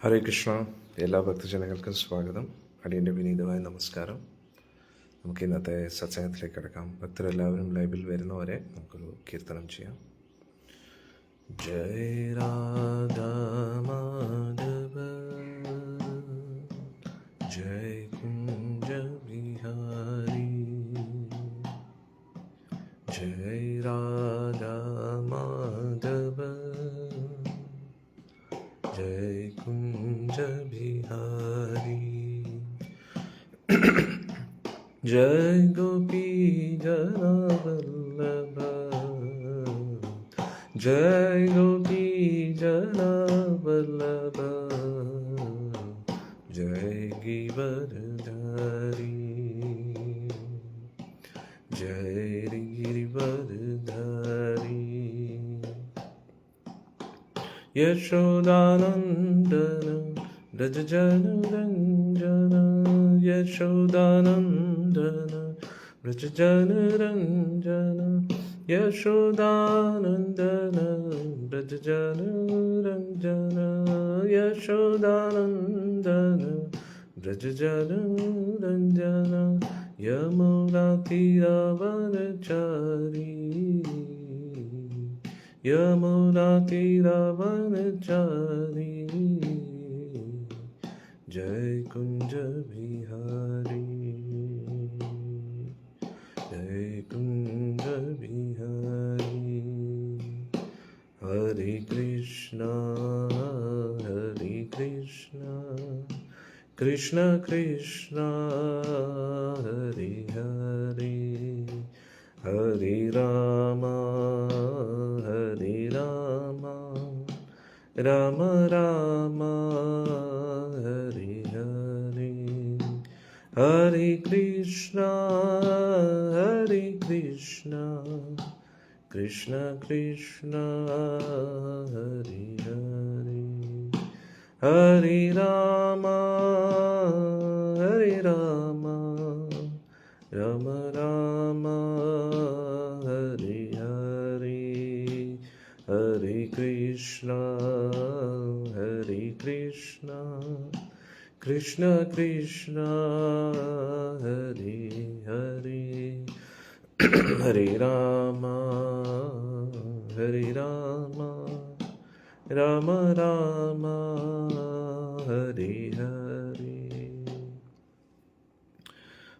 ഹരേ കൃഷ്ണ. എല്ലാ ഭക്തജനങ്ങൾക്കും സ്വാഗതം. അടിയൻ്റെ വിനീതമായ നമസ്കാരം. നമുക്ക് ഇന്നത്തെ സത്സംഗത്തിലേക്ക് കിടക്കാം. ഭക്തരെല്ലാവരും ലൈവിൽ വരുന്നവരെ നമുക്കൊരു കീർത്തനം ചെയ്യാം. ജയ രാധാ മാധവ ജയ കുഞ്ച വിഹാരി ജയ രാധാ മാധവ जय कुंज बिहारी जय गोपी जना वल्लभ जय गोपी जना वल्लभ जय गिरिवरधारी जय गिरिवरधारी यशोदानंदन ब्रज जन रंजन यशोदानंदन ब्रज जन रंजन यशोदानंदन ब्रज जन रंजन यशोदानंदन ब्रज जन रंजन यमुना तीरावनचारी यमुना तीरावनचारी जय कुंज बिहारी जय कुंज बिहारी हरे कृष्णा कृष्ण कृष्ण हरे हरे हरे राम राम राम हरे हरे हरे कृष्णा कृष्ण कृष्ण हरे हरे हरे राम राम राम हरे हरे हरे कृष्णा कृष्ण कृष्ण हरे हरे हरे राम राम राम हरे हरे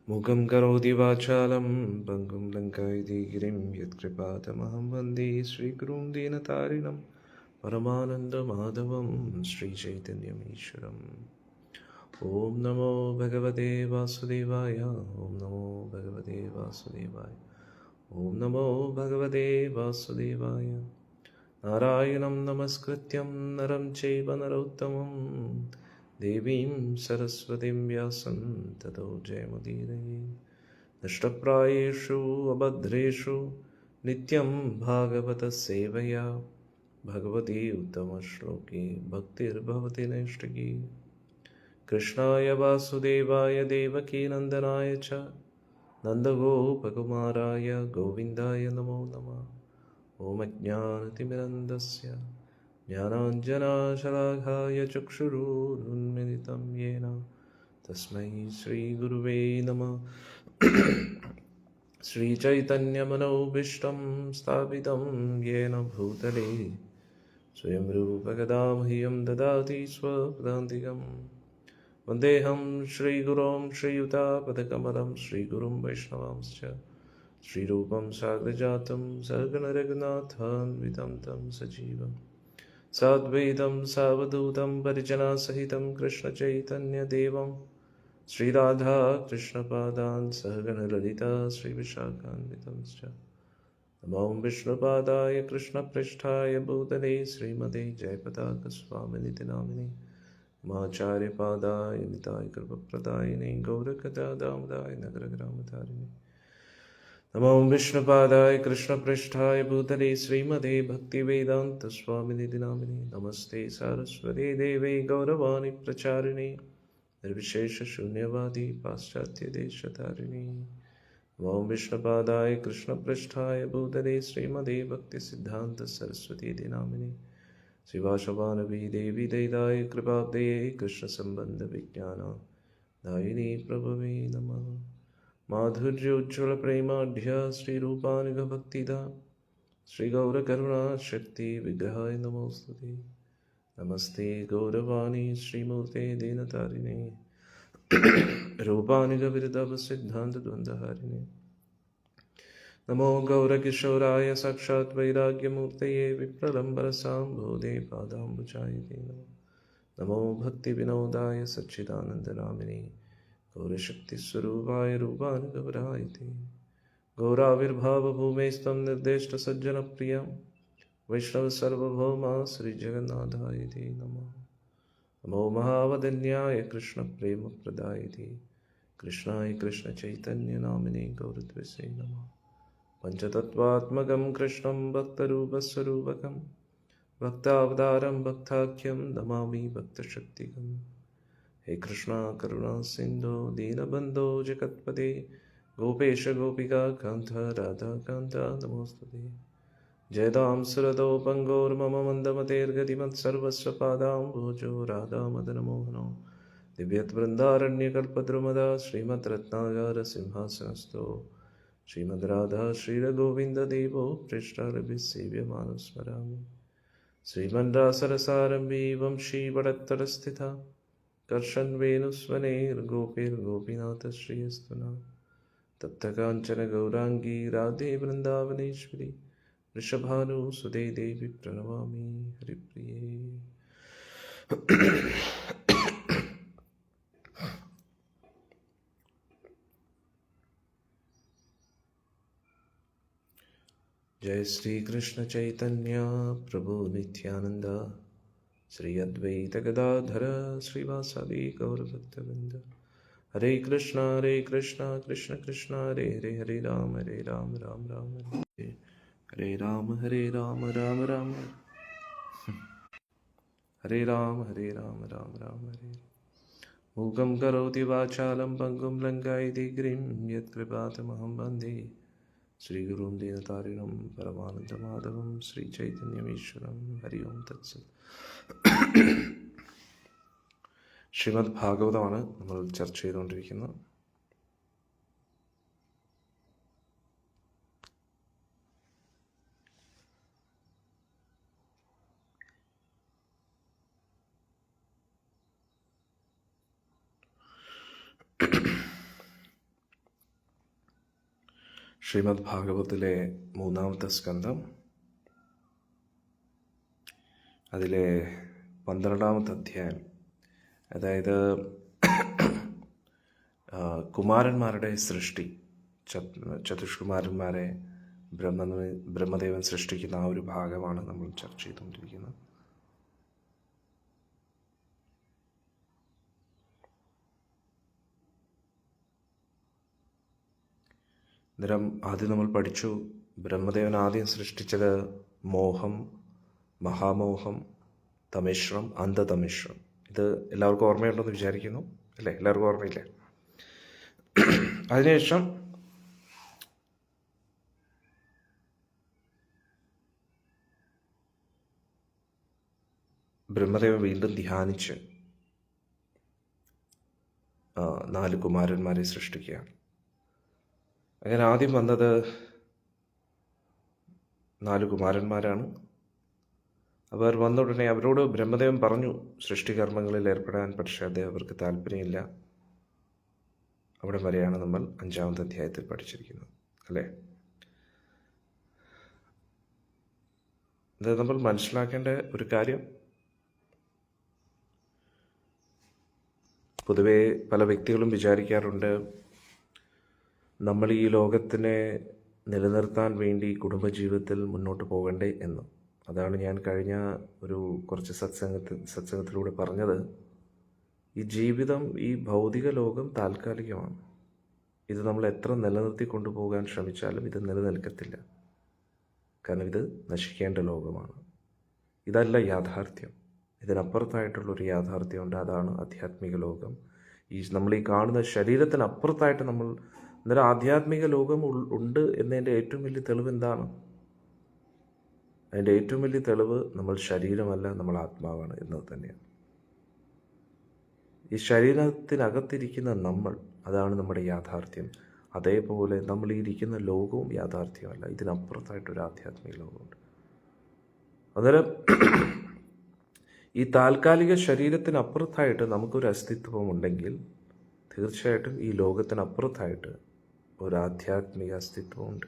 मुखं करोति वाचालं भङ्गुं लङ्कायति गिरिं यत्कृपातमहं वन्दे श्रीगुरुं दीनतारिणं परमानन्दमाधवं श्रीचैतन्यमीश्वरम्। ॐ नमो भगवते वासुदेवाय ॐ नमो भगवते वासुदेवाय ॐ नमो भगवते वासुदेवाय। नारायणं नमस्कृत्यं नरं चैव नरोत्तमं देवीं सरस्वतीं व्यासं ततो जयमुदीरये। नष्टप्रायेषु अभद्रेषु नित्यं भागवतः सेवया भगवती उत्तमश्लोके भक्तिर्भवति नैष्टिकी। कृष्णाय वासुदेवाय देवकीनन्दनाय च नन्दगोपकुमाराय गोविन्दाय नमो नमः। ॐ अज्ञानतिमिरन्दस्य ज्ञानाञ्जनशलाघाय चक्षुरुन्मिलितं येन तस्मै श्रीगुरुवे नमः। श्रीचैतन्यमनोभीष्टं स्थापितं येन भूतले स्वयं रूपकदा मह्यं ददाति स्वपदान्तिकम्। वन्देऽहं श्रीगुरों श्रीयुतापदकमलं श्रीगुरुं वैष्णवांश्च श्रीरूपं साग्रजातं सहगणरघुनाथान्वितं तं सजीवं साद्वैतं सावधूतं परिजनसहितं कृष्णचैतन्यदेवं श्रीराधा कृष्णपादान् सहगणललिता श्रीविशाखान्वितंश्च। नमो विष्णुपादाय कृष्णप्रेष्ठाय भूतले श्रीमते जयपताकस्वामिनिति नामिने माचार्यपादाय निताय कृपप्रदायिने गौरकथादामदाय नगरग्रामधारिणे। नमो विष्णुपादाय कृष्णप्रेष्ठाय भूतले श्रीमते भक्तिवेदान्तस्वामिनिति नामिने नमस्ते सारस्वते देवे गौरवाणी प्रचारिणे निर्विशेषशून्यवादी पाश्चात्यदेशतारिणे। नमो विष्णुपादाय कृष्णप्रेष्ठाय भूतले श्रीमते भक्तिसिद्धान्तसरस्वतीति नामिने शिवाशवानवी देवी दयिताय कृपाब्दये कृष्णसम्बन्धविज्ञान दायिनी प्रभवे नमः। माधुर्योज्ज्वलप्रेमाढ्य श्रीरूपानुगभक्तिदा श्रीगौरकरुणाशक्तिविग्रहाय नमोऽस्तुते। नमस्ते गौरवाणी श्रीमूर्ते दीनतारिणे रूपानुगविरतवसिद्धान्तद्वन्द्वहारिणे। नमो गौरकिशोराय साक्षात् वैराग्यमूर्तये विप्रलम्बरसाम्भोधे पादाम्बुजायते नमः। नमो भक्तिविनोदाय सच्चिदानन्दनामिने गौरशक्तिस्वरूपाय रूपानुगवरायते। गौराविर्भावभूमेस्तं निर्देष्टसज्जनप्रियं वैष्णवसर्वभौमा श्रीजगन्नाथाय ते नमः। नमो महावदन्याय कृष्णप्रेमप्रदायते कृष्णाय कृष्णचैतन्यनामिने गौरद्वसे नमः। पञ्चतत्त्वात्मकं कृष्णं भक्तरूपस्वरूपकं भक्तावतारं भक्ताख्यं नमामि भक्तशक्तिकम्। हे कृष्णा करुणा सिन्धो दीनबन्धो जगत्पते गोपेश गोपिका कान्त राधा कान्त नमोऽस्तुते। जयदां सुरतो पङ्गोर्मम मन्दमतेर्गतिमत्सर्वस्वपादाम्भोजो राधामदनमोहनो दिव्यद्वृन्दारण्यकल्पद्रुमदा श्रीमद्रत्नागारसिंहासनस्थो श्रीमद्राधा श्रीरघोविन्ददेवो पृष्ठारभिसेव्यमानो स्मरामि। श्रीमन्रासरसारम्भी वंशीवटत्तरस्थिता कर्षन्वेणुस्वनैर्गोपैर्गोपीनाथश्रियस्तुना तप्तकाञ्चन गौराङ्गी राधे वृन्दावनेश्वरी वृषभानुसुते देवी प्रणमामि हरिप्रिये। जय श्री कृष्ण चैतन्य प्रभु नित्यानंद श्री अद्वैत गदाधर श्रीवासादि गौरभक्तवृंद। हरे कृष्णा कृष्ण कृष्ण हरे हरे हरे राम राम राम हरे हरे राम राम राम हरे राम राम हरे। मूकं करोति वाचालं पङ्गुं लङ्घयति गिरिं यत्कृपातमहं वन्दे श्रीगुरुं दीनतारिणं परमानन्दमाधवं श्रीचैतन्यमीश्वरं। हरि ओं तत्सत्। ശ്രീമദ് ഭാഗവതമാണ് നമ്മൾ ചർച്ച ചെയ്തുകൊണ്ടിരിക്കുന്നത്. ശ്രീമദ് ഭാഗവതത്തിലെ 3-ാമത്തെ സ്കന്ധം, അതിലെ 12-ാമത്തെ അധ്യായം, അതായത് കുമാരന്മാരുടെ സൃഷ്ടി, ചതുഷ്കുമാരന്മാരെ ബ്രഹ്മദേവൻ സൃഷ്ടിക്കുന്ന ആ ഒരു ഭാഗമാണ് നമ്മൾ ചർച്ച ചെയ്തുകൊണ്ടിരിക്കുന്നത്. അന്നേരം ആദ്യം നമ്മൾ പഠിച്ചു, ബ്രഹ്മദേവൻ ആദ്യം സൃഷ്ടിച്ചത് മോഹം, മഹാമോഹം, തമിശ്രം, അന്ധതമിശ്രം. ഇത് എല്ലാവർക്കും ഓർമ്മയുണ്ടെന്ന് വിചാരിക്കുന്നു, അല്ലേ? എല്ലാവർക്കും ഓർമ്മയില്ലേ? അതിനുശേഷം ബ്രഹ്മദേവൻ വീണ്ടും ധ്യാനിച്ച് 4 കുമാരന്മാരെ സൃഷ്ടിക്കുകയാണ്. അങ്ങനെ ആദ്യം വന്നത് 4 കുമാരന്മാരാണ്. അവർ വന്ന ഉടനെ അവരോട് ബ്രഹ്മദേവൻ പറഞ്ഞു സൃഷ്ടികർമ്മങ്ങളിൽ ഏർപ്പെടാൻ, പക്ഷേ അവർക്ക് താല്പര്യമില്ല. അവിടെ വരെയാണ് നമ്മൾ 5-ാമത്തെ അധ്യായത്തിൽ പഠിച്ചിരിക്കുന്നത്, അല്ലേ? ഇത് നമ്മൾ മനസ്സിലാക്കേണ്ട ഒരു കാര്യം, പൊതുവേ പല വ്യക്തികളും വിചാരിക്കാറുണ്ട് നമ്മൾ ഈ ലോകത്തിനെ നിലനിർത്താൻ വേണ്ടി കുടുംബജീവിതത്തിൽ മുന്നോട്ട് പോകണ്ടേ എന്ന്. അതാണ് ഞാൻ കഴിഞ്ഞ കുറച്ച് സത്സംഗത്തിലൂടെ പറഞ്ഞത്. ഈ ജീവിതം, ഈ ഭൗതിക ലോകം താൽക്കാലികമാണ്. ഇത് നമ്മൾ എത്ര നിലനിർത്തി കൊണ്ടുപോകാൻ ശ്രമിച്ചാലും ഇത് നിലനിൽക്കത്തില്ല. കാരണം ഇത് നശിക്കേണ്ട ലോകമാണ്. ഇതല്ല യാഥാർത്ഥ്യം. ഇതിനപ്പുറത്തായിട്ടുള്ളൊരു യാഥാർത്ഥ്യമുണ്ട്. അതാണ് ആധ്യാത്മിക ലോകം. നമ്മൾ ഈ കാണുന്ന ശരീരത്തിനപ്പുറത്തായിട്ട് അന്നേരം ആധ്യാത്മിക ലോകം ഉണ്ട് എന്നതിൻ്റെ ഏറ്റവും വലിയ തെളിവ് എന്താണ്? അതിൻ്റെ ഏറ്റവും വലിയ തെളിവ് നമ്മൾ ശരീരമല്ല, നമ്മൾ ആത്മാവാണ് എന്നത് തന്നെയാണ്. ഈ ശരീരത്തിനകത്തിരിക്കുന്ന നമ്മൾ, അതാണ് നമ്മുടെ യാഥാർത്ഥ്യം. അതേപോലെ നമ്മൾ ഈ ഇരിക്കുന്ന ലോകവും യാഥാർത്ഥ്യമല്ല, ഇതിനപ്പുറത്തായിട്ടൊരു ആധ്യാത്മിക ലോകമുണ്ട്. അന്നേരം ഈ താൽക്കാലിക ശരീരത്തിനപ്പുറത്തായിട്ട് നമുക്കൊരു അസ്തിത്വമുണ്ടെങ്കിൽ തീർച്ചയായിട്ടും ഈ ലോകത്തിനപ്പുറത്തായിട്ട് ഒരു ആധ്യാത്മിക അസ്തിത്വമുണ്ട്.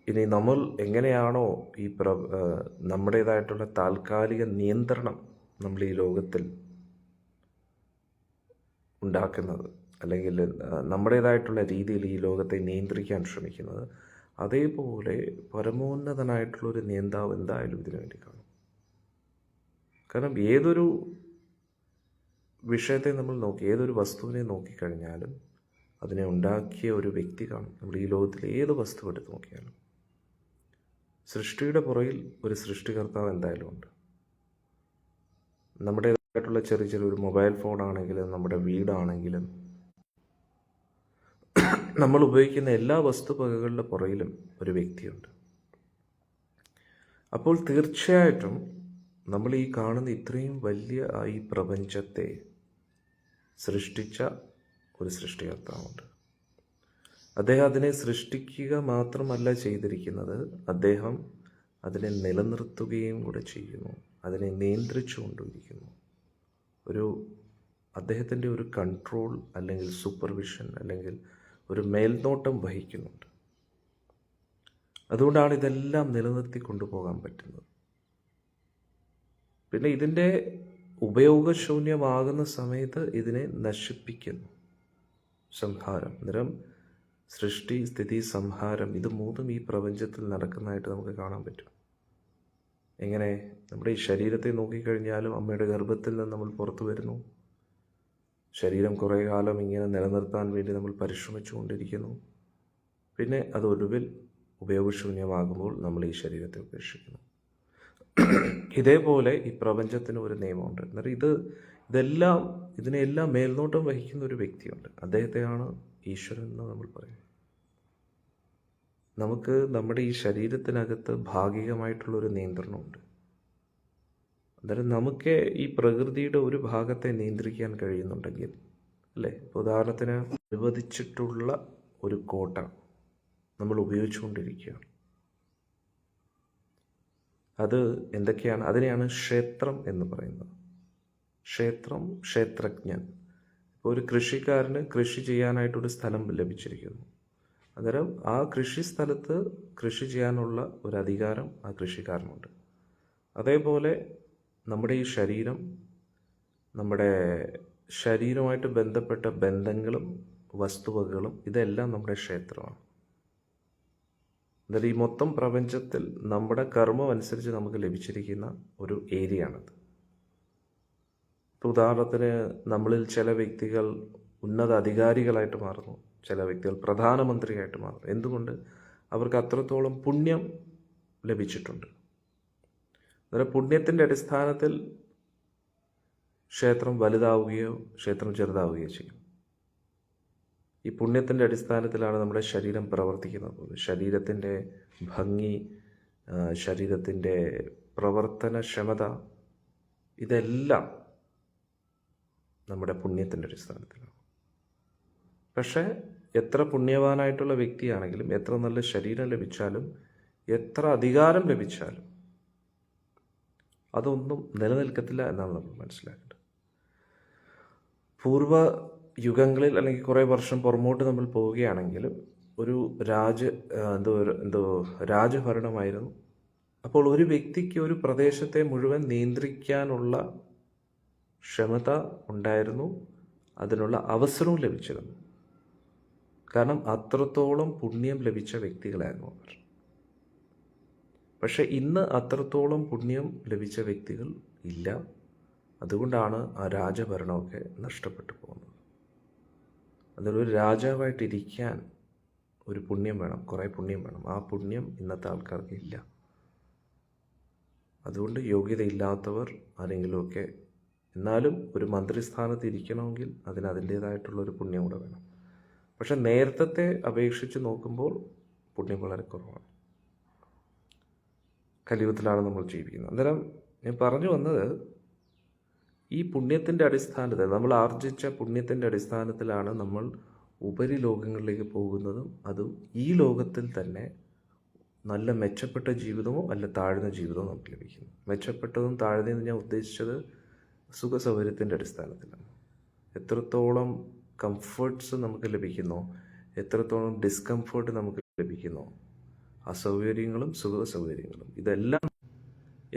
ഇനി നമ്മൾ എങ്ങനെയാണോ ഈ നമ്മുടേതായിട്ടുള്ള താൽക്കാലിക നിയന്ത്രണം നമ്മൾ ഈ ലോകത്തിൽ ഉണ്ടാക്കുന്നത്, അല്ലെങ്കിൽ നമ്മുടേതായിട്ടുള്ള രീതിയിൽ ഈ ലോകത്തെ നിയന്ത്രിക്കാൻ ശ്രമിക്കുന്നത്, അതേപോലെ പരമോന്നതനായിട്ടുള്ളൊരു നിയന്താവ് എന്തായാലും ഇതിനു വേണ്ടി കാണും. കാരണം ഏതൊരു വിഷയത്തെ നമ്മൾ ഏതൊരു വസ്തുവിനെ നോക്കിക്കഴിഞ്ഞാലും അതിനെ ഉണ്ടാക്കിയ ഒരു വ്യക്തി കാണും. നമ്മൾ ഈ ലോകത്തിൽ ഏത് വസ്തു എടുത്ത് നോക്കിയാലും സൃഷ്ടിയുടെ പുറകിൽ ഒരു സൃഷ്ടികർത്താവ് എന്തായാലും ഉണ്ട്. നമ്മുടേതായിട്ടുള്ള ചെറിയൊരു മൊബൈൽ ഫോണാണെങ്കിലും നമ്മുടെ വീടാണെങ്കിലും നമ്മൾ ഉപയോഗിക്കുന്ന എല്ലാ വസ്തുവകകളുടെ പുറകിലും ഒരു വ്യക്തിയുണ്ട്. അപ്പോൾ തീർച്ചയായിട്ടും നമ്മൾ ഈ കാണുന്ന ഇത്രയും വലിയ ഈ പ്രപഞ്ചത്തെ സൃഷ്ടിച്ച ഒരു സൃഷ്ടികർത്താവുണ്ട്. അദ്ദേഹം അതിനെ സൃഷ്ടിക്കുക മാത്രമല്ല ചെയ്തിരിക്കുന്നത്, അദ്ദേഹം അതിനെ നിലനിർത്തുകയും കൂടെ ചെയ്യുന്നു, അതിനെ നിയന്ത്രിച്ചു കൊണ്ടിരിക്കുന്നു. അദ്ദേഹത്തിൻ്റെ ഒരു കൺട്രോൾ അല്ലെങ്കിൽ സൂപ്പർവിഷൻ അല്ലെങ്കിൽ ഒരു മേൽനോട്ടം വഹിക്കുന്നുണ്ട്. അതുകൊണ്ടാണ് ഇതെല്ലാം നിലനിർത്തി കൊണ്ടുപോകാൻ പറ്റുന്നത്. പിന്നെ ഇതിൻ്റെ ഉപയോഗശൂന്യമാകുന്ന സമയത്ത് ഇതിനെ നശിപ്പിക്കുന്നു. സംഹാരം, നിരം സൃഷ്ടി, സ്ഥിതി, സംഹാരം, ഇത് മൂന്നും ഈ പ്രപഞ്ചത്തിൽ നടക്കുന്നതായിട്ട് നമുക്ക് കാണാൻ പറ്റും. എങ്ങനെ? നമ്മുടെ ഈ ശരീരത്തെ നോക്കിക്കഴിഞ്ഞാലും അമ്മയുടെ ഗർഭത്തിൽ നിന്ന് നമ്മൾ പുറത്തു വരുന്നു. ശരീരം കുറേ കാലം ഇങ്ങനെ നിലനിർത്താൻ വേണ്ടി നമ്മൾ പരിശ്രമിച്ചു കൊണ്ടിരിക്കുന്നു. പിന്നെ അത് ഒടുവിൽ ഉപയോഗശൂന്യമാകുമ്പോൾ നമ്മൾ ഈ ശരീരത്തെ ഉപേക്ഷിക്കുന്നു. ഇതേപോലെ ഈ പ്രപഞ്ചത്തിന് ഒരു നിയമമുണ്ട്. എന്നാൽ ഇതിനെല്ലാം മേൽനോട്ടം വഹിക്കുന്ന ഒരു വ്യക്തിയുണ്ട്. അദ്ദേഹത്തെയാണ് ഈശ്വരൻ എന്ന് നമ്മൾ പറയും. നമുക്ക് നമ്മുടെ ഈ ശരീരത്തിനകത്ത് ഭാഗികമായിട്ടുള്ളൊരു നിയന്ത്രണമുണ്ട്. അന്നേരം നമുക്ക് ഈ പ്രകൃതിയുടെ ഒരു ഭാഗത്തെ നിയന്ത്രിക്കാൻ കഴിയുന്നുണ്ടെങ്കിൽ, അല്ലേ, ഉദാഹരണത്തിന് അനുവദിച്ചിട്ടുള്ള ഒരു കോട്ട നമ്മൾ ഉപയോഗിച്ചുകൊണ്ടിരിക്കുകയാണ്. അത് എന്തൊക്കെയാണ്? അതിനെയാണ് ക്ഷേത്രം എന്ന് പറയുന്നത്. ക്ഷേത്രം, ക്ഷേത്രജ്ഞൻ. ഇപ്പോൾ ഒരു കൃഷിക്കാരന് കൃഷി ചെയ്യാനായിട്ടൊരു സ്ഥലം ലഭിച്ചിരിക്കുന്നു. അന്നേരം ആ കൃഷി സ്ഥലത്ത് കൃഷി ചെയ്യാനുള്ള ഒരു അധികാരം ആ കൃഷിക്കാരനുണ്ട്. അതേപോലെ നമ്മുടെ ഈ ശരീരം, നമ്മുടെ ശരീരവുമായിട്ട് ബന്ധപ്പെട്ട ബന്ധങ്ങളും വസ്തുവകകളും ഇതെല്ലാം നമ്മുടെ ക്ഷേത്രമാണ്. എന്നാൽ ഈ മൊത്തം പ്രപഞ്ചത്തിൽ നമ്മുടെ കർമ്മം അനുസരിച്ച് നമുക്ക് ലഭിച്ചിരിക്കുന്ന ഒരു ഏരിയയാണത്. ഇപ്പോൾ ഉദാഹരണത്തിന് നമ്മളിൽ ചില വ്യക്തികൾ ഉന്നത അധികാരികളായിട്ട് മാറുന്നു, ചില വ്യക്തികൾ പ്രധാനമന്ത്രിയായിട്ട് മാറുന്നു. എന്തുകൊണ്ട്? അവർക്ക് അത്രത്തോളം പുണ്യം ലഭിച്ചിട്ടുണ്ട്. അന്നേരം പുണ്യത്തിൻ്റെ അടിസ്ഥാനത്തിൽ ക്ഷേത്രം വലുതാവുകയോ ക്ഷേത്രം ചെറുതാവുകയോ ചെയ്യും. ഈ പുണ്യത്തിൻ്റെ അടിസ്ഥാനത്തിലാണ് നമ്മുടെ ശരീരം പ്രവർത്തിക്കുന്നത്. ശരീരത്തിൻ്റെ ഭംഗി, ശരീരത്തിൻ്റെ പ്രവർത്തനക്ഷമത, ഇതെല്ലാം നമ്മുടെ പുണ്യത്തിൻ്റെ അടിസ്ഥാനത്തിലാണ്. പക്ഷേ എത്ര പുണ്യവാനായിട്ടുള്ള വ്യക്തിയാണെങ്കിലും, എത്ര നല്ല ശരീരം ലഭിച്ചാലും, എത്ര അധികാരം ലഭിച്ചാലും അതൊന്നും നിലനിൽക്കത്തില്ല എന്നാണ് നമ്മൾ മനസ്സിലാക്കേണ്ടത്. പൂർവ യുഗങ്ങളിൽ അല്ലെങ്കിൽ കുറേ വർഷം പുറമോട്ട് നമ്മൾ പോവുകയാണെങ്കിലും ഒരു രാജഭരണമായിരുന്നു. അപ്പോൾ ഒരു വ്യക്തിക്ക് ഒരു പ്രദേശത്തെ മുഴുവൻ നിയന്ത്രിക്കാനുള്ള ക്ഷമത ഉണ്ടായിരുന്നു, അതിനുള്ള അവസരവും ലഭിച്ചിരുന്നു. കാരണം അത്രത്തോളം പുണ്യം ലഭിച്ച വ്യക്തികളായിരുന്നു അവർ. പക്ഷെ ഇന്ന് അത്രത്തോളം പുണ്യം ലഭിച്ച വ്യക്തികൾ ഇല്ല. അതുകൊണ്ടാണ് ആ രാജഭരണമൊക്കെ നഷ്ടപ്പെട്ടു പോകുന്നത്. അതിലൊരു രാജാവായിട്ടിരിക്കാൻ ഒരു പുണ്യം വേണം, കുറേ പുണ്യം വേണം. ആ പുണ്യം ഇന്നത്തെ ആൾക്കാർക്ക് ഇല്ല. അതുകൊണ്ട് യോഗ്യതയില്ലാത്തവർ ആരെങ്കിലുമൊക്കെ, എന്നാലും ഒരു മന്ത്രിസ്ഥാനത്ത് ഇരിക്കണമെങ്കിൽ അതിന് അതിൻ്റേതായിട്ടുള്ളൊരു പുണ്യം കൂടെ വേണം. പക്ഷെ നേരത്തെ അപേക്ഷിച്ച് നോക്കുമ്പോൾ പുണ്യം വളരെ കുറവാണ്. കലിയുഗത്തിലാണ് നമ്മൾ ജീവിക്കുന്നത്. അന്നേരം ഞാൻ പറഞ്ഞു വന്നത്, ഈ പുണ്യത്തിൻ്റെ അടിസ്ഥാനത്തിൽ, നമ്മൾ ആർജിച്ച പുണ്യത്തിൻ്റെ അടിസ്ഥാനത്തിലാണ് നമ്മൾ ഉപരിലോകങ്ങളിലേക്ക് പോകുന്നതും അതും ഈ ലോകത്തിൽ തന്നെ നല്ല മെച്ചപ്പെട്ട ജീവിതമോ അല്ല താഴ്ന്ന ജീവിതമോ നമുക്ക് ലഭിക്കുന്നു. മെച്ചപ്പെട്ടതും താഴ്ന്നതെന്ന് ഞാൻ ഉദ്ദേശിച്ചത് സുഖസൗകര്യത്തിൻ്റെ അടിസ്ഥാനത്തിലാണ്. എത്രത്തോളം കംഫർട്ട്സ് നമുക്ക് ലഭിക്കുന്നോ, എത്രത്തോളം ഡിസ്കംഫേർട്ട് നമുക്ക് ലഭിക്കുന്നോ, അസൗകര്യങ്ങളും സുഖസൗകര്യങ്ങളും ഇതെല്ലാം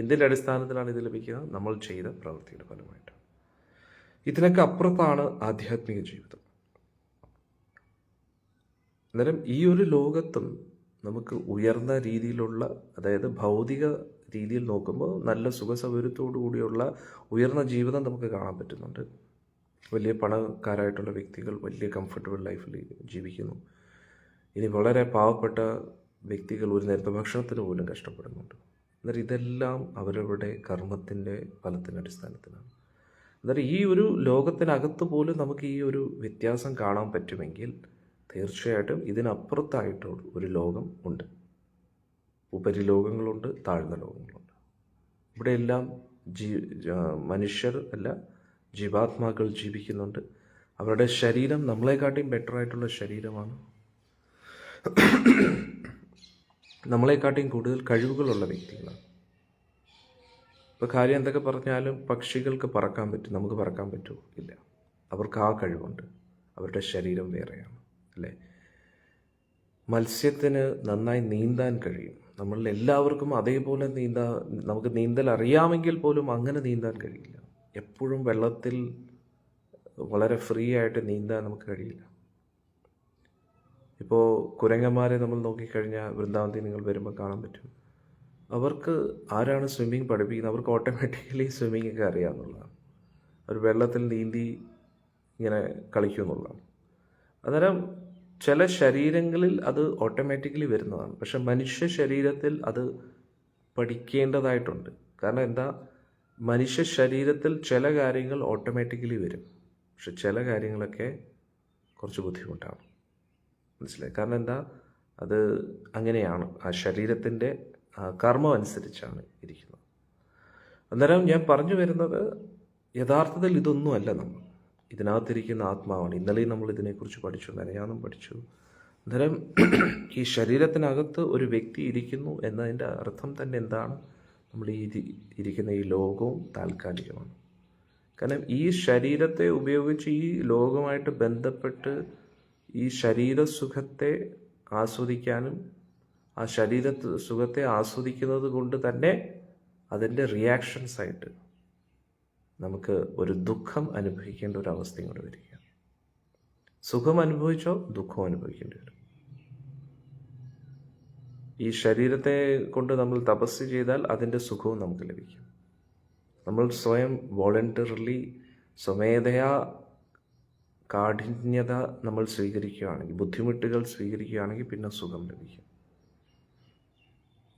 എന്തിൻ്റെ അടിസ്ഥാനത്തിലാണ് ഇത് ലഭിക്കുന്നത്? നമ്മൾ ചെയ്ത പ്രവൃത്തിയുടെ ഫലമായിട്ട്. ഇതിനൊക്കെ അപ്പുറത്താണ് ആധ്യാത്മിക ജീവിതം. അന്നേരം ഈ ഒരു ലോകത്തും നമുക്ക് ഉയർന്ന രീതിയിലുള്ള, അതായത് ഭൗതിക രീതിയിൽ നോക്കുമ്പോൾ നല്ല സുഖസൗകര്യത്തോടു കൂടിയുള്ള ഉയർന്ന ജീവിതം നമുക്ക് കാണാൻ പറ്റുന്നുണ്ട്. വലിയ പണക്കാരായിട്ടുള്ള വ്യക്തികൾ വലിയ കംഫർട്ടബിൾ ലൈഫിൽ ജീവിക്കുന്നു. ഇനി വളരെ പാവപ്പെട്ട വ്യക്തികൾ ഒരു നേരത്തെ ഭക്ഷണത്തിന് പോലും കഷ്ടപ്പെടുന്നുണ്ട്. അന്നേരം ഇതെല്ലാം അവരവരുടെ കർമ്മത്തിൻ്റെ ഫലത്തിൻ്റെ അടിസ്ഥാനത്തിലാണ്. അന്നേരം ഈ ഒരു ലോകത്തിനകത്ത് പോലും നമുക്ക് ഈ ഒരു വ്യത്യാസം കാണാൻ പറ്റുമെങ്കിൽ തീർച്ചയായിട്ടും ഇതിനപ്പുറത്തായിട്ട് ഒരു ലോകം ഉണ്ട്. ഉപരിലോകങ്ങളുണ്ട്, താഴ്ന്ന ലോകങ്ങളുണ്ട്. ഇവിടെയെല്ലാം മനുഷ്യർ അല്ല, ജീവാത്മാക്കൾ ജീവിക്കുന്നുണ്ട്. അവരുടെ ശരീരം നമ്മളെക്കാട്ടിയും ബെറ്ററായിട്ടുള്ള ശരീരമാണ്. നമ്മളെക്കാട്ടിയും കൂടുതൽ കഴിവുകളുള്ള വ്യക്തികളാണ്. ഇപ്പോൾ കാര്യം എന്തൊക്കെ പറഞ്ഞാലും പക്ഷികൾക്ക് പറക്കാൻ പറ്റും, നമുക്ക് പറക്കാൻ പറ്റുമോ? ഇല്ല. അവർക്ക് ആ കഴിവുണ്ട്. അവരുടെ ശരീരം വേറെയാണ്, അല്ലേ? മത്സ്യത്തിന് നന്നായി നീന്താൻ കഴിയും. നമ്മളിൽ എല്ലാവർക്കും അതേപോലെ നമുക്ക് നീന്തൽ അറിയാമെങ്കിൽ പോലും അങ്ങനെ നീന്താൻ കഴിയില്ല. എപ്പോഴും വെള്ളത്തിൽ വളരെ ഫ്രീ ആയിട്ട് നീന്താൻ നമുക്ക് കഴിയില്ല. ഇപ്പോൾ കുരങ്ങന്മാരെ നമ്മൾ നോക്കിക്കഴിഞ്ഞാൽ വൃന്ദാവനത്തിൽ നിങ്ങൾ വരുമ്പോൾ കാണാൻ പറ്റും. അവർക്ക് ആരാണ് സ്വിമ്മിങ് പഠിപ്പിക്കുന്നത്? അവർക്ക് ഓട്ടോമാറ്റിക്കലി സ്വിമ്മിങ് ഒക്കെ അറിയാമെന്നുള്ളതാണ്. അവർ വെള്ളത്തിൽ നീന്തി ഇങ്ങനെ കളിക്കുമെന്നുള്ളതാണ്. അന്നേരം ചില ശരീരങ്ങളിൽ അത് ഓട്ടോമാറ്റിക്കലി വരുന്നതാണ്. പക്ഷെ മനുഷ്യ ശരീരത്തിൽ അത് പഠിക്കേണ്ടതായിട്ടുണ്ട്. കാരണം എന്താ, മനുഷ്യ ശരീരത്തിൽ ചില കാര്യങ്ങൾ ഓട്ടോമാറ്റിക്കലി വരും, പക്ഷെ ചില കാര്യങ്ങളൊക്കെ കുറച്ച് ബുദ്ധിമുട്ടാണ്. മനസ്സിലായി? കാരണം എന്താ, അത് അങ്ങനെയാണ്, ആ ശരീരത്തിൻ്റെ കർമ്മം അനുസരിച്ചാണ് ഇരിക്കുന്നത്. അന്നേരം ഞാൻ പറഞ്ഞു വരുന്നത്, യഥാർത്ഥത്തിൽ ഇതൊന്നുമല്ല നമ്മൾ. ഇതിനകത്തിരിക്കുന്ന ആത്മാവാണ്. ഇന്നലെയും നമ്മൾ ഇതിനെക്കുറിച്ച് പഠിച്ചു, മെനഞ്ഞാന്നും പഠിച്ചു. അന്നേരം ഈ ശരീരത്തിനകത്ത് ഒരു വ്യക്തി ഇരിക്കുന്നു എന്നതിൻ്റെ അർത്ഥം തന്നെ എന്താണ്? നമ്മൾ ഇരിക്കുന്ന ഈ ലോകവും താൽക്കാലികമാണ്. കാരണം ഈ ശരീരത്തെ ഉപയോഗിച്ച് ഈ ലോകമായിട്ട് ബന്ധപ്പെട്ട് ഈ ശരീരസുഖത്തെ ആസ്വദിക്കാനും ആ സുഖത്തെ ആസ്വദിക്കുന്നത് കൊണ്ട് തന്നെ അതിൻ്റെ റിയാക്ഷൻസ് ആയിട്ട് നമുക്ക് ഒരു ദുഃഖം അനുഭവിക്കേണ്ട ഒരു അവസ്ഥയും കൂടെ വരിക. സുഖം അനുഭവിച്ചോ ദുഃഖം അനുഭവിക്കേണ്ടി വരും. ഈ ശരീരത്തെ കൊണ്ട് നമ്മൾ തപസ് ചെയ്താൽ അതിൻ്റെ സുഖവും നമുക്ക് ലഭിക്കും. നമ്മൾ സ്വയം വോളണ്ടറിലി സ്വമേധയാ കാഠിന്യത നമ്മൾ സ്വീകരിക്കുകയാണെങ്കിൽ, ബുദ്ധിമുട്ടുകൾ സ്വീകരിക്കുകയാണെങ്കിൽ പിന്നെ സുഖം ലഭിക്കും.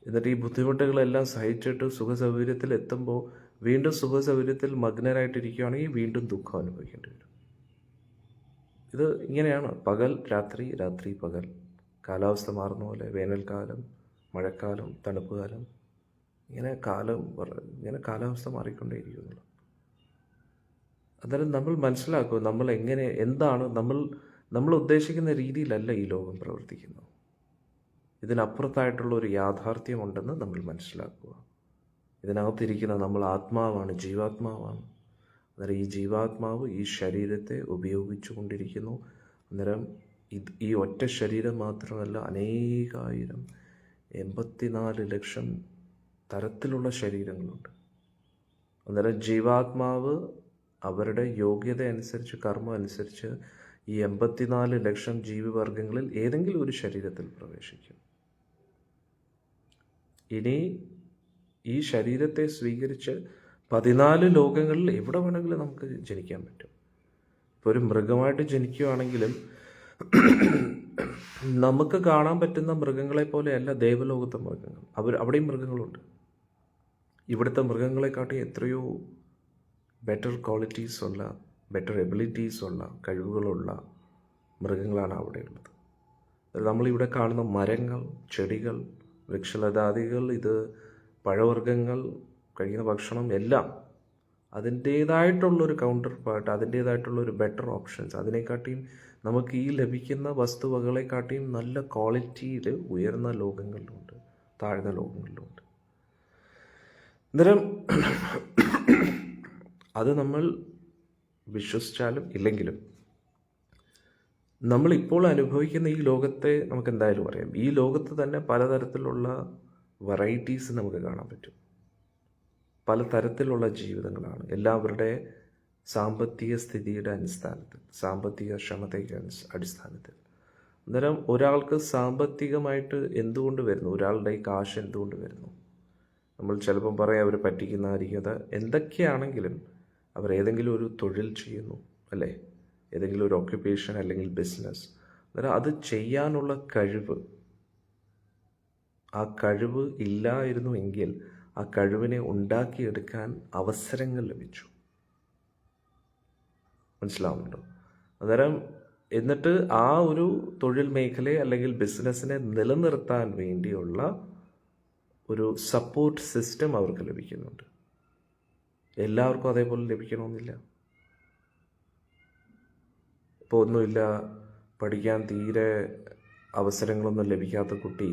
എന്നിട്ട് ഈ ബുദ്ധിമുട്ടുകളെല്ലാം സഹിച്ചിട്ട് സുഖസൗകര്യത്തിൽ എത്തുമ്പോൾ വീണ്ടും സുഖസൗകര്യത്തിൽ മഗ്നരായിട്ടിരിക്കുകയാണെങ്കിൽ വീണ്ടും ദുഃഖം അനുഭവിക്കേണ്ടി വരും. ഇത് ഇങ്ങനെയാണ്. പകൽ രാത്രി, രാത്രി പകൽ. കാലാവസ്ഥ മാറുന്ന പോലെ വേനൽക്കാലം, മഴക്കാലം, തണുപ്പ് കാലം, ഇങ്ങനെ കാലാവസ്ഥ മാറിക്കൊണ്ടേയിരിക്കുന്നു. അന്നേരം നമ്മൾ മനസ്സിലാക്കുക, നമ്മൾ എന്താണ് നമ്മൾ ഉദ്ദേശിക്കുന്ന രീതിയിലല്ല ഈ ലോകം പ്രവർത്തിക്കുന്നത്. ഇതിനപ്പുറത്തായിട്ടുള്ള ഒരു യാഥാർത്ഥ്യമുണ്ടെന്ന് നമ്മൾ മനസ്സിലാക്കുക. ഇതിനകത്തിരിക്കുന്ന നമ്മൾ ആത്മാവാണ്, ജീവാത്മാവാണ്. അന്നേരം ഈ ജീവാത്മാവ് ഈ ശരീരത്തെ ഉപയോഗിച്ചു കൊണ്ടിരിക്കുന്നു. അന്നേരം ഈ ഒറ്റ ശരീരം മാത്രമല്ല, അനേകായിരം 84 ലക്ഷം തരത്തിലുള്ള ശരീരങ്ങളുണ്ട്. അന്നേരം ജീവാത്മാവ് അവരുടെ യോഗ്യത അനുസരിച്ച്, കർമ്മം അനുസരിച്ച് ഈ 84 ലക്ഷം ജീവിവർഗങ്ങളിൽ ഏതെങ്കിലും ഒരു ശരീരത്തിൽ പ്രവേശിക്കും. ഇനി ഈ ശരീരത്തെ സ്വീകരിച്ച് 14 ലോകങ്ങളിൽ എവിടെ വേണമെങ്കിലും നമുക്ക് ജനിക്കാൻ പറ്റും. ഇപ്പോൾ ഒരു മൃഗമായിട്ട് ജനിക്കുകയാണെങ്കിലും നമുക്ക് കാണാൻ പറ്റുന്ന മൃഗങ്ങളെ പോലെയല്ല ദേവലോകത്തെ മൃഗങ്ങൾ. അവിടെയും മൃഗങ്ങളുണ്ട്. ഇവിടുത്തെ മൃഗങ്ങളെക്കാട്ടി എത്രയോ ബെറ്റർ ക്വാളിറ്റീസ് ഉള്ള, ബെറ്റർ എബിലിറ്റീസ് ഉള്ള, കഴിവുകളുള്ള മൃഗങ്ങളാണ് അവിടെയുള്ളത്. നമ്മളിവിടെ കാണുന്ന മരങ്ങൾ, ചെടികൾ, വൃക്ഷലതാദികൾ, ഇത് പഴവർഗ്ഗങ്ങൾ, കഴിക്കുന്ന ഭക്ഷണം എല്ലാം അതിൻ്റേതായിട്ടുള്ളൊരു കൗണ്ടർ പാർട്ട്, അതിൻ്റേതായിട്ടുള്ളൊരു ബെറ്റർ ഓപ്ഷൻസ്, അതിനെക്കാട്ടിയും നമുക്ക് ഈ ലഭിക്കുന്ന വസ്തുവകളെക്കാട്ടിയും നല്ല ക്വാളിറ്റിയിൽ ഉയർന്ന ലോകങ്ങളിലുണ്ട്, താഴ്ന്ന ലോകങ്ങളിലുണ്ട്. അന്നേരം അത് നമ്മൾ വിശ്വസിച്ചാലും ഇല്ലെങ്കിലും നമ്മളിപ്പോൾ അനുഭവിക്കുന്ന ഈ ലോകത്തെ നമുക്ക് എന്തായാലും അറിയാം. ഈ ലോകത്ത് തന്നെ പലതരത്തിലുള്ള വെറൈറ്റീസ് നമുക്ക് കാണാൻ പറ്റും. പലതരത്തിലുള്ള ജീവിതങ്ങളാണ്, എല്ലാവരുടെ സാമ്പത്തിക സ്ഥിതിയുടെ അടിസ്ഥാനത്തിൽ, സാമ്പത്തിക ക്ഷമതയുടെ അടിസ്ഥാനത്തിൽ. അന്നേരം ഒരാൾക്ക് സാമ്പത്തികമായിട്ട് എന്തുകൊണ്ട് വരുന്നു, ഒരാളുടെ ഈ കാശ് എന്തുകൊണ്ട് വരുന്നു, നമ്മൾ ചിലപ്പം പറയാം അവർ പറ്റിക്കുന്നതായിരിക്കും. അത് എന്തൊക്കെയാണെങ്കിലും അവർ ഏതെങ്കിലും ഒരു തൊഴിൽ ചെയ്യുന്നു, അല്ലേ, ഏതെങ്കിലും ഒരു ഓക്യുപ്പേഷൻ അല്ലെങ്കിൽ ബിസിനസ്. അന്നേരം അത് ചെയ്യാനുള്ള കഴിവ്, ആ കഴിവ് ഇല്ലായിരുന്നു എങ്കിൽ ആ കഴിവിനെ ഉണ്ടാക്കിയെടുക്കാൻ അവസരങ്ങൾ ലഭിച്ചു. മനസ്സിലാവുന്നുണ്ടോ? അന്നേരം എന്നിട്ട് ആ ഒരു തൊഴിൽ മേഖലയെ അല്ലെങ്കിൽ ബിസിനസ്സിനെ നിലനിർത്താൻ വേണ്ടിയുള്ള ഒരു സപ്പോർട്ട് സിസ്റ്റം അവർക്ക് ലഭിക്കുന്നുണ്ട്. എല്ലാവർക്കും അതേപോലെ ലഭിക്കണമെന്നില്ല. ഇപ്പോൾ ഒന്നുമില്ല, പഠിക്കാൻ തീരെ അവസരങ്ങളൊന്നും ലഭിക്കാത്ത കുട്ടി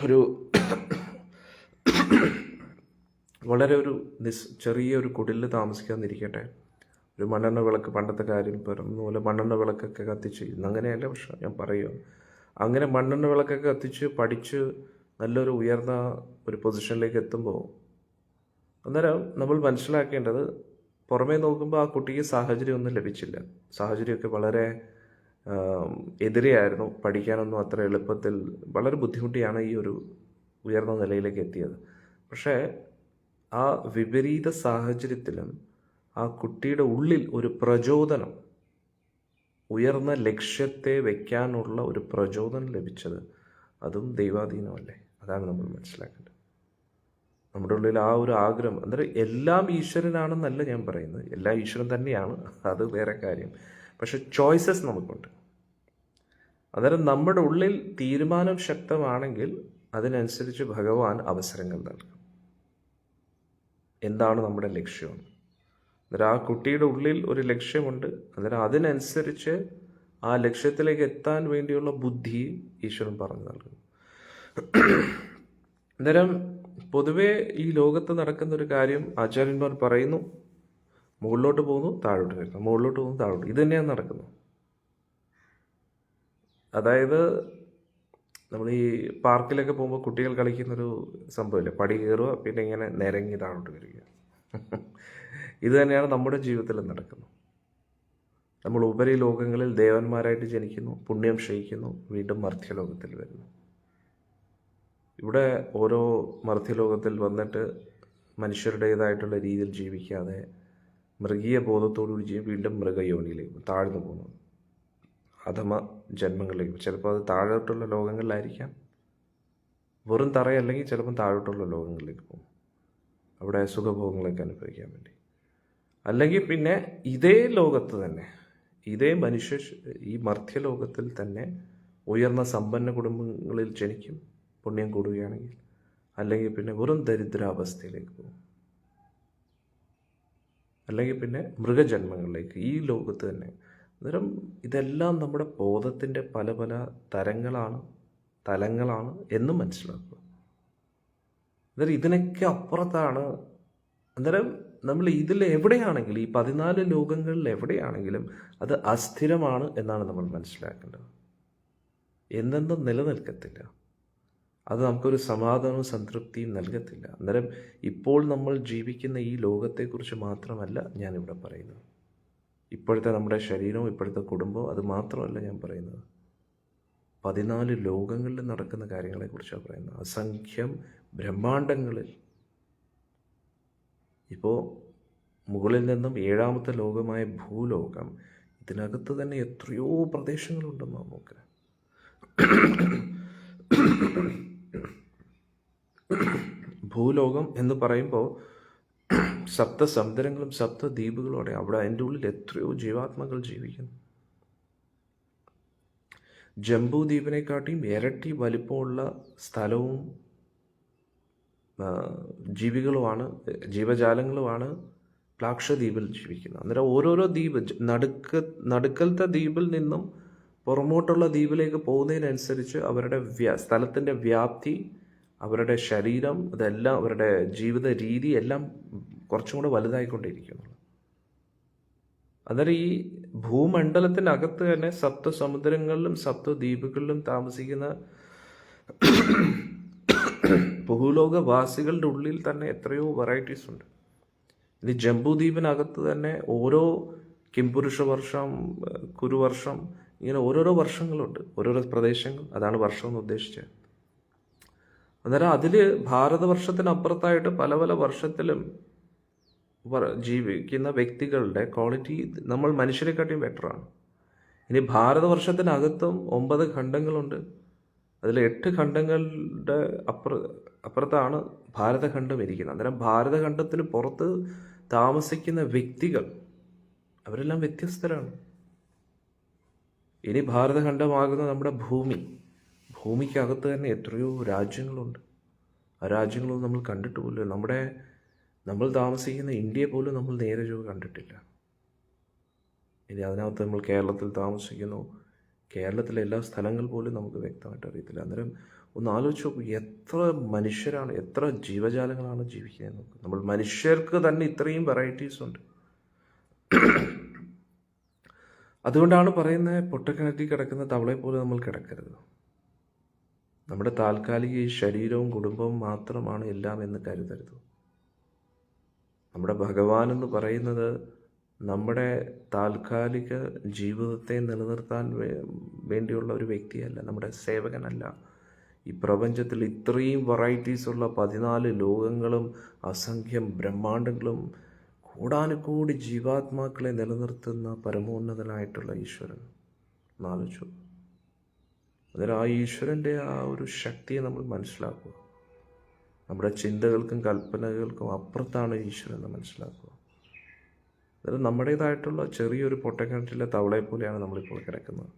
ഒരു വളരെ ഒരു ചെറിയൊരു കുടിലിൽ താമസിക്കാതിരിക്കട്ടെ, ഒരു മണ്ണെണ്ണ വിളക്ക്, പണ്ടത്തെ കാര്യം പറഞ്ഞ പോലെ മണ്ണെണ്ണ വിളക്കൊക്കെ കത്തിച്ച്, ഇന്നങ്ങനെയല്ല, പക്ഷെ ഞാൻ പറയുക, അങ്ങനെ മണ്ണെണ്ണ വിളക്കൊക്കെ കത്തിച്ച് പഠിച്ച് നല്ലൊരു ഉയർന്ന ഒരു പൊസിഷനിലേക്ക് എത്തുമ്പോൾ അന്നേരം നമ്മൾ മനസ്സിലാക്കേണ്ടത്, പുറമേ നോക്കുമ്പോൾ ആ കുട്ടിക്ക് സാഹചര്യമൊന്നും ലഭിച്ചില്ല, സാഹചര്യമൊക്കെ വളരെ എതിരെയായിരുന്നു, പഠിക്കാനൊന്നും അത്ര എളുപ്പത്തിൽ, വളരെ ബുദ്ധിമുട്ടിയാണ് ഈ ഒരു ഉയർന്ന നിലയിലേക്ക് എത്തിയത്. പക്ഷേ ആ വിപരീത സാഹചര്യത്തിലും ആ കുട്ടിയുടെ ഉള്ളിൽ ഒരു പ്രചോദനം, ഉയർന്ന ലക്ഷ്യത്തെ വയ്ക്കാനുള്ള ഒരു പ്രചോദനം ലഭിച്ചത് അതും ദൈവാധീനമല്ലേ? അതാണ് നമ്മൾ മനസ്സിലാക്കേണ്ടത്. നമ്മുടെ ഉള്ളിൽ ആ ഒരു ആഗ്രഹം, അന്നേരം എല്ലാം ഈശ്വരനാണെന്നല്ല ഞാൻ പറയുന്നത്, എല്ലാം ഈശ്വരൻ തന്നെയാണ്, അത് വേറെ കാര്യം. പക്ഷെ ചോയ്സസ് നമുക്കുണ്ട്. അന്നേരം നമ്മുടെ ഉള്ളിൽ തീരുമാനം ശക്തമാണെങ്കിൽ അതിനനുസരിച്ച് ഭഗവാൻ അവസരങ്ങൾ നൽകും. എന്താണ് നമ്മുടെ ലക്ഷ്യം? അന്നേരം ആ കുട്ടിയുടെ ഉള്ളിൽ ഒരു ലക്ഷ്യമുണ്ട്, അന്നേരം അതിനനുസരിച്ച് ആ ലക്ഷ്യത്തിലേക്ക് എത്താൻ വേണ്ടിയുള്ള ബുദ്ധി ഈശ്വരൻ പറഞ്ഞു നൽകും. അന്നേരം പൊതുവെ ഈ ലോകത്ത് നടക്കുന്ന ഒരു കാര്യം, ആചാര്യന്മാർ പറയുന്നു, മുകളിലോട്ട് പോകുന്നു, താഴോട്ട് വരുന്നു, മുകളിലോട്ട് പോകുന്നു, താഴോട്ട്, ഇത് തന്നെയാണ് നടക്കുന്നത്. അതായത് നമ്മൾ ഈ പാർക്കിലൊക്കെ പോകുമ്പോൾ കുട്ടികൾ കളിക്കുന്നൊരു സംഭവമില്ലേ, പടി കയറുക, പിന്നെ ഇങ്ങനെ നിരങ്ങി താഴോട്ട് വരിക. ഇത് തന്നെയാണ് നമ്മുടെ ജീവിതത്തിൽ നടക്കുന്നത്. നമ്മൾ ഉപരി ലോകങ്ങളിൽ ദേവന്മാരായിട്ട് ജനിക്കുന്നു, പുണ്യം ക്ഷയിക്കുന്നു, വീണ്ടും മർത്യലോകത്തിൽ വരുന്നു. ഇവിടെ ഓരോ മർത്യലോകത്തിൽ വന്നിട്ട് മനുഷ്യരുടേതായിട്ടുള്ള രീതിയിൽ ജീവിക്കാതെ മൃഗീയ ബോധത്തോടുകൂടി വീണ്ടും മൃഗയോനിയിലേക്ക് താഴ്ന്നു പോകുന്നു, അധമ ജന്മങ്ങളിലേക്ക്. ചിലപ്പോൾ അത് താഴോട്ടുള്ള ലോകങ്ങളിലായിരിക്കാം, വെറും തറയല്ലെങ്കിൽ ചിലപ്പം താഴോട്ടുള്ള ലോകങ്ങളിലേക്ക് പോകും, അവിടെ സുഖഭോഗങ്ങളൊക്കെ അനുഭവിക്കാൻ വേണ്ടി. അല്ലെങ്കിൽ പിന്നെ ഇതേ ലോകത്ത് തന്നെ, ഇതേ ഈ മർത്യലോകത്തിൽ തന്നെ ഉയർന്ന സമ്പന്ന കുടുംബങ്ങളിൽ ജനിക്കും, പുണ്യം കൂടുകയാണെങ്കിൽ. അല്ലെങ്കിൽ പിന്നെ വെറും ദരിദ്രാവസ്ഥയിലേക്ക് പോകും, അല്ലെങ്കിൽ പിന്നെ മൃഗജന്മങ്ങളിലേക്ക്, ഈ ലോകത്ത് തന്നെ. അന്നേരം ഇതെല്ലാം നമ്മുടെ ബോധത്തിൻ്റെ പല പല തലങ്ങളാണ് എന്ന് മനസ്സിലാക്കുക. അന്നേരം ഇതിനൊക്കെ അപ്പുറത്താണ്. അന്നേരം നമ്മൾ ഇതിൽ എവിടെയാണെങ്കിലും, ഈ 14 ലോകങ്ങളിൽ എവിടെയാണെങ്കിലും അത് അസ്ഥിരമാണ് എന്നാണ് നമ്മൾ മനസ്സിലാക്കേണ്ടത്. എന്തെന്നും നിലനിൽക്കത്തില്ല, അത് നമുക്കൊരു സമാധാനവും സംതൃപ്തിയും നൽകത്തില്ല. അന്നേരം ഇപ്പോൾ നമ്മൾ ജീവിക്കുന്ന ഈ ലോകത്തെക്കുറിച്ച് മാത്രമല്ല ഞാനിവിടെ പറയുന്നത്, ഇപ്പോഴത്തെ നമ്മുടെ ശരീരവും ഇപ്പോഴത്തെ കുടുംബവും അത് മാത്രമല്ല ഞാൻ പറയുന്നത്, 14 ലോകങ്ങളിൽ നടക്കുന്ന കാര്യങ്ങളെക്കുറിച്ചാണ് പറയുന്നത്. അസംഖ്യം ബ്രഹ്മാണ്ടങ്ങളിൽ. ഇപ്പോൾ മുകളിൽ നിന്നും 7ാമത്തെ ലോകമായ ഭൂലോകം, ഇതിനകത്ത് തന്നെ എത്രയോ പ്രദേശങ്ങളുണ്ടെന്ന് നമുക്ക്. ഭൂലോകം എന്ന് പറയുമ്പോൾ സപ്തസമുദ്രങ്ങളും സപ്തദ്വീപുകളോടെ, അവിടെ അതിൻ്റെ ഉള്ളിൽ എത്രയോ ജീവാത്മകൾ ജീവിക്കുന്നു. ജംബൂ ദ്വീപിനെക്കാട്ടിയും ഇരട്ടി വലിപ്പമുള്ള സ്ഥലവും ജീവികളുമാണ്, ജീവജാലങ്ങളുമാണ് ലാക്ഷദ്വീപിൽ ജീവിക്കുന്നത്. അന്നേരം ഓരോരോ ദ്വീപ് നടുക്കലത്തെ ദ്വീപിൽ നിന്നും പുറമോട്ടുള്ള ദ്വീപിലേക്ക് പോകുന്നതിനനുസരിച്ച് അവരുടെ സ്ഥലത്തിൻ്റെ വ്യാപ്തി, അവരുടെ ശരീരം, അതെല്ലാം അവരുടെ ജീവിത രീതി എല്ലാം കുറച്ചും കൂടെ വലുതായിക്കൊണ്ടിരിക്കുന്നു. അന്നേരം ഈ ഭൂമണ്ഡലത്തിനകത്ത് തന്നെ സപ്തസമുദ്രങ്ങളിലും സപ്തദ്വീപുകളിലും താമസിക്കുന്ന ഭൂലോകവാസികളുടെ ഉള്ളിൽ തന്നെ എത്രയോ വെറൈറ്റീസ് ഉണ്ട്. ഇനി ജംബൂ ദ്വീപിനകത്ത് തന്നെ ഓരോ കിംപുരുഷ വർഷം, കുരുവർഷം, ഇങ്ങനെ ഓരോരോ വർഷങ്ങളുണ്ട്, ഓരോരോ പ്രദേശങ്ങൾ. അതാണ് വർഷം എന്ന് ഉദ്ദേശിച്ചത്. അന്നേരം അതിൽ ഭാരതവർഷത്തിനപ്പുറത്തായിട്ട് പല പല വർഷത്തിലും ജീവിക്കുന്ന വ്യക്തികളുടെ ക്വാളിറ്റി നമ്മൾ മനുഷ്യരെക്കാട്ടിയും ബെറ്ററാണ്. ഇനി ഭാരതവർഷത്തിനകത്തും 9 ഖണ്ഡങ്ങളുണ്ട്. അതിൽ 8 ഖണ്ഡങ്ങളുടെ അപ്പുറത്താണ് ഭാരതഖണ്ഡം ഇരിക്കുന്നത്. അന്നേരം ഭാരതഖണ്ഡത്തിന് പുറത്ത് താമസിക്കുന്ന വ്യക്തികൾ അവരെല്ലാം വ്യത്യസ്തരാണ്. ഇനി ഭാരതഖണ്ഡമാകുന്ന നമ്മുടെ ഭൂമിക്കകത്ത് തന്നെ എത്രയോ രാജ്യങ്ങളുണ്ട്. ആ രാജ്യങ്ങളൊന്നും നമ്മൾ കണ്ടിട്ട് പോലും, നമ്മൾ താമസിക്കുന്ന ഇന്ത്യയെ പോലും നമ്മൾ നേരെ ചൊവ്വേ കണ്ടിട്ടില്ല. ഇനി അതിനകത്ത് നമ്മൾ കേരളത്തിൽ താമസിക്കുന്നു, കേരളത്തിലെ എല്ലാ സ്ഥലങ്ങൾ പോലും നമുക്ക് വ്യക്തമായിട്ട് അറിയത്തില്ല. അന്നേരം ഒന്ന് ആലോചിച്ച് നോക്കൂ, എത്ര മനുഷ്യരാണ്, എത്ര ജീവജാലങ്ങളാണ് ജീവിക്കുന്നത്. നമ്മൾ മനുഷ്യർക്ക് തന്നെ ഇത്രയും വെറൈറ്റീസ് ഉണ്ട്. അതുകൊണ്ടാണ് പറയുന്നത്, പൊട്ടക്കിണറ്റിൽ കിടക്കുന്ന തവളയെ പോലെ നമ്മൾ കിടക്കരുത്. നമ്മുടെ താൽക്കാലിക ഈ ശരീരവും കുടുംബവും മാത്രമാണ് എല്ലാം എന്ന് കരുതരുത്. നമ്മുടെ ഭഗവാൻ എന്ന് പറയുന്നത് നമ്മുടെ താൽക്കാലിക ജീവിതത്തെ നിലനിർത്താൻ വേണ്ടിയുള്ള ഒരു വ്യക്തിയല്ല, നമ്മുടെ സേവകനല്ല. ഈ പ്രപഞ്ചത്തിൽ ഇത്രയും വെറൈറ്റീസ് ഉള്ള 14 ലോകങ്ങളും അസംഖ്യം ബ്രഹ്മാണ്ടങ്ങളും കോടാനുകോടി ജീവാത്മാക്കളെ നിലനിർത്തുന്ന പരമോന്നതനായിട്ടുള്ള ഈശ്വരൻ എന്നാലോചിച്ചു. അന്നേരം ആ ഈശ്വരൻ്റെ ആ ഒരു ശക്തിയെ നമ്മൾ മനസ്സിലാക്കുക. നമ്മുടെ ചിന്തകൾക്കും കൽപ്പനകൾക്കും അപ്പുറത്താണ് ഈശ്വരൻ എന്ന് മനസ്സിലാക്കുക. അതായത് നമ്മുടേതായിട്ടുള്ള ചെറിയൊരു പൊട്ടക്കിണറ്റിലെ തവളയെ പോലെയാണ് നമ്മളിപ്പോൾ കിടക്കുന്നത്.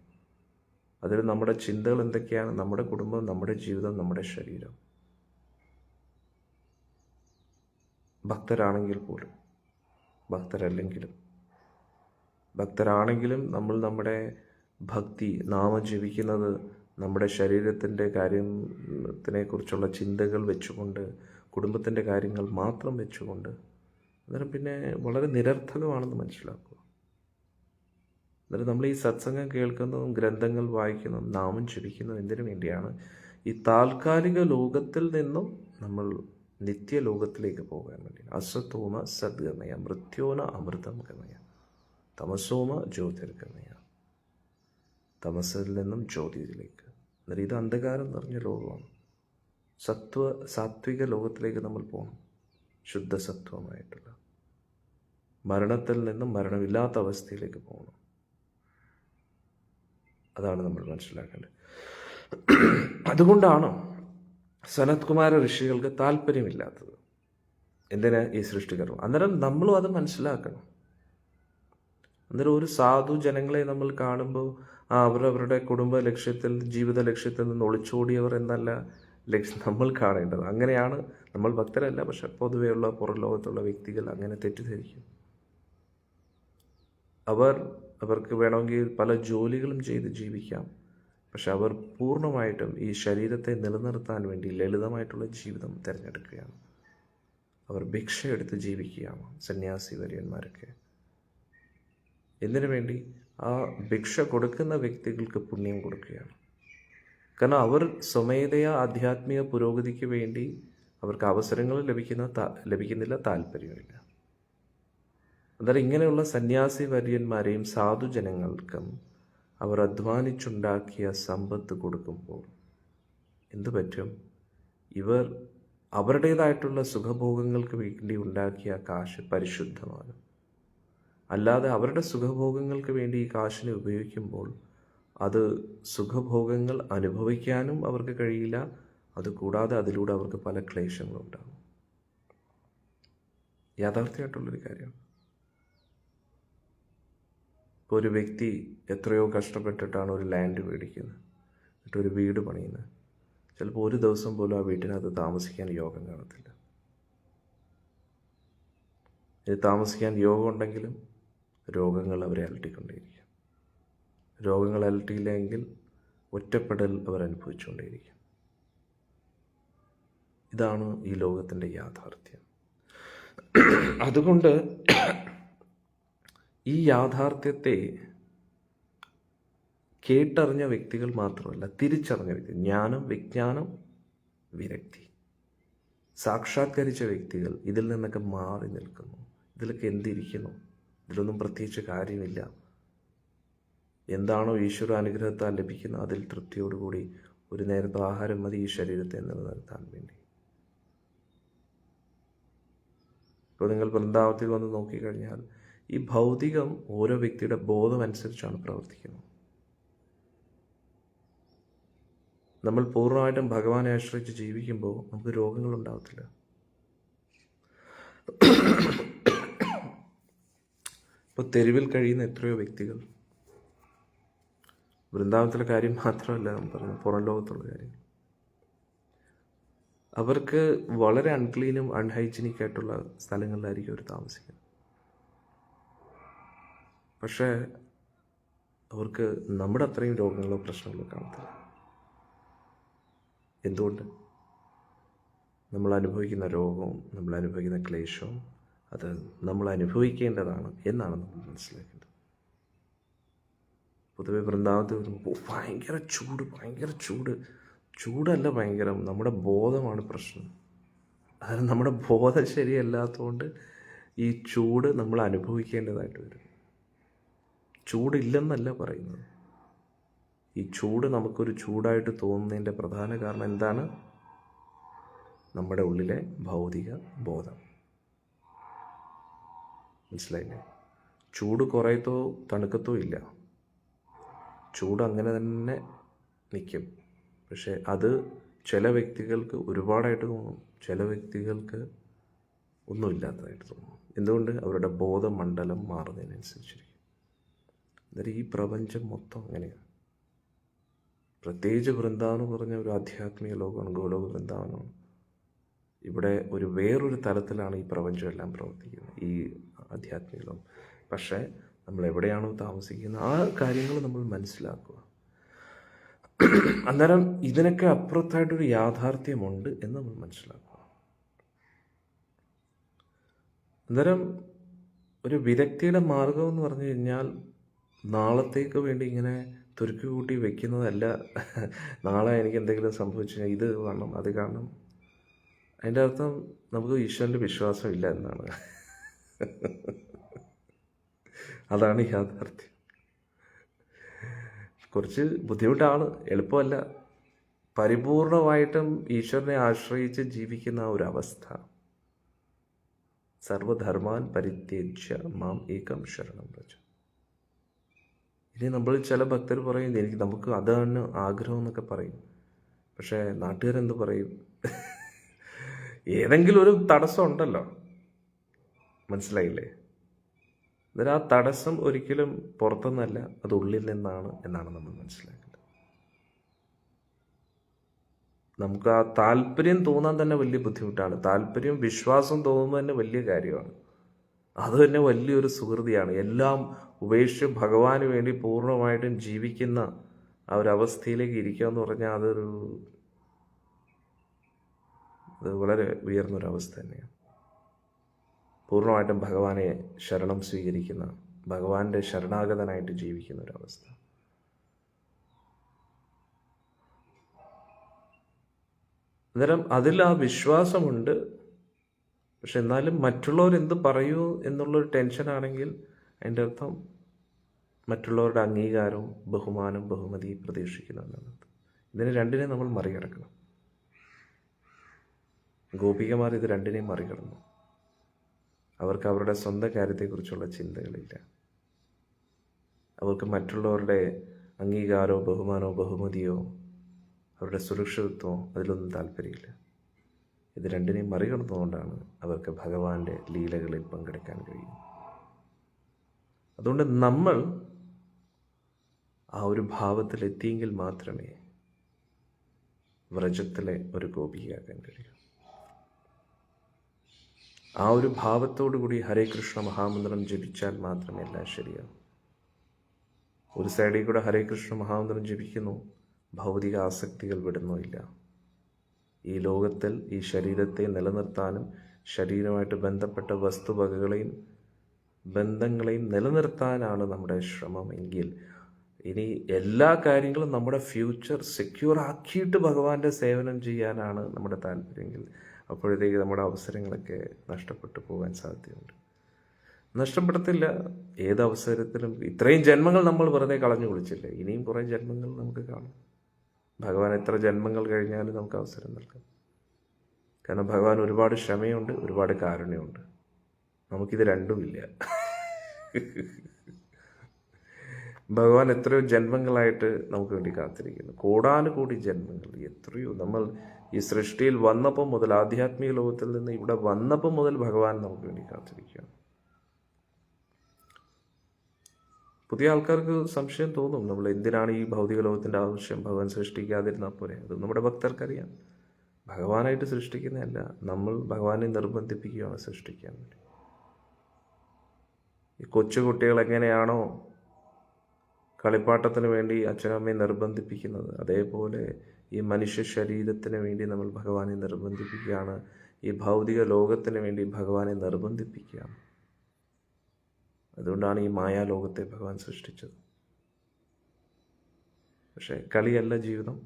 അതിൽ നമ്മുടെ ചിന്തകൾ എന്തൊക്കെയാണ്? നമ്മുടെ കുടുംബം, നമ്മുടെ ജീവിതം, നമ്മുടെ ശരീരം. ഭക്തരാണെങ്കിൽ പോലും, ഭക്തരാണെങ്കിലും നമ്മൾ നമ്മുടെ ഭക്തി, നാമം ജപിക്കുന്നത് നമ്മുടെ ശരീരത്തിൻ്റെ കാര്യത്തിനെക്കുറിച്ചുള്ള ചിന്തകൾ വെച്ചുകൊണ്ട്, കുടുംബത്തിൻ്റെ കാര്യങ്ങൾ മാത്രം വെച്ചുകൊണ്ട്, അന്നേരം പിന്നെ വളരെ നിരർത്ഥകമാണെന്ന് മനസ്സിലാക്കുക. അന്നേരം നമ്മൾ ഈ സത്സംഗം കേൾക്കുന്നതും ഗ്രന്ഥങ്ങൾ വായിക്കുന്നതും നാമം ജപിക്കുന്നതും എന്തിനു വേണ്ടിയാണ്? ഈ താൽക്കാലിക ലോകത്തിൽ നിന്നും നമ്മൾ നിത്യലോകത്തിലേക്ക് പോകാൻ വേണ്ടി. അസതോമ സദ്ഗമയ, മൃത്യോന അമൃതം ഗമയ, തമസോമ ജ്യോതിർഗമയ, തമസിൽ നിന്നും ജ്യോതിയിലേക്ക്. അന്നേരം ഇത് അന്ധകാരം നിറഞ്ഞ ലോകമാണ്. സാത്വിക ലോകത്തിലേക്ക് നമ്മൾ പോകണം, ശുദ്ധസത്വമായിട്ടുള്ള. മരണത്തിൽ നിന്നും മരണമില്ലാത്ത അവസ്ഥയിലേക്ക് പോകണം. അതാണ് നമ്മൾ മനസ്സിലാക്കേണ്ടത്. അതുകൊണ്ടാണ് സനത് കുമാര ഋഷികൾക്ക് താല്പര്യമില്ലാത്തത്. എന്തിനാ? ഈ സൃഷ്ടികർമ്മം. അന്നേരം നമ്മളും അത് മനസ്സിലാക്കണം. അന്നേരം ഒരു സാധു ജനങ്ങളെ നമ്മൾ കാണുമ്പോൾ അവരവരുടെ കുടുംബ ലക്ഷ്യത്തിൽ, ജീവിത ലക്ഷ്യത്തിൽ നിന്ന് ഒളിച്ചോടിയവർ എന്നല്ല നമ്മൾ കാണേണ്ടത്. അങ്ങനെയാണ് നമ്മൾ ഭക്തരല്ല, പക്ഷെ പൊതുവെയുള്ള പുറം ലോകത്തുള്ള വ്യക്തികൾ അങ്ങനെ തെറ്റിദ്ധരിക്കും. അവർക്ക് വേണമെങ്കിൽ പല ജോലികളും ചെയ്ത് ജീവിക്കാം, പക്ഷെ അവർ പൂർണ്ണമായിട്ടും ഈ ശരീരത്തെ നിലനിർത്താൻ വേണ്ടി ലളിതമായിട്ടുള്ള ജീവിതം തിരഞ്ഞെടുക്കുകയാണ്. അവർ ഭിക്ഷ എടുത്ത് ജീവിക്കുകയാണ്, സന്യാസി വര്യന്മാരൊക്കെ. എന്തിനു വേണ്ടി? ആ ഭിക്ഷ കൊടുക്കുന്ന വ്യക്തികൾക്ക് പുണ്യം കൊടുക്കുകയാണ്. കാരണം അവർ സ്വമേധയാ ആധ്യാത്മിക പുരോഗതിക്ക് വേണ്ടി അവർക്ക് അവസരങ്ങൾ ലഭിക്കുന്നില്ല, താല്പര്യമില്ല. അന്നേരം ഇങ്ങനെയുള്ള സന്യാസി വര്യന്മാരെയും സാധുജനങ്ങൾക്കും അവർ അധ്വാനിച്ചുണ്ടാക്കിയ സമ്പത്ത് കൊടുക്കുമ്പോൾ എന്തു പറ്റും? ഇവർ അവരുടേതായിട്ടുള്ള സുഖഭോഗങ്ങൾക്ക് വേണ്ടി ഉണ്ടാക്കിയ കാശ് പരിശുദ്ധമാകും. അല്ലാതെ അവരുടെ സുഖഭോഗങ്ങൾക്ക് വേണ്ടി ഈ കാശിനെ ഉപയോഗിക്കുമ്പോൾ അത് സുഖഭോഗങ്ങൾ അനുഭവിക്കാനും അവർക്ക് കഴിയില്ല. അതുകൂടാതെ അതിലൂടെ അവർക്ക് പല ക്ലേശങ്ങളും ഉണ്ടാകും. യാഥാർത്ഥ്യമായിട്ടുള്ളൊരു കാര്യമാണ്. ഇപ്പോൾ ഒരു വ്യക്തി എത്രയോ കഷ്ടപ്പെട്ടിട്ടാണ് ഒരു ലാൻഡ് മേടിക്കുന്നത്, എന്നിട്ട് ഒരു വീട് പണിയുന്നത്. ചിലപ്പോൾ ഒരു ദിവസം പോലും ആ വീട്ടിനകത്ത് താമസിക്കാൻ യോഗം കാണത്തില്ല. ഇത് താമസിക്കാൻ യോഗം ഉണ്ടെങ്കിലും രോഗങ്ങൾ അവരെ അലട്ടിക്കൊണ്ടേയിരിക്കും. രോഗങ്ങൾ അലട്ടിയില്ലെങ്കിൽ ഒറ്റപ്പെടൽ അവർ അനുഭവിച്ചുകൊണ്ടേയിരിക്കും. ഇതാണ് ഈ ലോകത്തിൻ്റെ യാഥാർത്ഥ്യം. അതുകൊണ്ട് ഈ യാഥാർത്ഥ്യത്തെ കേട്ടറിഞ്ഞ വ്യക്തികൾ മാത്രമല്ല, തിരിച്ചറിഞ്ഞ വ്യക്തി, ജ്ഞാനം, വിജ്ഞാനം, വിരക്തി സാക്ഷാത്കരിച്ച വ്യക്തികൾ ഇതിൽ നിന്നൊക്കെ മാറി നിൽക്കുന്നു. ഇതിലൊക്കെ എന്തിരിക്കുന്നു? ഇതിലൊന്നും പ്രത്യേകിച്ച് കാര്യമില്ല. എന്താണോ ഈശ്വര അനുഗ്രഹത്താൽ ലഭിക്കുന്നത് അതിൽ തൃപ്തിയോടുകൂടി ഒരു നേരത്തെ ആഹാരം മതി ഈ ശരീരത്തെ നിലനിർത്താൻ വേണ്ടി. ഇപ്പോൾ നിങ്ങൾ വൃന്ദാവത്തിൽ വന്ന് നോക്കിക്കഴിഞ്ഞാൽ ഈ ഭൗതികം ഓരോ വ്യക്തിയുടെ ബോധം അനുസരിച്ചാണ് പ്രവർത്തിക്കുന്നത്. നമ്മൾ പൂർണ്ണമായിട്ടും ഭഗവാനെ ആശ്രയിച്ച് ജീവിക്കുമ്പോൾ നമുക്ക് രോഗങ്ങളുണ്ടാകത്തില്ല. ഇപ്പോൾ തെരുവിൽ കഴിയുന്ന എത്രയോ വ്യക്തികൾ, വൃന്ദാവനത്തിലെ കാര്യം മാത്രമല്ല നമ്മൾ പറയുന്നത്, പുറം ലോകത്തുള്ള കാര്യം, അവർക്ക് വളരെ അൺക്ലീനും അൺഹൈജീനിക് ആയിട്ടുള്ള സ്ഥലങ്ങളിലായിരിക്കും അവർ താമസിക്കുന്നത്. പക്ഷേ അവർക്ക് നമ്മുടെ അത്രയും രോഗങ്ങളോ പ്രശ്നങ്ങളോ കാണത്തില്ല. എന്തുകൊണ്ട്? നമ്മൾ അനുഭവിക്കുന്ന രോഗവും നമ്മൾ അനുഭവിക്കുന്ന ക്ലേശവും അത് നമ്മൾ അനുഭവിക്കേണ്ടതാണ് എന്നാണ് നമ്മൾ മനസ്സിലാക്കേണ്ടത്. പൊതുവെ വൃന്ദാവനത്തിൽ വരുമ്പോൾ ഭയങ്കര ചൂടല്ല ഭയങ്കരം, നമ്മുടെ ബോധമാണ് പ്രശ്നം. അതായത് നമ്മുടെ ബോധം ശരിയല്ലാത്തതുകൊണ്ട് ഈ ചൂട് നമ്മൾ അനുഭവിക്കേണ്ടതായിട്ട് വരും. ചൂടില്ലെന്നല്ല പറയുന്നത്. ഈ ചൂട് നമുക്കൊരു ചൂടായിട്ട് തോന്നുന്നതിൻ്റെ പ്രധാന കാരണം എന്താണ്? നമ്മുടെ ഉള്ളിലെ ഭൗതിക ബോധം. മനസ്സിലായില്ലേ? ചൂട് കുറയത്തോ തണുക്കത്തോ ഇല്ല, ചൂട് അങ്ങനെ തന്നെ നിൽക്കും. പക്ഷെ അത് ചില വ്യക്തികൾക്ക് ഒരുപാടായിട്ട് തോന്നും, ചില വ്യക്തികൾക്ക് ഒന്നുമില്ലാത്തതായിട്ട് തോന്നും. എന്തുകൊണ്ട്? അവരുടെ ബോധമണ്ഡലം മാറുന്നതിനനുസരിച്ചിരിക്കും. അന്നേരം ഈ പ്രപഞ്ചം മൊത്തം അങ്ങനെയാണ്. പ്രത്യേകിച്ച് വൃന്ദാവനം പറഞ്ഞ ഒരു ആധ്യാത്മിക ലോകമാണ്, ഗോലോക വൃന്ദാവനമാണ്. ഇവിടെ വേറൊരു തലത്തിലാണ് ഈ പ്രപഞ്ചം എല്ലാം പ്രവർത്തിക്കുന്നത്, ഈ ആധ്യാത്മിക ലോകം. പക്ഷേ നമ്മൾ എവിടെയാണോ താമസിക്കുന്നത് ആ കാര്യങ്ങൾ നമ്മൾ മനസ്സിലാക്കുക. അന്നേരം ഇതിനൊക്കെ അപ്പുറത്തായിട്ടൊരു യാഥാർത്ഥ്യമുണ്ട് എന്ന് നമ്മൾ മനസ്സിലാക്കുക. അന്നേരം ഒരു വിരക്തിയുടെ മാർഗം എന്ന് പറഞ്ഞു കഴിഞ്ഞാൽ നാളത്തേക്ക് വേണ്ടി ഇങ്ങനെ തുരുക്കി കൂട്ടി വെക്കുന്നതല്ല. നാളെ എനിക്ക് എന്തെങ്കിലും സംഭവിച്ചു കഴിഞ്ഞാൽ ഇത് കാണണം അത് കാണണം. അതിൻ്റെ അർത്ഥം നമുക്ക് ഈശ്വരൻ്റെ വിശ്വാസം ഇല്ല എന്നാണ്. അതാണ് യാഥാർത്ഥ്യം. കുറച്ച് ബുദ്ധിമുട്ടാണ്, എളുപ്പമല്ല. പരിപൂർണമായിട്ടും ഈശ്വരനെ ആശ്രയിച്ച് ജീവിക്കുന്ന ഒരു അവസ്ഥ. സർവധർമാൻ പരിത്യജ്യ മാം ഏകം ശരണം വ്രജ. ഇനി നമ്മൾ ചില ഭക്തർ പറയും നമുക്ക് അതാണ് ആഗ്രഹം എന്നൊക്കെ പറയും. പക്ഷേ നാട്ടുകാരെന്ത് പറയും? ഏതെങ്കിലും ഒരു തടസ്സം ഉണ്ടല്ലോ, മനസ്സിലായില്ലേ? അന്നേരം ആ തടസ്സം ഒരിക്കലും പുറത്തുനിന്നല്ല, അത് ഉള്ളിൽ നിന്നാണ് എന്നാണ് നമ്മൾ മനസ്സിലാക്കേണ്ടത്. നമുക്ക് ആ താല്പര്യം തോന്നാൻ തന്നെ വലിയ ബുദ്ധിമുട്ടാണ്. താല്പര്യം, വിശ്വാസം തോന്നുന്നത് തന്നെ വലിയ കാര്യമാണ്. അത് തന്നെ വലിയൊരു സുഹൃതിയാണ്. എല്ലാം ഉപേക്ഷിച്ച് ഭഗവാന് വേണ്ടി പൂർണ്ണമായിട്ടും ജീവിക്കുന്ന ആ ഒരു അവസ്ഥയിലേക്ക് ഇരിക്കുക എന്ന് പറഞ്ഞാൽ അത് വളരെ ഉയർന്നൊരവസ്ഥ തന്നെയാണ്. പൂർണ്ണമായിട്ടും ഭഗവാനെ ശരണം സ്വീകരിക്കുന്ന, ഭഗവാന്റെ ശരണാഗതനായിട്ട് ജീവിക്കുന്ന ഒരവസ്ഥ. അന്നേരം അതിൽ ആ വിശ്വാസമുണ്ട്. പക്ഷെ എന്നാലും മറ്റുള്ളവരെന്ത് പറയൂ എന്നുള്ളൊരു ടെൻഷനാണെങ്കിൽ അതിൻ്റെ അർത്ഥം മറ്റുള്ളവരുടെ അംഗീകാരവും ബഹുമാനം, ബഹുമതി പ്രതീക്ഷിക്കുന്നതാണ്. ഇതിനെ രണ്ടിനെ നമ്മൾ മറികടക്കണം. ഗോപികമാർ ഇത് രണ്ടിനെയും മറികടന്നു. അവർക്ക് അവരുടെ സ്വന്തം കാര്യത്തെക്കുറിച്ചുള്ള ചിന്തകളില്ല. അവർക്ക് മറ്റുള്ളവരുടെ അംഗീകാരമോ ബഹുമാനമോ ബഹുമതിയോ അവരുടെ സുരക്ഷിതത്വമോ അതിലൊന്നും താല്പര്യമില്ല. ഇത് രണ്ടിനെയും മറികടന്നുകൊണ്ടാണ് അവർക്ക് ഭഗവാന്റെ ലീലകളിൽ പങ്കെടുക്കാൻ കഴിയും. അതുകൊണ്ട് നമ്മൾ ആ ഒരു ഭാവത്തിലെത്തിയെങ്കിൽ മാത്രമേ വ്രജത്തിലെ ഒരു ഗോപികയാകാൻ കഴിയൂ. ആ ഒരു ഭാവത്തോടു കൂടി ഹരേ കൃഷ്ണ മഹാമന്ത്രം ജപിച്ചാൽ മാത്രമേ എല്ലാം ശരിയാവും. ഒരു സൈഡിൽ കൂടെ ഹരേ കൃഷ്ണ മഹാമന്ത്രം ജപിക്കുന്നു, ഭൗതിക ആസക്തികൾ വിടുന്നുമില്ല. ഈ ലോകത്തിൽ ഈ ശരീരത്തെ നിലനിർത്താനും ശരീരമായിട്ട് ബന്ധപ്പെട്ട വസ്തുവകകളെയും ബന്ധങ്ങളെയും നിലനിർത്താനാണ് നമ്മുടെ ശ്രമമെങ്കിൽ ഇനി എല്ലാ കാര്യങ്ങളും നമ്മുടെ ഫ്യൂച്ചർ സെക്യൂർ ആക്കിയിട്ട് ഭഗവാന്റെ സേവനം ചെയ്യാനാണ് നമ്മുടെ താല്പര്യമെങ്കിൽ അപ്പോഴത്തേക്ക് നമ്മുടെ അവസരങ്ങളൊക്കെ നഷ്ടപ്പെട്ടു പോകാൻ സാധ്യതയുണ്ട്. നഷ്ടപ്പെടത്തില്ല. ഏത് അവസരത്തിലും ഇത്രയും ജന്മങ്ങൾ നമ്മൾ വെറുതെ കളഞ്ഞു കുളിച്ചില്ലേ, ഇനിയും കുറേ ജന്മങ്ങൾ നമുക്ക് കാണും. ഭഗവാൻ എത്ര ജന്മങ്ങൾ കഴിഞ്ഞാലും നമുക്ക് അവസരം നൽകാം. കാരണം ഭഗവാൻ ഒരുപാട് ക്ഷമയുണ്ട്, ഒരുപാട് കാരുണ്യമുണ്ട്. നമുക്കിത് രണ്ടുമില്ല. ഭഗവാൻ എത്രയോ ജന്മങ്ങളായിട്ട് നമുക്ക് വേണ്ടി കാത്തിരിക്കുന്നു. കോടാനുകോടി ജന്മങ്ങൾ, എത്രയോ. നമ്മൾ ഈ സൃഷ്ടിയിൽ വന്നപ്പോൾ മുതൽ, ആധ്യാത്മിക ലോകത്തിൽ നിന്ന് ഇവിടെ വന്നപ്പോൾ മുതൽ ഭഗവാൻ നമുക്ക് വേണ്ടി കാത്തിരിക്കുകയാണ്. പുതിയ ആൾക്കാർക്ക് സംശയം തോന്നും, നമ്മൾ എന്തിനാണ് ഈ ഭൗതിക ലോകത്തിൻ്റെ ആവശ്യം, ഭഗവാൻ സൃഷ്ടിക്കാതിരുന്നാൽ പോരെ. അത് നമ്മുടെ ഭക്തർക്കറിയാം. ഭഗവാനായിട്ട് സൃഷ്ടിക്കുന്നതല്ല, നമ്മൾ ഭഗവാനെ നിർബന്ധിപ്പിക്കുകയാണ് സൃഷ്ടിക്കാൻ വേണ്ടി. ഈ കൊച്ചുകുട്ടികൾ എങ്ങനെയാണോ കളിപ്പാട്ടത്തിന് വേണ്ടി അച്ഛനും അമ്മയെ നിർബന്ധിപ്പിക്കുന്നത്, അതേപോലെ ഈ മനുഷ്യ ശരീരത്തിന് വേണ്ടി നമ്മൾ ഭഗവാനെ നിർബന്ധിപ്പിക്കുകയാണ്. ഈ ഭൗതിക ലോകത്തിന് വേണ്ടി ഭഗവാനെ നിർബന്ധിപ്പിക്കുകയാണ്. അതുകൊണ്ടാണ് ഈ മായാലോകത്തെ ഭഗവാൻ സൃഷ്ടിച്ചത്. പക്ഷേ കളിയല്ല ജീവിതം,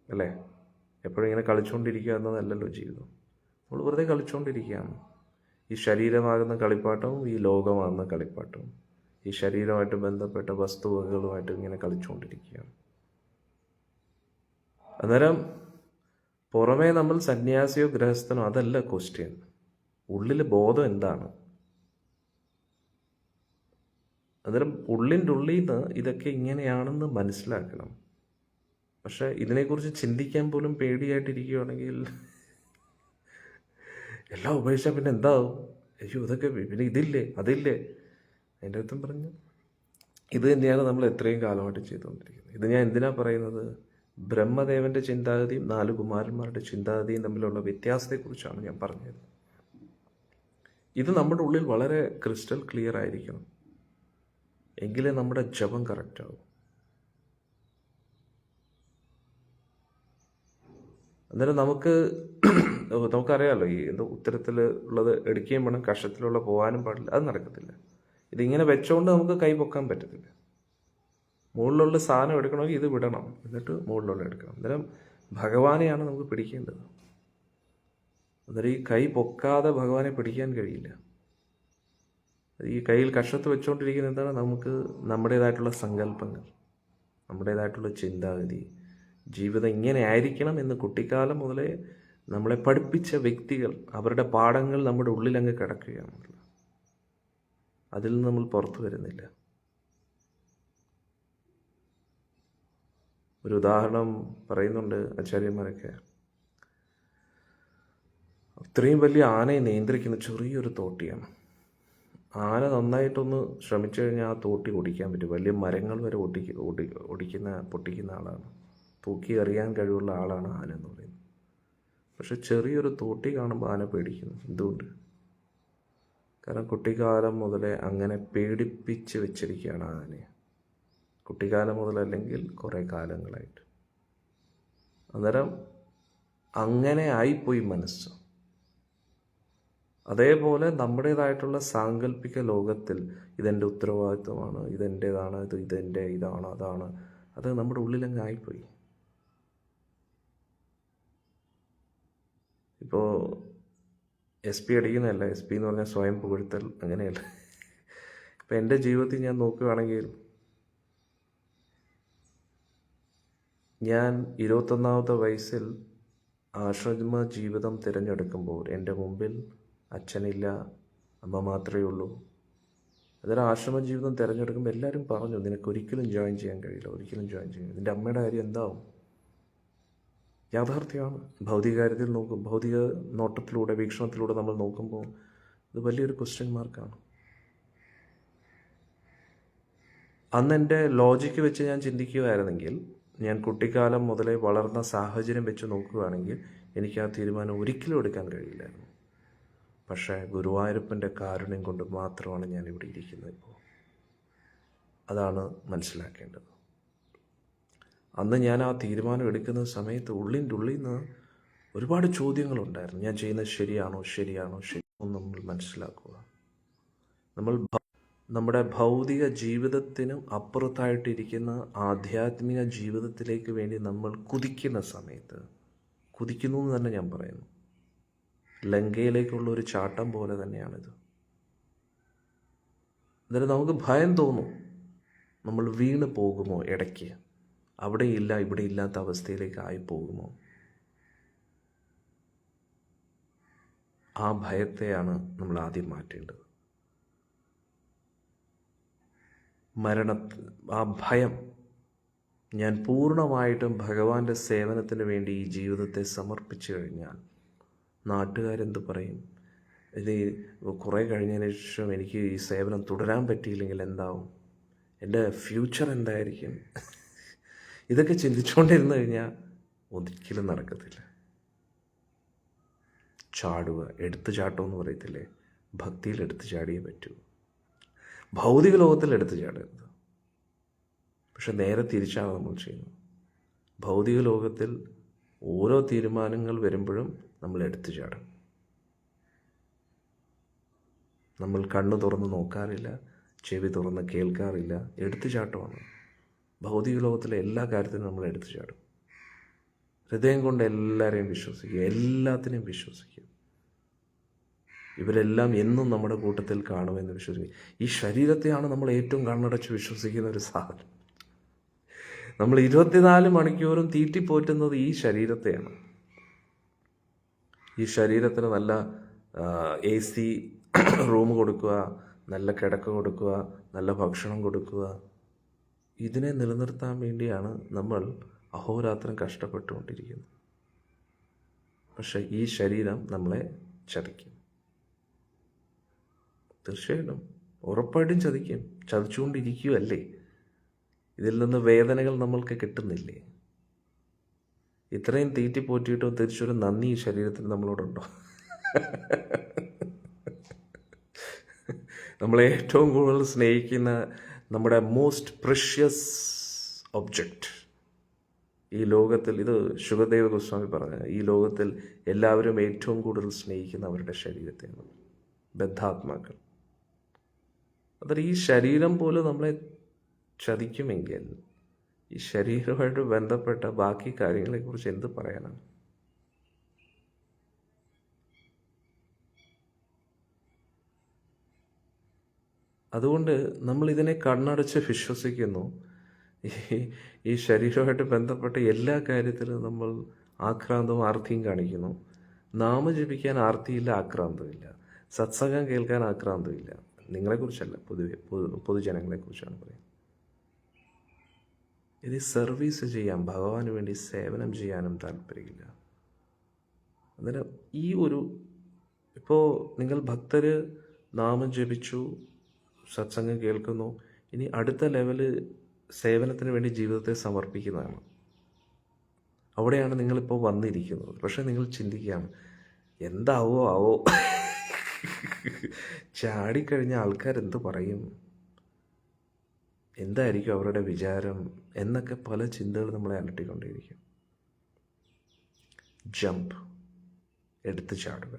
അല്ലേ? എപ്പോഴും ഇങ്ങനെ കളിച്ചുകൊണ്ടിരിക്കുക എന്നതല്ലല്ലോ ജീവിതം. നമ്മൾ വെറുതെ കളിച്ചുകൊണ്ടിരിക്കുകയാണ്. ഈ ശരീരമാകുന്ന കളിപ്പാട്ടവും ഈ ലോകമാകുന്ന കളിപ്പാട്ടവും ഈ ശരീരമായിട്ട് ബന്ധപ്പെട്ട വസ്തുവകകളുമായിട്ട് ഇങ്ങനെ കളിച്ചുകൊണ്ടിരിക്കുകയാണ്. അന്നേരം പുറമേ നമ്മൾ സന്യാസിയോ ഗൃഹസ്ഥനോ അതല്ല ക്വസ്റ്റ്യൻ. ഉള്ളിൽ ബോധം എന്താണ്? അന്നേരം ഉള്ളിൻ്റെ ഉള്ളിൽ നിന്ന് ഇതൊക്കെ ഇങ്ങനെയാണെന്ന് മനസ്സിലാക്കണം. പക്ഷെ ഇതിനെക്കുറിച്ച് ചിന്തിക്കാൻ പോലും പേടിയായിട്ടിരിക്കുകയാണെങ്കിൽ എല്ലാം ഉപേക്ഷിച്ചാൽ പിന്നെ എന്താവും? അയ്യോ ഇതൊക്കെ പിന്നെ ഇതില്ലേ അതില്ലേ. അതിൻ്റെ അർത്ഥം പറഞ്ഞു ഇത് തന്നെയാണ് നമ്മൾ എത്രയും കാലമായിട്ട് ചെയ്തുകൊണ്ടിരിക്കുന്നത്. ഇത് ഞാൻ എന്തിനാ പറയുന്നത്? ബ്രഹ്മദേവൻ്റെ ചിന്താഗതിയും 4 കുമാരന്മാരുടെ ചിന്താഗതിയും തമ്മിലുള്ള വ്യത്യാസത്തെക്കുറിച്ചാണ് ഞാൻ പറഞ്ഞത്. ഇത് നമ്മുടെ ഉള്ളിൽ വളരെ ക്രിസ്റ്റൽ ക്ലിയർ ആയിരിക്കണം, എങ്കിലേ നമ്മുടെ ജപം കറക്റ്റാവും. അന്നേരം നമുക്കറിയാമല്ലോ, ഈ എന്തോ ഉത്തരത്തിൽ ഉള്ളത് എടുക്കുകയും വേണം, കഷത്തിലുള്ള പോകാനും പാടില്ല. അത് നടക്കത്തില്ല. ഇതിങ്ങനെ വെച്ചോണ്ട് നമുക്ക് കൈ പൊക്കാൻ പറ്റത്തില്ല. മുകളിലുള്ള സാധനം എടുക്കണമെങ്കിൽ ഇത് വിടണം, എന്നിട്ട് മുകളിലുള്ള എടുക്കണം. അന്നേരം ഭഗവാനെയാണ് നമുക്ക് പിടിക്കേണ്ടത്. അന്നേരം ഈ കൈ പൊക്കാതെ ഭഗവാനെ പിടിക്കാൻ കഴിയില്ല. ഈ കയ്യിൽ കഷത്ത് വെച്ചുകൊണ്ടിരിക്കുന്ന എന്താണ്? നമുക്ക് നമ്മുടേതായിട്ടുള്ള സങ്കല്പങ്ങൾ, നമ്മുടേതായിട്ടുള്ള ചിന്താഗതി, ജീവിതം ഇങ്ങനെ ആയിരിക്കണം എന്ന് കുട്ടിക്കാലം മുതലേ നമ്മളെ പഠിപ്പിച്ച വ്യക്തികൾ, അവരുടെ പാഠങ്ങൾ നമ്മുടെ ഉള്ളിലങ്ങ് കിടക്കുകയാണ്. അതിൽ നിന്ന് നമ്മൾ പുറത്തു വരുന്നില്ല. ഒരു ഉദാഹരണം പറയുന്നുണ്ട് ആചാര്യന്മാരൊക്കെ. അത്രയും വലിയ ആനയെ നിയന്ത്രിക്കുന്ന ചെറിയൊരു തോട്ടിയാണ്. ആന നന്നായിട്ടൊന്ന് ശ്രമിച്ചു കഴിഞ്ഞാൽ ആ തോട്ടി ഓടിക്കാൻ പറ്റും. വലിയ മരങ്ങൾ വരെ പൊട്ടിക്കുന്ന ആളാണ്. തൂക്കി എറിയാൻ കഴിവുള്ള ആളാണ് ആന എന്ന് പറയുന്നത്. പക്ഷെ ചെറിയൊരു തോട്ടി കാണുമ്പോൾ ആന പേടിക്കുന്നു. എന്തുകൊണ്ട്? കാരണം കുട്ടിക്കാലം മുതലേ അങ്ങനെ പേടിപ്പിച്ച് വെച്ചിരിക്കുകയാണ് ആനയെ. കുട്ടിക്കാലം മുതലല്ലെങ്കിൽ കുറേ കാലങ്ങളായിട്ട്. അന്നേരം അങ്ങനെ ആയിപ്പോയി മനസ്സ്. അതേപോലെ നമ്മുടേതായിട്ടുള്ള സാങ്കല്പിക ലോകത്തിൽ ഇതെൻ്റെ ഉത്തരവാദിത്വമാണ്, ഇതെൻ്റേതാണ്, ഇതെൻ്റെ ഇതാണ് അതാണ്, അത് നമ്മുടെ ഉള്ളിലങ്ങ് ആയിപ്പോയി. ഇപ്പോൾ SP അടിക്കുന്നതല്ല, SP എന്ന് പറഞ്ഞാൽ സ്വയം പുകഴ്ത്തൽ, അങ്ങനെയല്ല. ഇപ്പം എൻ്റെ ജീവിതത്തിൽ ഞാൻ നോക്കുകയാണെങ്കിൽ, ഞാൻ 21ാമത്തെ വയസ്സിൽ ആശ്രമ ജീവിതം തിരഞ്ഞെടുക്കുമ്പോൾ എൻ്റെ മുമ്പിൽ അച്ഛനില്ല, അമ്മ മാത്രമേ ഉള്ളൂ. അതൊരു ആശ്രമ ജീവിതം തിരഞ്ഞെടുക്കുമ്പോൾ എല്ലാവരും പറഞ്ഞു, നിനക്കൊരിക്കലും ജോയിൻ ചെയ്യാൻ കഴിയില്ല, ഒരിക്കലും ജോയിൻ ചെയ്യാൻ. നിൻ്റെ അമ്മയുടെ കാര്യം എന്താവും? യാഥാർത്ഥ്യമാണ്. ഭൗതിക കാര്യത്തിൽ ഭൗതിക നോട്ടത്തിലൂടെ, വീക്ഷണത്തിലൂടെ നമ്മൾ നോക്കുമ്പോൾ ഇത് വലിയൊരു ക്വസ്റ്റ്യൻ മാർക്കാണ്. അന്ന് എൻ്റെ ലോജിക്ക് വെച്ച് ഞാൻ ചിന്തിക്കുകയായിരുന്നെങ്കിൽ, ഞാൻ കുട്ടിക്കാലം മുതലേ വളർന്ന സാഹചര്യം വെച്ച് നോക്കുകയാണെങ്കിൽ എനിക്ക് ആ തീരുമാനം ഒരിക്കലും എടുക്കാൻ കഴിയില്ലായിരുന്നു. പക്ഷേ ഗുരുവായൂരപ്പൻ്റെ കാരുണ്യം കൊണ്ട് മാത്രമാണ് ഞാൻ ഇവിടെ ഇരിക്കുന്നത് ഇപ്പോൾ. അതാണ് മനസ്സിലാക്കേണ്ടത്. അന്ന് ഞാൻ ആ തീരുമാനം എടുക്കുന്ന സമയത്ത് ഉള്ളിൻ്റെ ഉള്ളിൽ നിന്ന് ഒരുപാട് ചോദ്യങ്ങളുണ്ടായിരുന്നു. ഞാൻ ചെയ്യുന്നത് ശരിയാണോ നമ്മൾ മനസ്സിലാക്കുക. നമ്മുടെ ഭൗതിക ജീവിതത്തിനും അപ്പുറത്തായിട്ടിരിക്കുന്ന ആധ്യാത്മിക ജീവിതത്തിലേക്ക് വേണ്ടി നമ്മൾ കുതിക്കുന്ന സമയത്ത്, കുതിക്കുന്നു എന്ന് തന്നെ ഞാൻ പറയുന്നു, ലങ്കയിലേക്കുള്ള ഒരു ചാട്ടം പോലെ തന്നെയാണിത്. എന്നിട്ട് നമുക്ക് ഭയം തോന്നും, നമ്മൾ വീണ് പോകുമോ, ഇടയ്ക്ക് അവിടെ ഇല്ല ഇവിടെ ഇല്ലാത്ത അവസ്ഥയിലേക്ക് ആയി പോകുമോ. ആ ഭയത്തെയാണ് നമ്മൾ ആദ്യം മാറ്റേണ്ടത്. ആ ഭയം, ഞാൻ പൂർണ്ണമായിട്ടും ഭഗവാന്റെ സേവനത്തിന് വേണ്ടി ഈ ജീവിതത്തെ സമർപ്പിച്ചു കഴിഞ്ഞാൽ നാട്ടുകാരെന്ത് പറയും, ഇത് കുറേ കഴിഞ്ഞതിന് ശേഷം എനിക്ക് ഈ സേവനം തുടരാൻ പറ്റിയില്ലെങ്കിൽ എന്താവും, എൻ്റെ ഫ്യൂച്ചർ എന്തായിരിക്കും, ഇതൊക്കെ ചിന്തിച്ചുകൊണ്ടിരുന്നു കഴിഞ്ഞാൽ ഒരിക്കലും നടക്കത്തില്ല. ചാടുക, എടുത്തു ചാട്ടം എന്ന് പറയത്തില്ലേ, ഭക്തിയിൽ എടുത്തു ചാടിയേ പറ്റൂ. ഭൗതിക ലോകത്തിൽ എടുത്തു ചാടരുത്. പക്ഷെ നേരെ തിരിച്ചാണ് നമ്മൾ ചെയ്യുന്നത്. ഭൗതിക ലോകത്തിൽ ഓരോ തീരുമാനങ്ങൾ വരുമ്പോഴും നമ്മൾ എടുത്തു ചാടും. നമ്മൾ കണ്ണ് തുറന്ന് നോക്കാറില്ല, ചെവി തുറന്ന് കേൾക്കാറില്ല. എടുത്തു ചാട്ടമാണ്. ഭൗതിക ലോകത്തിലെ എല്ലാ കാര്യത്തിനും നമ്മൾ എടുത്തു ചാടും. ഹൃദയം കൊണ്ട് എല്ലാവരെയും വിശ്വസിക്കുക, എല്ലാത്തിനെയും വിശ്വസിക്കുക. ഇവരെല്ലാം എന്നും നമ്മുടെ കൂട്ടത്തിൽ കാണുമെന്ന് വിശ്വസിക്കുക. ഈ ശരീരത്തെയാണ് നമ്മൾ ഏറ്റവും കണ്ണടച്ച് വിശ്വസിക്കുന്ന ഒരു സാധനം. നമ്മൾ 24 മണിക്കൂറും തീറ്റിപ്പോറ്റുന്നത് ഈ ശരീരത്തെയാണ്. ഈ ശരീരത്തിന് നല്ല AC റൂം കൊടുക്കുക, നല്ല കിടക്ക കൊടുക്കുക, നല്ല ഭക്ഷണം കൊടുക്കുക. ഇതിനെ നിലനിർത്താൻ വേണ്ടിയാണ് നമ്മൾ അഹോരാത്രം കഷ്ടപ്പെട്ടുകൊണ്ടിരിക്കുന്നത്. പക്ഷെ ഈ ശരീരം നമ്മളെ ചതിക്കും. തീർച്ചയായിട്ടും, ഉറപ്പായിട്ടും ചതിക്കും. ചതിച്ചുകൊണ്ടിരിക്കുകയല്ലേ. ഇതിൽ നിന്ന് വേദനകൾ നമ്മൾക്ക് കിട്ടുന്നില്ലേ? ഇത്രയും തീറ്റിപ്പോറ്റിയിട്ടോ തിരിച്ചൊരു നന്ദി ഈ ശരീരത്തിന് നമ്മളോടുണ്ടോ? നമ്മളെ ഏറ്റവും കൂടുതൽ സ്നേഹിക്കുന്ന നമ്മുടെ മോസ്റ്റ് പ്രഷ്യസ് ഒബ്ജക്റ്റ് ഈ ലോകത്തിൽ, ഇത് ശുകദേവ ഗോസ്വാമി പറഞ്ഞ, ഈ ലോകത്തിൽ എല്ലാവരും ഏറ്റവും കൂടുതൽ സ്നേഹിക്കുന്ന അവരുടെ ശരീരത്തെയാണ്, ബദ്ധാത്മാക്കൾ. അതൊരു ഈ ശരീരം പോലും നമ്മളെ ചതിക്കുമെങ്കിൽ ഈ ശരീരമായിട്ട് ബന്ധപ്പെട്ട ബാക്കി കാര്യങ്ങളെക്കുറിച്ച് എന്ത് പറയാനാണ്? അതുകൊണ്ട് നമ്മൾ ഇതിനെ കണ്ണടച്ച് വിശ്വസിക്കുന്നു. ഈ ശരീരമായിട്ട് ബന്ധപ്പെട്ട എല്ലാ കാര്യത്തിലും നമ്മൾ ആക്രാന്തവും ആർത്തിയും കാണിക്കുന്നു. നാമജപിക്കാൻ ആർത്തിയില്ല, ആക്രാന്തമില്ല. സത്സംഗം കേൾക്കാൻ ആക്രാന്തമില്ല. നിങ്ങളെക്കുറിച്ചല്ല, പൊതുജനങ്ങളെക്കുറിച്ചാണ് പറയുന്നത്. ഇത് സർവീസ് ചെയ്യാൻ, ഭഗവാന് വേണ്ടി സേവനം ചെയ്യാനും താല്പര്യമില്ല. അന്നേരം ഇപ്പോൾ നിങ്ങൾ ഭക്തർ നാമം ജപിച്ചു, സത്സംഗം കേൾക്കുന്നു, ഇനി അടുത്ത ലെവല് സേവനത്തിന് വേണ്ടി ജീവിതത്തെ സമർപ്പിക്കുന്നതാണ്. അവിടെയാണ് നിങ്ങളിപ്പോൾ വന്നിരിക്കുന്നത്. പക്ഷേ നിങ്ങൾ ചിന്തിക്കുകയാണ്, എന്താവോ ചാടിക്കഴിഞ്ഞ ആൾക്കാരെന്ത് പറയും, എന്തായിരിക്കും അവരുടെ വിചാരം എന്നൊക്കെ പല ചിന്തകൾ നമ്മളെ അലട്ടിക്കൊണ്ടേയിരിക്കും. ജമ്പ്, എടുത്തു ചാടുക.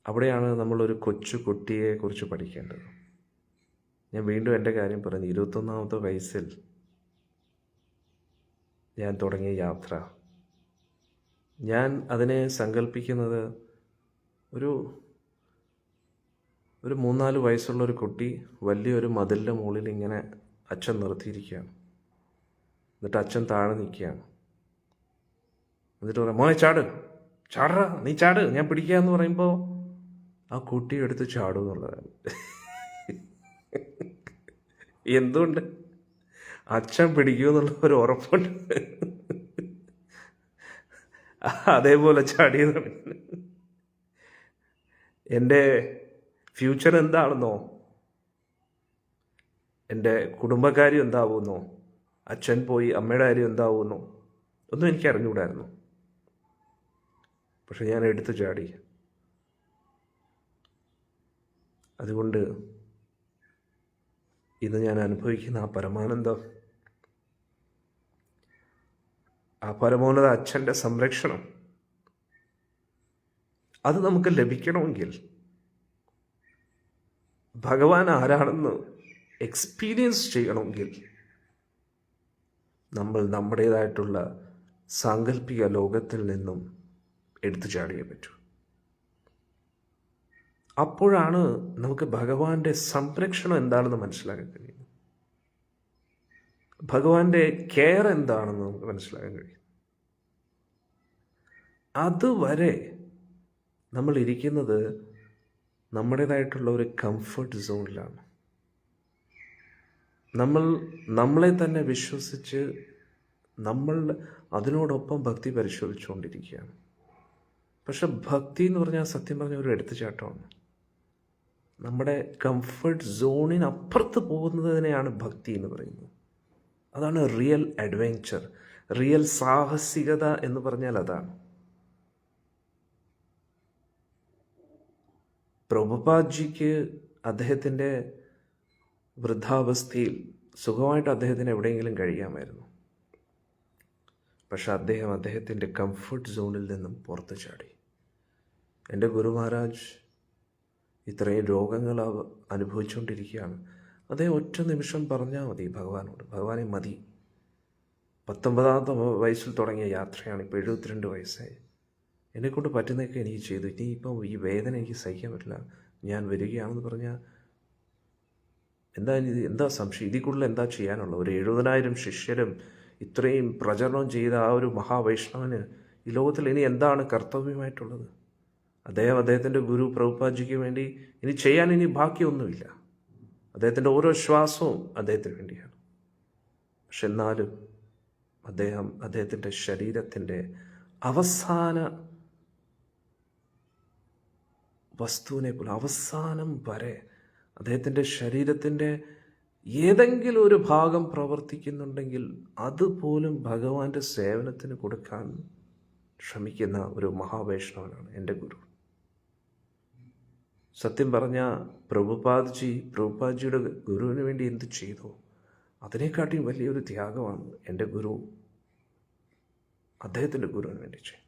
അവിടെയാണ് നമ്മളൊരു കൊച്ചു കുട്ടിയെക്കുറിച്ച് പഠിക്കേണ്ടത്. ഞാൻ വീണ്ടും എൻ്റെ കാര്യം പറഞ്ഞു. 21ാമത്തെ വയസ്സിൽ ഞാൻ തുടങ്ങിയ യാത്ര, ഞാൻ അതിനെ സങ്കല്പിക്കുന്നത് ഒരു 3-4 വയസ്സുള്ളൊരു കുട്ടി വലിയൊരു മതിലിൻ്റെ മുകളിൽ ഇങ്ങനെ അച്ഛൻ നിർത്തിയിരിക്കുകയാണ്. എന്നിട്ട് അച്ഛൻ താഴെ നിൽക്കുകയാണ്. എന്നിട്ട് പറയാം, മോനെ ചാടറാ, നീ ചാട്, ഞാൻ പിടിക്കുക എന്ന് പറയുമ്പോൾ ആ കുട്ടി എടുത്ത് ചാടും എന്നുള്ളതാണ്. എന്തുകൊണ്ട്? അച്ഛൻ പിടിക്കുമെന്നുള്ള ഒരു ഉറപ്പുണ്ട്. അതേപോലെ ചാടിയതാണ്. എൻ്റെ ഫ്യൂച്ചർ എന്താണെന്നോ, എൻ്റെ കുടുംബകാര്യം എന്താവുമെന്നോ, അച്ഛൻ പോയി അമ്മയുടെ കാര്യം എന്താവുമെന്നോ ഒന്നും എനിക്ക് അറിഞ്ഞുകൂടായിരുന്നു. പക്ഷെ ഞാൻ എടുത്തു ചാടി. അതുകൊണ്ട് ഇന്ന് ഞാൻ അനുഭവിക്കുന്ന ആ പരമാനന്ദം, ആ പരമോന്നത അച്ഛൻ്റെ സംരക്ഷണം, അത് നമുക്ക് ലഭിക്കണമെങ്കിൽ ഭഗവാൻ ആരാണെന്ന് എക്സ്പീരിയൻസ് ചെയ്യണമെങ്കിൽ നമ്മൾ നമ്മുടേതായിട്ടുള്ള സാങ്കല്പിക ലോകത്തിൽ നിന്നും എടുത്തു ചാടിയേ പറ്റൂ. അപ്പോഴാണ് നമുക്ക് ഭഗവാന്റെ സംരക്ഷണം എന്താണെന്ന് മനസ്സിലാക്കാൻ കഴിയുന്നത്. ഭഗവാന്റെ കെയർ എന്താണെന്ന് നമുക്ക് മനസ്സിലാക്കാൻ കഴിയും. അതുവരെ നമ്മൾ ഇരിക്കുന്നത് നമ്മുടേതായിട്ടുള്ള ഒരു കംഫർട്ട് സോണിലാണ്. നമ്മൾ നമ്മളെ തന്നെ വിശ്വസിച്ച് നമ്മൾ അതിനോടൊപ്പം ഭക്തി പരിശോധിച്ചുകൊണ്ടിരിക്കുകയാണ്. പക്ഷെ ഭക്തി എന്ന് പറഞ്ഞാൽ സത്യം പറഞ്ഞ ഒരു എടുത്തുചാട്ടമാണ്. നമ്മുടെ കംഫർട്ട് സോണിനപ്പുറത്ത് പോകുന്നതിനെയാണ് ഭക്തി എന്ന് പറയുന്നത്. അതാണ് റിയൽ അഡ്വെഞ്ചർ, റിയൽ സാഹസികത എന്ന് പറഞ്ഞാൽ അതാണ്. പ്രഭുപാദ്ജിക്ക് അദ്ദേഹത്തിൻ്റെ വൃദ്ധാവസ്ഥയിൽ സുഖമായിട്ട് അദ്ദേഹത്തിന് എവിടെയെങ്കിലും കഴിയാമായിരുന്നു. പക്ഷെ അദ്ദേഹത്തിൻ്റെ കംഫർട്ട് സോണിൽ നിന്നും പുറത്തു ചാടി. എൻ്റെ ഗുരു മഹാരാജ് ഇത്രയും രോഗങ്ങൾ അനുഭവിച്ചുകൊണ്ടിരിക്കുകയാണ്. അദ്ദേഹം ഒറ്റ നിമിഷം പറഞ്ഞാൽ മതി ഭഗവാനോട്, ഭഗവാനെ മതി. 19ാമത്തെ വയസ്സിൽ തുടങ്ങിയ യാത്രയാണ്, ഇപ്പോൾ 72 വയസ്സായി. എന്നെക്കൊണ്ട് പറ്റുന്നതൊക്കെ എനിക്ക് ചെയ്തു. ഇനിയിപ്പം ഈ വേദന എനിക്ക് സഹിക്കാൻ പറ്റില്ല, ഞാൻ വരികയാണെന്ന് പറഞ്ഞാൽ എന്താ സംശയം? ഇതിൽ കൂടുതൽ എന്താ ചെയ്യാനുള്ള? ഒരു 70,000 ശിഷ്യരും ഇത്രയും പ്രചരണം ചെയ്ത ആ ഒരു മഹാവൈഷ്ണവന് ഈ ലോകത്തിൽ ഇനി എന്താണ് കർത്തവ്യമായിട്ടുള്ളത്? അദ്ദേഹത്തിൻ്റെ ഗുരു പ്രഭുപാദ്ജിക്ക് വേണ്ടി ഇനി ചെയ്യാൻ ബാക്കിയൊന്നുമില്ല. അദ്ദേഹത്തിൻ്റെ ഓരോ ശ്വാസവും അദ്ദേഹത്തിന് വേണ്ടിയാണ്. പക്ഷെ എന്നാലും അദ്ദേഹത്തിൻ്റെ ശരീരത്തിൻ്റെ അവസാന വസ്തുവിനെ പോലും അവസാനം വരെ അദ്ദേഹത്തിൻ്റെ ശരീരത്തിൻ്റെ ഏതെങ്കിലും ഒരു ഭാഗം പ്രവർത്തിക്കുന്നുണ്ടെങ്കിൽ അതുപോലും ഭഗവാന്റെ സേവനത്തിന് കൊടുക്കാൻ ശ്രമിക്കുന്ന ഒരു മഹാവൈഷ്ണവനാണ് എൻ്റെ ഗുരു. സത്യം പറഞ്ഞാൽ പ്രഭുപാദ്ജിയുടെ ഗുരുവിന് വേണ്ടി എന്ത് ചെയ്തോ അതിനെക്കാട്ടിയും വലിയൊരു ത്യാഗമാണ് എൻ്റെ ഗുരു അദ്ദേഹത്തിൻ്റെ ഗുരുവിന് വേണ്ടി ചെയ്തു.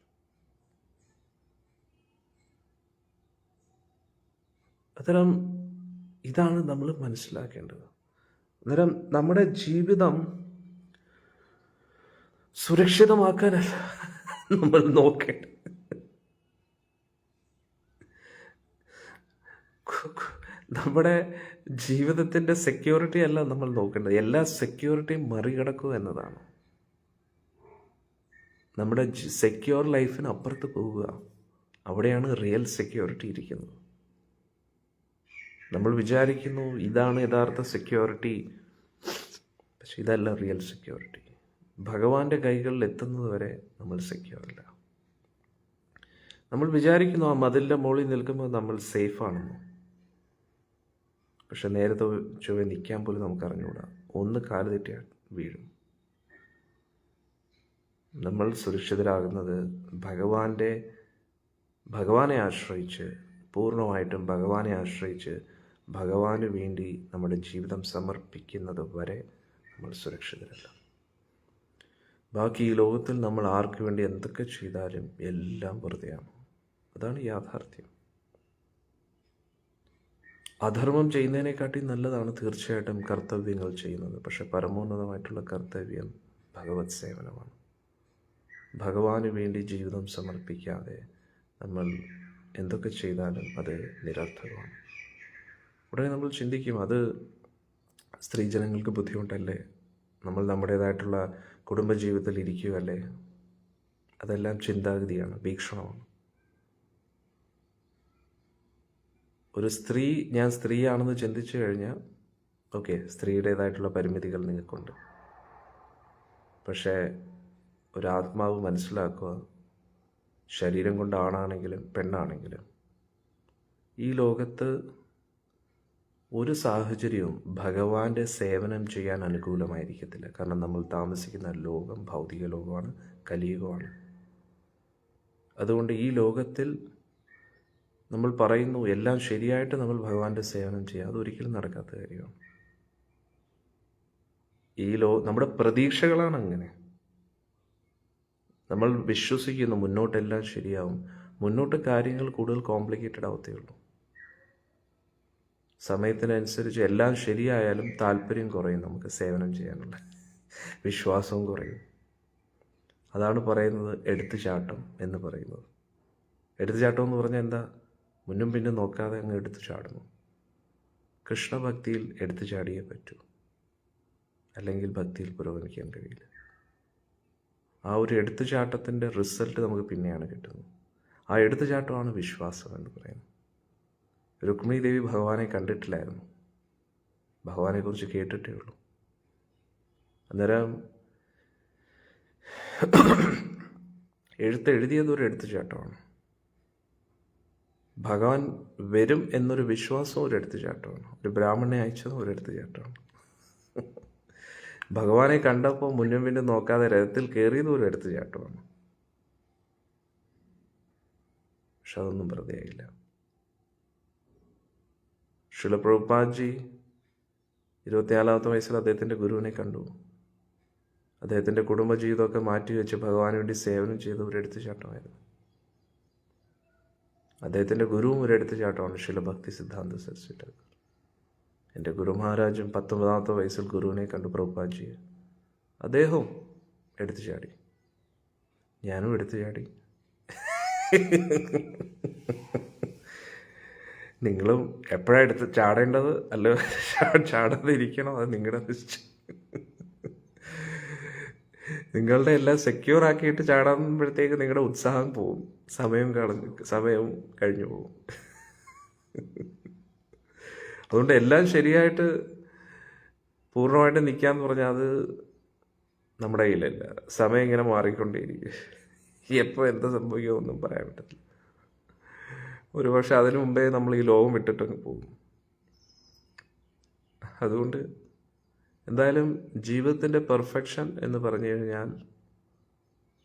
അത്തരം ഇതാണ് നമ്മൾ മനസ്സിലാക്കേണ്ടത്. അന്നേരം നമ്മുടെ ജീവിതം സുരക്ഷിതമാക്കാനല്ല നമ്മൾ നോക്കേണ്ടത്. നമ്മുടെ ജീവിതത്തിൻ്റെ സെക്യൂരിറ്റി അല്ല നമ്മൾ നോക്കേണ്ടത്, എല്ലാ സെക്യൂരിറ്റിയും മറികടക്കുക എന്നതാണ്. നമ്മുടെ സെക്യൂർ ലൈഫിന് അപ്പുറത്ത് പോവുക, അവിടെയാണ് റിയൽ സെക്യൂരിറ്റി ഇരിക്കുന്നത്. നമ്മൾ വിചാരിക്കുന്നു ഇതാണ് യഥാർത്ഥ സെക്യൂരിറ്റി, പക്ഷെ ഇതല്ല റിയൽ സെക്യൂരിറ്റി. ഭഗവാന്റെ കൈകളിൽ എത്തുന്നത് വരെ നമ്മൾ സെക്യൂറല്ല. നമ്മൾ വിചാരിക്കുന്നു ആ മതിലിൻ്റെ മുകളിൽ നിൽക്കുമ്പോൾ നമ്മൾ സേഫാണെന്നോ, പക്ഷെ നേരത്തെ ചൊവ്വ നിൽക്കാൻ പോലും നമുക്ക് അറിഞ്ഞുകൂടാ. ഒന്ന് കാല് തെറ്റിയാൽ വീഴും. നമ്മൾ സുരക്ഷിതരാകുന്നത് ഭഗവാനെ ആശ്രയിച്ച്, പൂർണ്ണമായിട്ടും ഭഗവാനെ ആശ്രയിച്ച് ഭഗവാന് വേണ്ടി നമ്മുടെ ജീവിതം സമർപ്പിക്കുന്നത് വരെ നമ്മൾ സുരക്ഷിതരല്ല. ബാക്കി ഈ ലോകത്തിൽ നമ്മൾ ആർക്ക് വേണ്ടി എന്തൊക്കെ ചെയ്താലും എല്ലാം വെറുതെയാണ്. അതാണ് യാഥാർത്ഥ്യം. അധർമ്മം ചെയ്യുന്നതിനെക്കാട്ടി നല്ലതാണ് തീർച്ചയായിട്ടും കർത്തവ്യങ്ങൾ ചെയ്യുന്നത്. പക്ഷെ പരമോന്നതമായിട്ടുള്ള കർത്തവ്യം ഭഗവത് സേവനമാണ്. ഭഗവാന് വേണ്ടി ജീവിതം സമർപ്പിക്കാതെ നമ്മൾ എന്തൊക്കെ ചെയ്താലും അത് നിരർത്ഥകമാണ്. ഉടനെ നമ്മൾ ചിന്തിക്കും, അത് സ്ത്രീജനങ്ങൾക്ക് ബുദ്ധിമുട്ടല്ലേ, നമ്മൾ നമ്മുടേതായിട്ടുള്ള കുടുംബജീവിതത്തിൽ ഇരിക്കുകയല്ലേ. അതെല്ലാം ചിന്താഗതിയാണ്, വീക്ഷണമാണ്. ഒരു സ്ത്രീ, ഞാൻ സ്ത്രീയാണെന്ന് ചിന്തിച്ചു കഴിഞ്ഞാൽ ഓക്കെ, സ്ത്രീയുടേതായിട്ടുള്ള പരിമിതികൾ നിങ്ങൾക്കുണ്ട്. പക്ഷേ ഒരാത്മാവ് മനസ്സിലാക്കുക, ശരീരം കൊണ്ട് ആണാണെങ്കിലും പെണ്ണാണെങ്കിലും ഈ ലോകത്ത് ഒരു സാഹചര്യവും ഭഗവാന്റെ സേവനം ചെയ്യാൻ അനുകൂലമായിരിക്കത്തില്ല. കാരണം നമ്മൾ താമസിക്കുന്ന ലോകം ഭൗതിക ലോകമാണ്, കലിയുഗമാണ്. അതുകൊണ്ട് ഈ ലോകത്തിൽ നമ്മൾ പറയുന്നു എല്ലാം ശരിയായിട്ട് നമ്മൾ ഭഗവാന്റെ സേവനം ചെയ്യുക, അതൊരിക്കലും നടക്കാത്ത കാര്യമാണ്. നമ്മുടെ പ്രതീക്ഷകളാണ് അങ്ങനെ. നമ്മൾ വിശ്വസിക്കുന്നു മുന്നോട്ടെല്ലാം ശരിയാവും. മുന്നോട്ട് കാര്യങ്ങൾ കൂടുതൽ കോംപ്ലിക്കേറ്റഡ് ആവത്തേ ഉള്ളൂ. സമയത്തിനനുസരിച്ച് എല്ലാം ശരിയായാലും താല്പര്യം കുറയും, നമുക്ക് സേവനം ചെയ്യാനുള്ള വിശ്വാസവും കുറയും. അതാണ് പറയുന്നത് എടുത്തുചാട്ടം എന്ന് പറയുന്നത്. എടുത്തുചാട്ടം എന്ന് പറഞ്ഞാൽ എന്താ? മുന്നും പിന്നും നോക്കാതെ അങ്ങ് എടുത്തു ചാടുന്നു. കൃഷ്ണഭക്തിയിൽ എടുത്തു ചാടിയേ പറ്റൂ, അല്ലെങ്കിൽ ഭക്തിയിൽ പുരോഗമിക്കാൻ കഴിയില്ല. ആ ഒരു എടുത്തുചാട്ടത്തിൻ്റെ റിസൾട്ട് നമുക്ക് പിന്നെയാണ് കിട്ടുന്നത്. ആ എടുത്തുചാട്ടമാണ് വിശ്വാസം എന്ന് പറയുന്നത്. രുക്മിണി ദേവി ഭഗവാനെ കണ്ടിട്ടില്ലായിരുന്നു, ഭഗവാനെക്കുറിച്ച് കേട്ടിട്ടേ ഉള്ളൂ. അന്നേരം എഴുതിയത് ഒരു എടുത്തുചാട്ടമാണ്. ഭഗവാൻ വരും എന്നൊരു വിശ്വാസവും ഒരു എടുത്തുചാട്ടമാണ്. ഒരു ബ്രാഹ്മണനെ അയച്ചതും ഒരു എടുത്തുചാട്ടമാണ്. ഭഗവാനെ കണ്ടപ്പോൾ മുന്നും പിന്നും നോക്കാതെ രഥത്തിൽ കയറിയതും ഒരു എടുത്തുചാട്ടമാണ്. പക്ഷെ അതൊന്നും വെറുതെ ആയില്ല. ശില പ്രഭുപാദ്ജി 24-ാമത്തെ വയസ്സിൽ അദ്ദേഹത്തിൻ്റെ ഗുരുവിനെ കണ്ടു. അദ്ദേഹത്തിൻ്റെ കുടുംബജീവിതമൊക്കെ മാറ്റിവെച്ച് ഭഗവാന് വേണ്ടി സേവനം ചെയ്ത ഒരു എടുത്തുചാട്ടമായിരുന്നു. അദ്ദേഹത്തിൻ്റെ ഗുരുവും ഒരു എടുത്തുചാട്ടമാണ് ശില ഭക്തി സിദ്ധാന്ത സരസ്വതി ഠാക്കൂർ. എൻ്റെ ഗുരു മഹാരാജും 19-ാമത്തെ വയസ്സിൽ ഗുരുവിനെ കണ്ടു, പ്രഭുപാദ്ജിയെ. അദ്ദേഹവും എടുത്തുചാടി, ഞാനും എടുത്തുചാടി. നിങ്ങളും എപ്പോഴാണ് എടുത്ത് ചാടേണ്ടത്, അല്ല ചാടാതെ ഇരിക്കണോ, അത് നിങ്ങളുടെ നിശ്ചയം. നിങ്ങളുടെ എല്ലാം സെക്യൂർ ആക്കിയിട്ട് ചാടാകുമ്പോഴത്തേക്ക് നിങ്ങളുടെ ഉത്സാഹം പോവും, സമയം കഴിഞ്ഞു പോവും. അതുകൊണ്ട് എല്ലാം ശരിയായിട്ട് പൂർണ്ണമായിട്ട് നിൽക്കാന്ന് പറഞ്ഞാൽ അത് നമ്മുടെ കയ്യിലല്ല. സമയം ഇങ്ങനെ മാറിക്കൊണ്ടേയിരിക്കും. എപ്പോൾ എന്താ സംഭവിക്കുമോ പറയാൻ പറ്റത്തില്ല. ഒരുപക്ഷെ അതിനു മുമ്പേ നമ്മൾ ഈ ലോകം വിട്ടിട്ടങ്ങ് പോകും. അതുകൊണ്ട് എന്തായാലും ജീവിതത്തിൻ്റെ പെർഫെക്ഷൻ എന്ന് പറഞ്ഞു കഴിഞ്ഞാൽ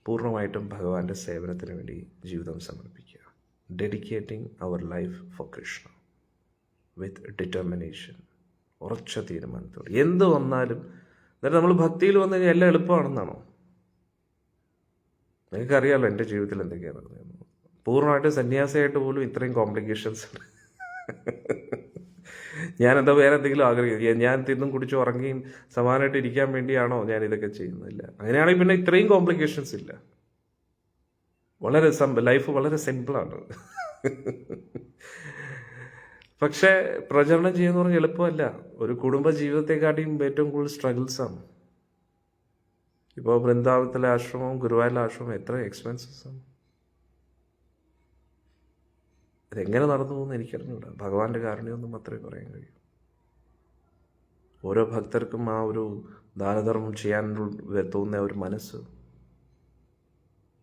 പൂർണ്ണമായിട്ടും ഭഗവാന്റെ സേവനത്തിന് വേണ്ടി ജീവിതം സമർപ്പിക്കുക. Dedicating our life for Krishna with determination. ഉറച്ച തീരുമാനത്തോടെ എന്ത് വന്നാലും. എന്നിട്ട് നമ്മൾ ഭക്തിയിൽ വന്നു കഴിഞ്ഞാൽ എല്ലാം എളുപ്പമാണെന്നാണോ? നിങ്ങൾക്കറിയാമല്ലോ എൻ്റെ ജീവിതത്തിൽ എന്തൊക്കെയാണ് നടന്നത്. പൂർണ്ണമായിട്ട് സന്യാസിയായിട്ട് പോലും ഇത്രയും കോംപ്ലിക്കേഷൻസ് ഉണ്ട്. ഞാനെന്താ വേറെ എന്തെങ്കിലും ആഗ്രഹിക്കുന്നത്? ഞാൻ തിന്നും കുടിച്ചു ഉറങ്ങിയും സമാനമായിട്ട് ഇരിക്കാൻ വേണ്ടിയാണോ ഞാൻ ഇതൊക്കെ ചെയ്യുന്നില്ല? അങ്ങനെയാണെങ്കിൽ പിന്നെ ഇത്രയും കോംപ്ലിക്കേഷൻസ് ഇല്ല. വളരെ ലൈഫ് വളരെ സിമ്പിളാണ്. പക്ഷേ പ്രചരണം ചെയ്യുന്ന പറഞ്ഞാൽ എളുപ്പമല്ല. ഒരു കുടുംബ ജീവിതത്തെക്കാട്ടിയും ഏറ്റവും കൂടുതൽ സ്ട്രഗിൾസാണ്. ഇപ്പോൾ വൃന്ദാവനത്തിലെ ആശ്രമവും ഗുരുവായൂരിലെ ആശ്രമവും എത്ര എക്സ്പെൻസസ് ആണ്. ഇതെങ്ങനെ നടന്നു പോകുന്നു എനിക്കറിഞ്ഞൂടാ. ഭഗവാന്റെ കാരുണ്യമൊന്നും മാത്രമേ പറയാൻ കഴിയൂ. ഓരോ ഭക്തർക്കും ആ ഒരു ദാനധർമ്മം ചെയ്യാൻ തോന്നുന്ന ഒരു മനസ്സ്,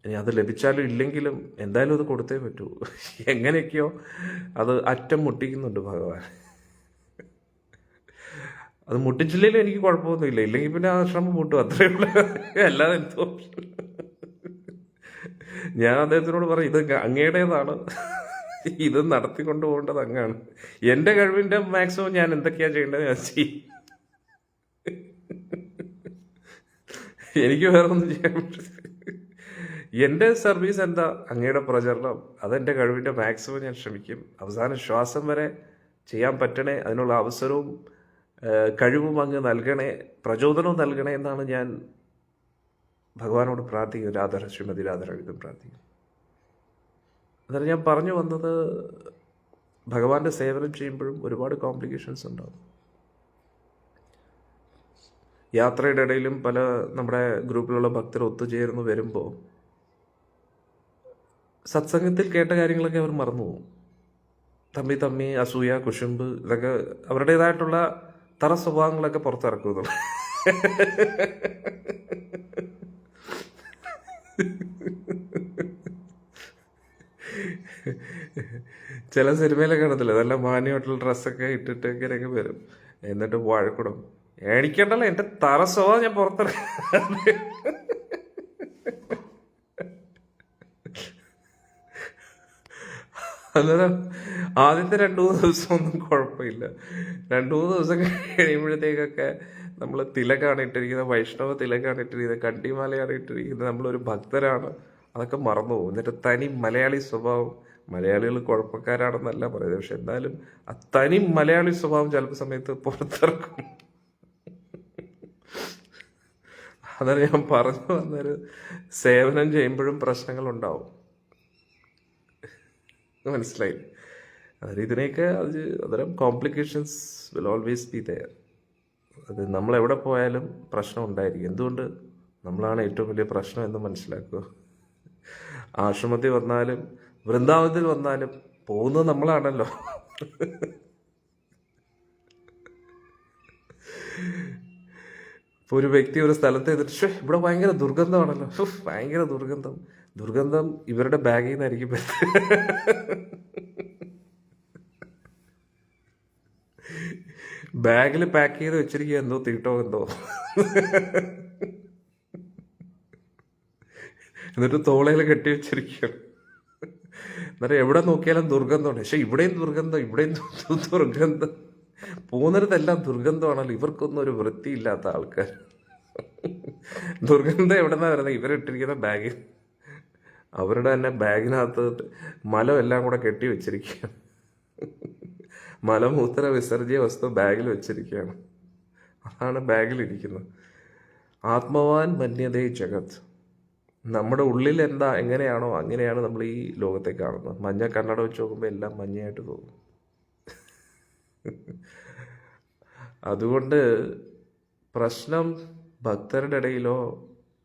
ഇനി അത് ലഭിച്ചാലും ഇല്ലെങ്കിലും എന്തായാലും അത് കൊടുത്തേ പറ്റൂ. എങ്ങനെയൊക്കെയോ അത് അറ്റം മുട്ടിക്കുന്നുണ്ട് ഭഗവാൻ. അത് മുട്ടിച്ചില്ലെങ്കിലും എനിക്ക് കുഴപ്പമൊന്നുമില്ല. ഇല്ലെങ്കിൽ പിന്നെ ആ ശ്രമം മുട്ടും, അത്രയേ ഉള്ളൂ. അല്ലാതെ എന്തോ. ഞാൻ അദ്ദേഹത്തിനോട് പറയും, ഇത് അങ്ങയുടേതാണ്, ഇത് നടത്തിക്കൊണ്ട് പോകേണ്ടത് അങ്ങാണ്. എൻ്റെ കഴിവിൻ്റെ മാക്സിമം ഞാൻ എന്തൊക്കെയാണ് ചെയ്യേണ്ടത് ഞാൻ ചെയ്യും. എനിക്ക് വേറെ ഒന്നും ചെയ്യാൻ പറ്റില്ല. എൻ്റെ സർവീസ് എന്താ? അങ്ങയുടെ പ്രചരണം. അതെൻ്റെ കഴിവിൻ്റെ മാക്സിമം ഞാൻ ശ്രമിക്കും. അവസാന ശ്വാസം വരെ ചെയ്യാൻ പറ്റണേ, അതിനുള്ള അവസരവും കഴിവും അങ്ങ് നൽകണേ, പ്രചോദനവും നൽകണേ എന്നാണ് ഞാൻ ഭഗവാനോട് പ്രാർത്ഥിക്കുന്നത്. ശ്രീമതി രാധാരവിധം പ്രാർത്ഥിക്കും. അന്നേരം ഞാൻ പറഞ്ഞു വന്നത്, ഭഗവാന്റെ സേവനം ചെയ്യുമ്പോഴും ഒരുപാട് കോംപ്ലിക്കേഷൻസ് ഉണ്ടാകും. യാത്രയുടെ ഇടയിലും പല നമ്മുടെ ഗ്രൂപ്പിലുള്ള ഭക്തർ ഒത്തുചേർന്ന് വരുമ്പോൾ സത്സംഗത്തിൽ കേട്ട കാര്യങ്ങളൊക്കെ അവർ മറന്നുപോകും. തമ്മി അസൂയ, കുശുമ്പ്, ഇതൊക്കെ അവരുടേതായിട്ടുള്ള തറ സ്വഭാവങ്ങളൊക്കെ പുറത്തിറക്കുന്നു. ചില സിനിമയിലൊക്കെ കാണത്തില്ല, നല്ല മാന്യമായിട്ടുള്ള ഡ്രസ്സൊക്കെ ഇട്ടിട്ട് ഇങ്ങനെയൊക്കെ വരും. എന്നിട്ട് വഴക്കിടും, എണിക്കണ്ടല്ലോ എൻ്റെ തറസോ ഞാൻ പുറത്തിറങ്ങി. അന്നേരം ആദ്യത്തെ 2-3 ദിവസമൊന്നും കുഴപ്പമില്ല. 2-3 ദിവസം കഴിയുമ്പോഴത്തേക്കൊക്കെ നമ്മൾ തിലകാണ് ഇട്ടിരിക്കുന്നത്, വൈഷ്ണവ തിലകാണ് ഇട്ടിരിക്കുന്നത്, കണ്ടിമാലയാണ് ഇട്ടിരിക്കുന്നത്, നമ്മളൊരു ഭക്തരാണ്, അതൊക്കെ മറന്നു പോകും. എന്നിട്ട് തനി മലയാളി സ്വഭാവം, മലയാളികൾ കുഴപ്പക്കാരാണെന്നല്ല പറയുന്നത്, പക്ഷെ എന്നാലും ആ തനി മലയാളി സ്വഭാവം ചിലപ്പോൾ സമയത്ത് പുറത്തിറക്കും. അതാണ് ഞാൻ പറഞ്ഞു വന്നൊരു, സേവനം ചെയ്യുമ്പോഴും പ്രശ്നങ്ങളുണ്ടാവും. മനസ്സിലായി? അതായത് ഇതിനെയൊക്കെ അത്തരം complications will always be there. അത് നമ്മളെവിടെ പോയാലും പ്രശ്നം ഉണ്ടായിരിക്കും. എന്തുകൊണ്ട്? നമ്മളാണ് ഏറ്റവും വലിയ പ്രശ്നം എന്ന് മനസ്സിലാക്കുക. ആശ്രമത്തിൽ വന്നാലും വൃന്ദാവനത്തിൽ വന്നാലും പോകുന്നത് നമ്മളാണല്ലോ. ഇപ്പോൾ ഒരു വ്യക്തി ഒരു സ്ഥലത്ത് എത്തിട്ട് ഇവിടെ ഭയങ്കര ദുർഗന്ധമാണല്ലോ, ഭയങ്കര ദുർഗന്ധം ഇവരുടെ ബാഗിൽ നിന്നായിരിക്കും ബാഗിൽ പാക്ക് ചെയ്ത് വെച്ചിരിക്കുക, എന്തോ തീട്ടോ എന്തോ, എന്നിട്ട് തോളയിൽ കെട്ടി വെച്ചിരിക്കുകയാണ്. എന്നിട്ട് എവിടെ നോക്കിയാലും ദുർഗന്ധമാണ്. പക്ഷെ ഇവിടെയും ദുർഗന്ധം, പോകുന്നിടത്തെല്ലാം ദുർഗന്ധമാണല്ലോ. ഇവർക്കൊന്നും ഒരു വൃത്തിയില്ലാത്ത ആൾക്കാർ. ദുർഗന്ധം എവിടെന്നാ വരുന്നത്? ഇവരിട്ടിരിക്കുന്ന ബാഗിൽ, അവരുടെ തന്നെ ബാഗിനകത്ത് മലം എല്ലാം കൂടെ കെട്ടി വെച്ചിരിക്കുകയാണ്. മലമൂത്ര വിസർജ്യ വസ്തു ബാഗിൽ വെച്ചിരിക്കുകയാണ്. അതാണ് ബാഗിലിരിക്കുന്നത്. ആത്മവാൻ മന്യതേ ജഗത്. നമ്മുടെ ഉള്ളിൽ എങ്ങനെയാണോ അങ്ങനെയാണ് നമ്മൾ ഈ ലോകത്തെ കാണുന്നത്. മഞ്ഞ കണ്ണട വെച്ച് നോക്കുമ്പോൾ എല്ലാം മഞ്ഞയായിട്ട് തോന്നും. അതുകൊണ്ട് പ്രശ്നം ഭക്തരുടെ ഇടയിലോ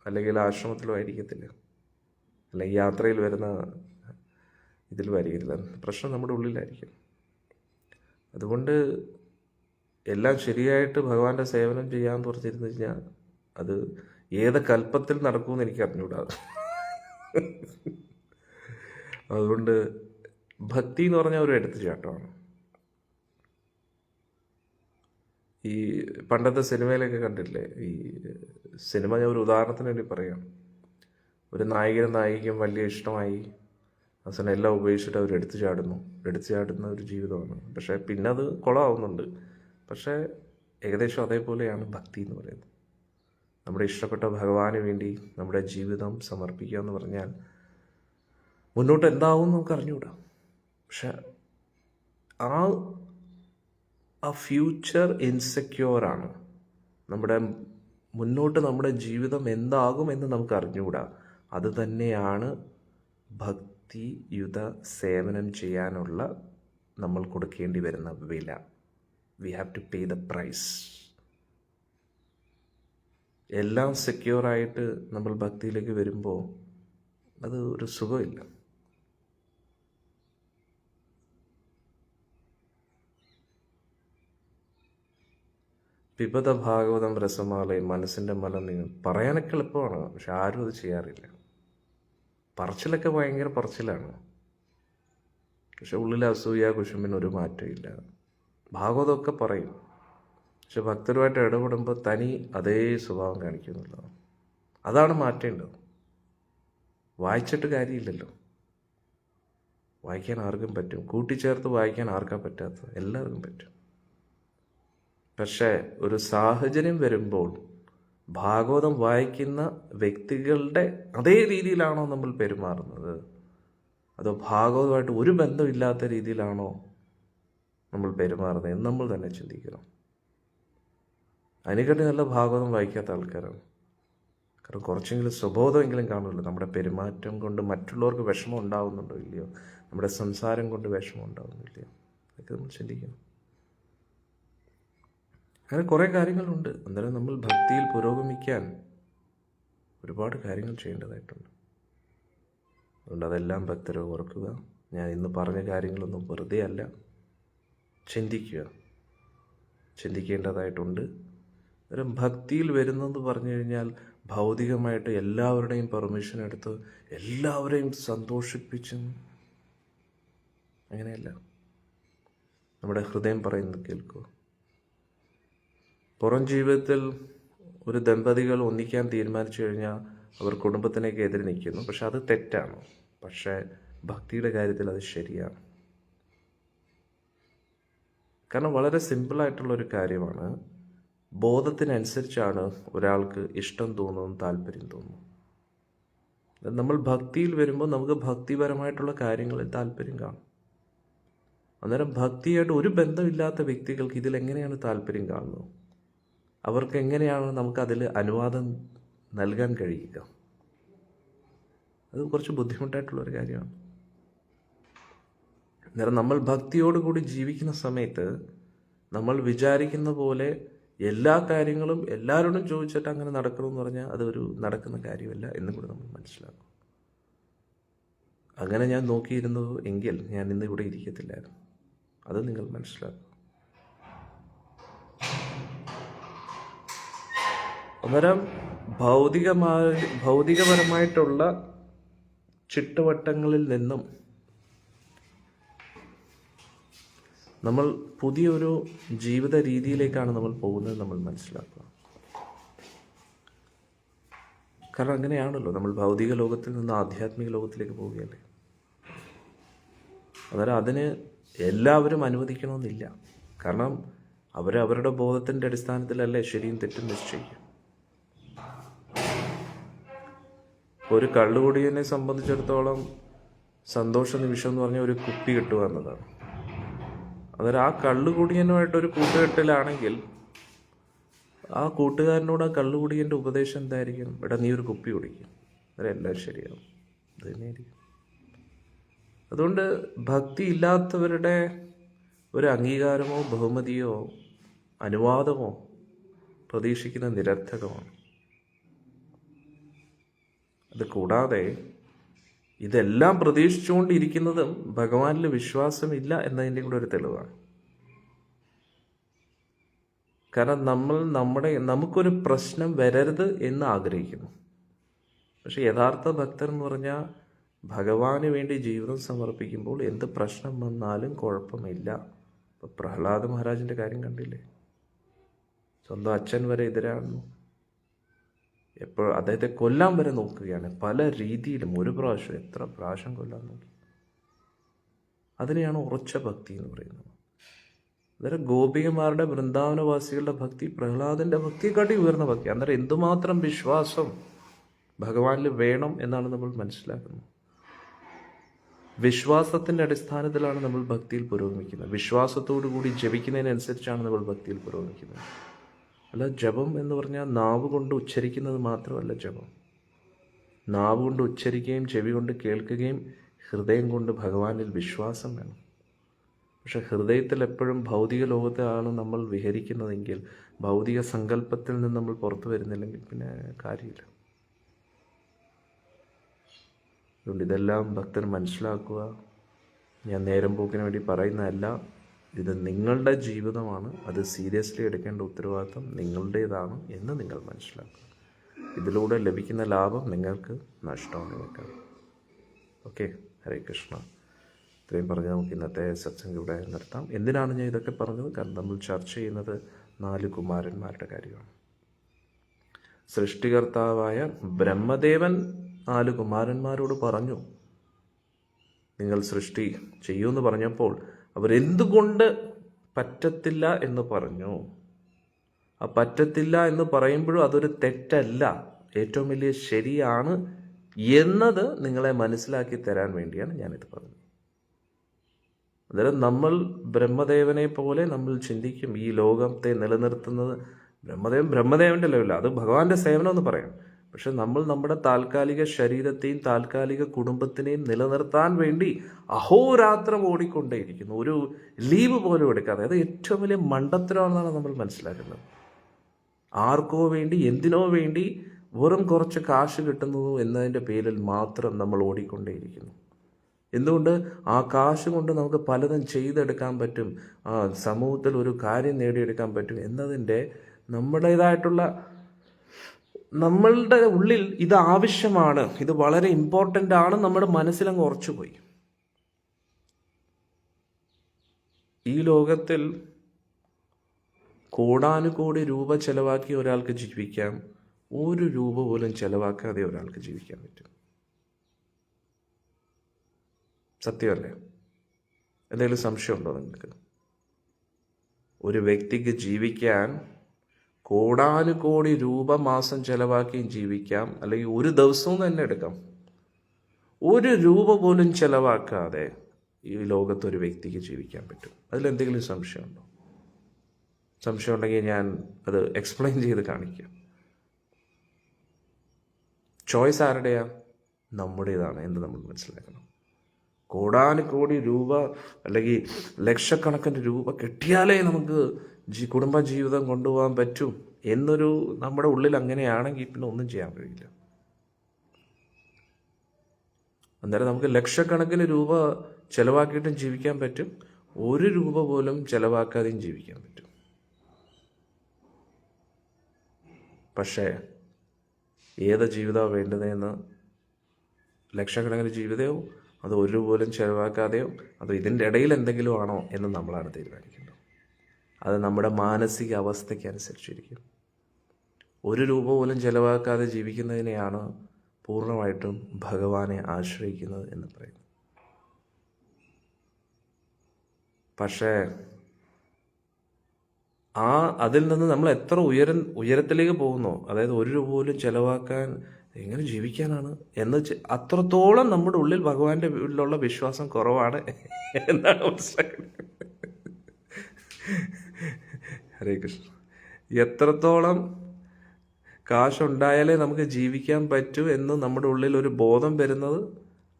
അല്ലെങ്കിൽ ആശ്രമത്തിലോ ആയിരിക്കത്തില്ല, അല്ലെങ്കിൽ യാത്രയിൽ വരുന്ന ഇതിലും ആയിരിക്കില്ല. പ്രശ്നം നമ്മുടെ ഉള്ളിലായിരിക്കും. അതുകൊണ്ട് എല്ലാം ശരിയായിട്ട് ഭഗവാന്റെ സേവനം ചെയ്യാമെന്ന് പറഞ്ഞിരുന്നു കഴിഞ്ഞാൽ അത് ഏത് കൽപ്പത്തിൽ നടക്കുമെന്ന് എനിക്ക് അറിഞ്ഞുകൂടാ. അതുകൊണ്ട് ഭക്തി എന്ന് പറഞ്ഞാൽ ഒരു എടുത്തുചാട്ടമാണ്. ഈ പണ്ടത്തെ സിനിമയിലൊക്കെ കണ്ടിട്ടില്ലേ, ഈ സിനിമ ഞാൻ ഒരു ഉദാഹരണത്തിന് വേണ്ടി പറയാം. ഒരു നായകനും നായികയും വലിയ ഇഷ്ടമായി, അവസാനം എല്ലാം ഉപേക്ഷിച്ചിട്ട് അവർ എടുത്തു ചാടുന്ന ഒരു ജീവിതമാണ്. പക്ഷേ പിന്നെ അത് കുളമാവുന്നുണ്ട്. പക്ഷേ ഏകദേശം അതേപോലെയാണ് ഭക്തി എന്ന് പറയുന്നത്. നമ്മുടെ ഇഷ്ടപ്പെട്ട ഭഗവാന് വേണ്ടി നമ്മുടെ ജീവിതം സമർപ്പിക്കുക എന്ന് പറഞ്ഞാൽ മുന്നോട്ട് എന്താവും നമുക്ക് അറിഞ്ഞുകൂടാ. പക്ഷെ ആ ഫ്യൂച്ചർ ഇൻസെക്യൂറാണ്. മുന്നോട്ട് നമ്മുടെ ജീവിതം എന്താകുമെന്ന് നമുക്ക് അറിഞ്ഞുകൂടാ. അത് തന്നെയാണ് ഭക്തിയുത സേവനം ചെയ്യാനുള്ള നമ്മൾ കൊടുക്കേണ്ടി വരുന്ന വില. We have to pay the price. എല്ലാം സെക്യൂറായിട്ട് നമ്മൾ ഭക്തിയിലേക്ക് വരുമ്പോൾ അത് ഒരു സുഖമില്ല. പിബത ഭാഗവതം രസമാലയും മനസ്സിൻ്റെ മലം നിങ്ങൾ പറയാനൊക്കെ എളുപ്പമാണ്, പക്ഷെ ആരും അത് ചെയ്യാറില്ല. പറച്ചിലൊക്കെ ഭയങ്കര പറച്ചിലാണ്, പക്ഷെ ഉള്ളിൽ അസൂയ കുശുമ്പിന് ഒരു മാറ്റമില്ല. ഭാഗവതമൊക്കെ പറയും, പക്ഷെ ഭക്തരുമായിട്ട് ഇടപെടുമ്പോൾ തനി അതേ സ്വഭാവം കാണിക്കുന്നുള്ളതാണ്. അതാണ് മാറ്റേണ്ടത്. വായിച്ചിട്ട് കാര്യമില്ലല്ലോ. വായിക്കാൻ ആർക്കും പറ്റും, കൂട്ടിച്ചേർത്ത് വായിക്കാൻ ആർക്കാ പറ്റാത്തത്? എല്ലാവർക്കും പറ്റും. പക്ഷേ ഒരു സാഹചര്യം വരുമ്പോൾ ഭാഗവതം വായിക്കുന്ന വ്യക്തികളുടെ അതേ രീതിയിലാണോ നമ്മൾ പെരുമാറുന്നത്, അതോ ഭാഗവതമായിട്ട് ഒരു ബന്ധമില്ലാത്ത രീതിയിലാണോ നമ്മൾ പെരുമാറുന്നത് എന്ന് നമ്മൾ തന്നെ ചിന്തിക്കണം. അതിനെക്കാട്ടി നല്ല ഭാഗവതം വായിക്കാത്ത ആൾക്കാരാണ്. കാരണം കുറച്ചെങ്കിലും സ്വബോധമെങ്കിലും കാണുമല്ലോ. നമ്മുടെ പെരുമാറ്റം കൊണ്ട് മറ്റുള്ളവർക്ക് വിഷമം ഉണ്ടാകുന്നുണ്ടോ ഇല്ലയോ, നമ്മുടെ സംസാരം കൊണ്ട് വിഷമം ഉണ്ടാകുന്നില്ലയോ, അതൊക്കെ നമ്മൾ ചിന്തിക്കണം. അങ്ങനെ കുറേ കാര്യങ്ങളുണ്ട്. അന്നേരം നമ്മൾ ഭക്തിയിൽ പുരോഗമിക്കാൻ ഒരുപാട് കാര്യങ്ങൾ ചെയ്യേണ്ടതായിട്ടുണ്ട്. അതുകൊണ്ട് അതെല്ലാം ഭക്തർ ഓർക്കുക. ഞാൻ ഇന്ന് പറഞ്ഞ കാര്യങ്ങളൊന്നും വെറുതെ അല്ല, ചിന്തിക്കേണ്ടതായിട്ടുണ്ട്. അന്നേരം ഭക്തിയിൽ വരുന്നതെന്ന് പറഞ്ഞു കഴിഞ്ഞാൽ ഭൗതികമായിട്ട് എല്ലാവരുടെയും പെർമിഷൻ എടുത്ത് എല്ലാവരെയും സന്തോഷിപ്പിച്ചും അങ്ങനെയല്ല. നമ്മുടെ ഹൃദയം പറയുന്നത് കേൾക്കുക. പുറം ജീവിതത്തിൽ ഒരു ദമ്പതികൾ ഒന്നിക്കാൻ തീരുമാനിച്ചു കഴിഞ്ഞാൽ അവർ കുടുംബത്തിനേക്ക് എതിരെ നിൽക്കുന്നു. പക്ഷെ അത് തെറ്റാണ്. പക്ഷേ ഭക്തിയുടെ കാര്യത്തിൽ അത് ശരിയാണ്. കാരണം വളരെ സിമ്പിളായിട്ടുള്ളൊരു കാര്യമാണ്. ബോധത്തിനനുസരിച്ചാണ് ഒരാൾക്ക് ഇഷ്ടം തോന്നുന്നതും താല്പര്യം തോന്നുന്നു. നമ്മൾ ഭക്തിയിൽ വരുമ്പോൾ നമുക്ക് ഭക്തിപരമായിട്ടുള്ള കാര്യങ്ങളിൽ താല്പര്യം കാണും. അന്നേരം ഭക്തിയായിട്ട് ഒരു ബന്ധമില്ലാത്ത വ്യക്തികൾക്ക് ഇതിലെങ്ങനെയാണ് താല്പര്യം കാണുന്നത്? അവർക്ക് എങ്ങനെയാണ് നമുക്കതിൽ അനുവാദം നൽകാൻ കഴിയുക? അത് കുറച്ച് ബുദ്ധിമുട്ടായിട്ടുള്ളൊരു കാര്യമാണ്. അന്നേരം നമ്മൾ ഭക്തിയോടുകൂടി ജീവിക്കുന്ന സമയത്ത് നമ്മൾ വിചാരിക്കുന്ന പോലെ എല്ലാ കാര്യങ്ങളും എല്ലാവരോടും ചോദിച്ചിട്ട് അങ്ങനെ നടക്കണമെന്ന് പറഞ്ഞാൽ അതൊരു നടക്കുന്ന കാര്യമല്ല എന്നും കൂടി നമ്മൾ മനസ്സിലാക്കും. അങ്ങനെ ഞാൻ നോക്കിയിരുന്നു എങ്കിൽ ഞാൻ ഇന്ന് ഇവിടെ ഇരിക്കത്തില്ലായിരുന്നു. അത് നിങ്ങൾ മനസ്സിലാക്കും. അന്നേരം ഭൗതികപരമായിട്ടുള്ള ചുറ്റുവട്ടങ്ങളിൽ നിന്നും നമ്മൾ പുതിയൊരു ജീവിത രീതിയിലേക്കാണ് നമ്മൾ പോകുന്നത് നമ്മൾ മനസ്സിലാക്കുക. കാരണം അങ്ങനെയാണല്ലോ, നമ്മൾ ഭൗതിക ലോകത്തിൽ നിന്ന് ആധ്യാത്മിക ലോകത്തിലേക്ക് പോവുകയല്ലേ. അന്നേരം അതിന് എല്ലാവരും അനുവദിക്കണമെന്നില്ല. കാരണം അവരവരുടെ ബോധത്തിൻ്റെ അടിസ്ഥാനത്തിലല്ലേ ശരിയും തെറ്റും നിശ്ചയിക്കും. ഒരു കള്ളുകുടിയനെ സംബന്ധിച്ചിടത്തോളം സന്തോഷ നിമിഷം എന്ന് പറഞ്ഞാൽ ഒരു കുപ്പി കിട്ടുക എന്നതാണ്. അന്നേരം ആ കള്ളുകുടിയനുമായിട്ടൊരു കൂട്ടുകെട്ടിലാണെങ്കിൽ ആ കൂട്ടുകാരനോട് ആ കള്ളുകുടിയൻ്റെ ഉപദേശം എന്തായിരിക്കും? എടാ നീ ഒരു കുപ്പി കുടിക്കും, അന്നേരം എല്ലാവരും ശരിയാവും. അത് തന്നെയായിരിക്കും. അതുകൊണ്ട് ഭക്തി ഇല്ലാത്തവരുടെ ഒരു അംഗീകാരമോ ബഹുമതിയോ അനുവാദമോ പ്രതീക്ഷിക്കുന്ന നിരർത്ഥകമാണ്. അത് കൂടാതെ ഇതെല്ലാം പ്രതീക്ഷിച്ചുകൊണ്ടിരിക്കുന്നതും ഭഗവാനിൽ വിശ്വാസമില്ല എന്നതിൻ്റെ കൂടെ ഒരു തെളിവാണ്. കാരണം നമുക്കൊരു പ്രശ്നം വരരുത് എന്ന് ആഗ്രഹിക്കുന്നു. പക്ഷെ യഥാർത്ഥ ഭക്തർ എന്ന് പറഞ്ഞാൽ ഭഗവാന് വേണ്ടി ജീവിതം സമർപ്പിക്കുമ്പോൾ എന്ത് പ്രശ്നം വന്നാലും കുഴപ്പമില്ല. ഇപ്പം പ്രഹ്ലാദ മഹാരാജിൻ്റെ കാര്യം കണ്ടില്ലേ? സ്വന്തം അച്ഛൻ വരെ എതിരാണെന്നു. അദ്ദേഹത്തെ കൊല്ലാൻ വരെ നോക്കുകയാണ് പല രീതിയിലും. ഒരു പ്രാവശ്യം എത്ര പ്രാവശ്യം കൊല്ലാൻ നോക്കി. അതിനെയാണ് ഉറച്ച ഭക്തി എന്ന് പറയുന്നത്. അന്നേരം ഗോപികമാരുടെ വൃന്ദാവനവാസികളുടെ ഭക്തി പ്രഹ്ലാദന്റെ ഭക്തിയെക്കാട്ടി ഉയർന്ന ഭക്തി. അന്നേരം എന്തുമാത്രം വിശ്വാസം ഭഗവാനിൽ വേണം എന്നാണ് നമ്മൾ മനസ്സിലാക്കുന്നത്. വിശ്വാസത്തിന്റെ അടിസ്ഥാനത്തിലാണ് നമ്മൾ ഭക്തിയിൽ പുരോഗമിക്കുന്നത്. വിശ്വാസത്തോടു കൂടി ജപിക്കുന്നതിനനുസരിച്ചാണ് നമ്മൾ ഭക്തിയിൽ പുരോഗമിക്കുന്നത്. അല്ല, ജപം എന്ന് പറഞ്ഞാൽ നാവ് കൊണ്ട് ഉച്ചരിക്കുന്നത് മാത്രമല്ല ജപം. നാവ് കൊണ്ട് ഉച്ചരിക്കുകയും ചെവി കൊണ്ട് കേൾക്കുകയും ഹൃദയം കൊണ്ട് ഭഗവാനിൽ വിശ്വാസം വേണം. പക്ഷെ ഹൃദയത്തിൽ എപ്പോഴും ഭൗതിക ലോകത്താണ് നമ്മൾ വിഹരിക്കുന്നതെങ്കിൽ, ഭൗതിക സങ്കല്പത്തിൽ നിന്ന് നമ്മൾ പുറത്തു വരുന്നില്ലെങ്കിൽ പിന്നെ കാര്യമില്ല. അതുകൊണ്ട് ഇതെല്ലാം ഭക്തർ മനസ്സിലാക്കുക. ഞാൻ നേരം പോക്കിന് വേണ്ടി പറയുന്നതല്ല. ഇത് നിങ്ങളുടെ ജീവിതമാണ്. അത് സീരിയസ്ലി എടുക്കേണ്ട ഉത്തരവാദിത്വം നിങ്ങളുടേതാണ് എന്ന് നിങ്ങൾ മനസ്സിലാക്കുക. ഇതിലൂടെ ലഭിക്കുന്ന ലാഭം നിങ്ങൾക്ക് നഷ്ടമാണ് വെക്കാം. ഓക്കെ, ഹരേ കൃഷ്ണ. ഇത്രയും പറഞ്ഞ് നമുക്ക് ഇന്നത്തെ സത്സംഗം ഇവിടെ നിർത്താം. എന്തിനാണ് ഞാൻ ഇതൊക്കെ പറഞ്ഞത്? കാരണം നമ്മൾ ചർച്ച ചെയ്യുന്നത് 4 കുമാരന്മാരുടെ കാര്യമാണ്. സൃഷ്ടികർത്താവായ ബ്രഹ്മദേവൻ 4 കുമാരന്മാരോട് പറഞ്ഞു, നിങ്ങൾ സൃഷ്ടി ചെയ്യുമെന്ന് പറഞ്ഞപ്പോൾ അവരെന്തുകൊണ്ട് പറ്റത്തില്ല എന്ന് പറഞ്ഞു. ആ പറ്റത്തില്ല എന്ന് പറയുമ്പോഴും അതൊരു തെറ്റല്ല, ഏറ്റവും വലിയ ശരിയാണ് എന്നത് നിങ്ങളെ മനസ്സിലാക്കി തരാൻ വേണ്ടിയാണ് ഞാനിത് പറഞ്ഞത്. അന്നേരം നമ്മൾ ബ്രഹ്മദേവനെ പോലെ നമ്മൾ ചിന്തിക്കും. ഈ ലോകത്തെ നിലനിർത്തുന്നത് ബ്രഹ്മദേവൻ്റെ ലെവലില്ല, അത് ഭഗവാന്റെ സേവനം എന്ന് പറയാം. പക്ഷെ നമ്മൾ നമ്മുടെ താൽക്കാലിക ശരീരത്തെയും താൽക്കാലിക കുടുംബത്തിനെയും നിലനിർത്താൻ വേണ്ടി അഹോരാത്രം ഓടിക്കൊണ്ടേയിരിക്കുന്നു, ഒരു ലീവ് പോലും എടുക്കാതെ. അത് ഏറ്റവും വലിയ മണ്ടത്തരമാണെന്നാണ് നമ്മൾ മനസ്സിലാക്കുന്നത്. ആർക്കോ വേണ്ടി, എന്തിനോ വേണ്ടി വെറും കുറച്ച് കാശ് കിട്ടുന്നു എന്നതിൻ്റെ പേരിൽ മാത്രം നമ്മൾ ഓടിക്കൊണ്ടേയിരിക്കുന്നു. എന്തുകൊണ്ട്? ആ കാശ് കൊണ്ട് നമുക്ക് പലതും ചെയ്തെടുക്കാൻ പറ്റും, ആ സമൂഹത്തിൽ ഒരു കാര്യം നേടിയെടുക്കാൻ പറ്റും എന്നതിൻ്റെ നമ്മളുടെ ഉള്ളിൽ ഇത് ആവശ്യമാണ്, ഇത് വളരെ ഇമ്പോർട്ടൻ്റ് ആണ്, നമ്മുടെ മനസ്സിലങ്ങ് ഉറച്ചുപോയി. ഈ ലോകത്തിൽ കോടാനുകോടി രൂപ ചെലവാക്കി ഒരാൾക്ക് ജീവിക്കാം, 1 രൂപ പോലും ചെലവാക്കാതെ ഒരാൾക്ക് ജീവിക്കാൻ പറ്റും. സത്യമല്ലേ? എന്തെങ്കിലും സംശയമുണ്ടോ നിങ്ങൾക്ക്? ഒരു വ്യക്തിക്ക് ജീവിക്കാൻ കോടാനുകോടി രൂപ മാസം ചെലവാക്കിയും ജീവിക്കാം, അല്ലെങ്കിൽ ഒരു ദിവസവും തന്നെ എടുക്കാം. 1 രൂപ പോലും ചെലവാക്കാതെ ഈ ലോകത്ത് ഒരു വ്യക്തിക്ക് ജീവിക്കാൻ പറ്റും. അതിലെന്തെങ്കിലും സംശയമുണ്ടോ? സംശയം ഉണ്ടെങ്കിൽ ഞാൻ അത് എക്സ്പ്ലെയിൻ ചെയ്ത് കാണിക്കാം. ചോയ്സ് ആരുടെയാ? നമ്മുടേതാണ് എന്ന് നമ്മൾ മനസ്സിലാക്കണം. കോടാനുകോടി രൂപ അല്ലെങ്കിൽ ലക്ഷക്കണക്കിന് രൂപ കിട്ടിയാലേ നമുക്ക് കുടുംബജീവിതം കൊണ്ടുപോകാൻ പറ്റും എന്നൊരു നമ്മുടെ ഉള്ളിൽ അങ്ങനെയാണെങ്കിൽ പിന്നെ ഒന്നും ചെയ്യാൻ കഴിയില്ല. അന്നേരം നമുക്ക് ലക്ഷക്കണക്കിന് രൂപ ചെലവാക്കിയിട്ടും ജീവിക്കാൻ പറ്റും, 1 രൂപ പോലും ചെലവാക്കാതെയും ജീവിക്കാൻ പറ്റും. പക്ഷേ ഏത് ജീവിതമാണ് വേണ്ടതെന്ന്, ലക്ഷക്കണക്കിന് ജീവിതമോ അത് 1 രൂപ പോലും ചെലവാക്കാതെയോ അതോ ഇതിൻ്റെ ഇടയിൽ എന്തെങ്കിലും ആണോ എന്ന് നമ്മളാണ് തീരുമാനിക്കേണ്ടത്. അത് നമ്മുടെ മാനസിക അവസ്ഥയ്ക്ക് അനുസരിച്ചിരിക്കും. 1 രൂപ പോലും ചെലവാക്കാതെ ജീവിക്കുന്നതിനെയാണ് പൂർണ്ണമായിട്ടും ഭഗവാനെ ആശ്രയിക്കുന്നത് എന്ന് പറയുന്നത്. പക്ഷേ അതിൽ നിന്ന് നമ്മൾ എത്ര ഉയരത്തിലേക്ക് പോകുന്നോ, അതായത് 1 രൂപ പോലും ചെലവാക്കാൻ എങ്ങനെ ജീവിക്കാനാണ് എന്ന് അത്രത്തോളം നമ്മുടെ ഉള്ളിൽ ഭഗവാന്റെ ഉള്ളിലുള്ള വിശ്വാസം കുറവാണ് എന്നാണ് മനസ്സിലാക്കുന്നത്. ഹരേ കൃഷ്ണ. എത്രത്തോളം കാശുണ്ടായാലേ നമുക്ക് ജീവിക്കാൻ പറ്റൂ എന്ന് നമ്മുടെ ഉള്ളിൽ ഒരു ബോധം വരുന്നത്,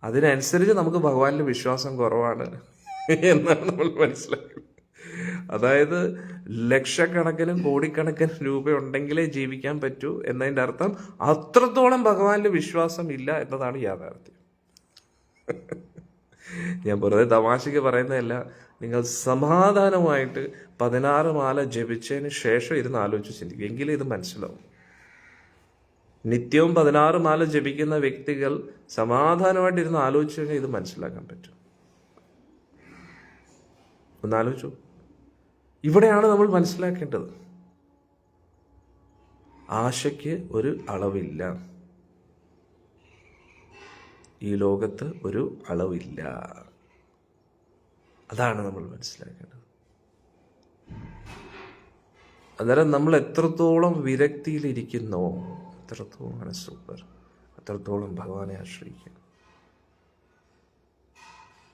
അതിനനുസരിച്ച് നമുക്ക് ഭഗവാന്റെ വിശ്വാസം കുറവാണ് എന്നാണ് നമ്മൾ മനസ്സിലാക്കുന്നത്. അതായത് ലക്ഷക്കണക്കിനും കോടിക്കണക്കിന് രൂപ ഉണ്ടെങ്കിലേ ജീവിക്കാൻ പറ്റൂ എന്നതിൻ്റെ അർത്ഥം അത്രത്തോളം ഭഗവാന്റെ വിശ്വാസം ഇല്ല എന്നതാണ് യാഥാർത്ഥ്യം. ഞാൻ വെറുതെ തമാശയ്ക്ക് പറയുന്നതല്ല. നിങ്ങൾ സമാധാനമായിട്ട് 16 മാല ജപിച്ചതിന് ശേഷം ഇരുന്ന് ആലോചിച്ച് ചിന്തിക്കും, എങ്കിലും ഇത് മനസ്സിലാവും. നിത്യവും 16 മാല ജപിക്കുന്ന വ്യക്തികൾ സമാധാനമായിട്ട് ഇരുന്ന് ആലോചിച്ച് കഴിഞ്ഞാൽ ഇത് മനസ്സിലാക്കാൻ പറ്റും. ഒന്നാലോചിച്ചു. ഇവിടെയാണ് നമ്മൾ മനസ്സിലാക്കേണ്ടത്. ആശയ്ക്ക് ഒരു അളവില്ല. ഈ ലോകത്ത് ഒരു അളവില്ല. അതാണ് നമ്മൾ മനസ്സിലാക്കേണ്ടത്. അന്നേരം നമ്മൾ എത്രത്തോളം വിരക്തിയിലിരിക്കുന്നോ അത്രത്തോളം സൂപ്പർ, അത്രത്തോളം ഭഗവാനെ ആശ്രയിക്കുക.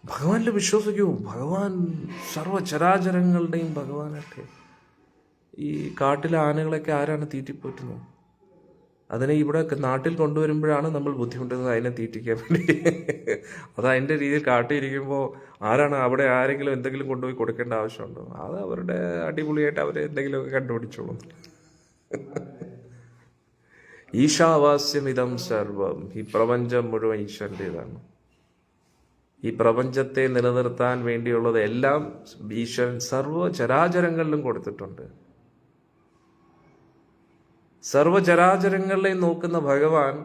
ഭഗവാനിൽ വിശ്വസിക്കൂ. ഭഗവാൻ സർവ്വചരാചരങ്ങളുടെയും ഭഗവാനൊക്കെ. ഈ കാട്ടിലെ ആനകളൊക്കെ ആരാണ് തീറ്റിപ്പോറ്റുന്നത്? അതിനെ ഇവിടെ നാട്ടിൽ കൊണ്ടുവരുമ്പോഴാണ് നമ്മൾ ബുദ്ധിമുട്ടുന്നത് അതിനെ തീറ്റിക്കാൻ വേണ്ടി. അത് അതിൻ്റെ രീതിയിൽ കാട്ടിയിരിക്കുമ്പോൾ ആരാണ് അവിടെ ആരെങ്കിലും എന്തെങ്കിലും കൊണ്ടുപോയി കൊടുക്കേണ്ട ആവശ്യമുണ്ടോ? അത് അവരുടെ അടിപൊളിയായിട്ട് അവർ എന്തെങ്കിലുമൊക്കെ കണ്ടുപിടിച്ചോളും. ഈശാവാസ്യമിതം സർവം. ഈ പ്രപഞ്ചം മുഴുവൻ ഈശ്വരൻ്റെതാണ്. ഈ പ്രപഞ്ചത്തെ നിലനിർത്താൻ വേണ്ടിയുള്ളത് എല്ലാം ഈശ്വരൻ സർവ്വചരാചരങ്ങളിലും കൊടുത്തിട്ടുണ്ട്. സർവ്വചരാചരങ്ങളിലെയും നോക്കുന്ന ഭഗവാൻ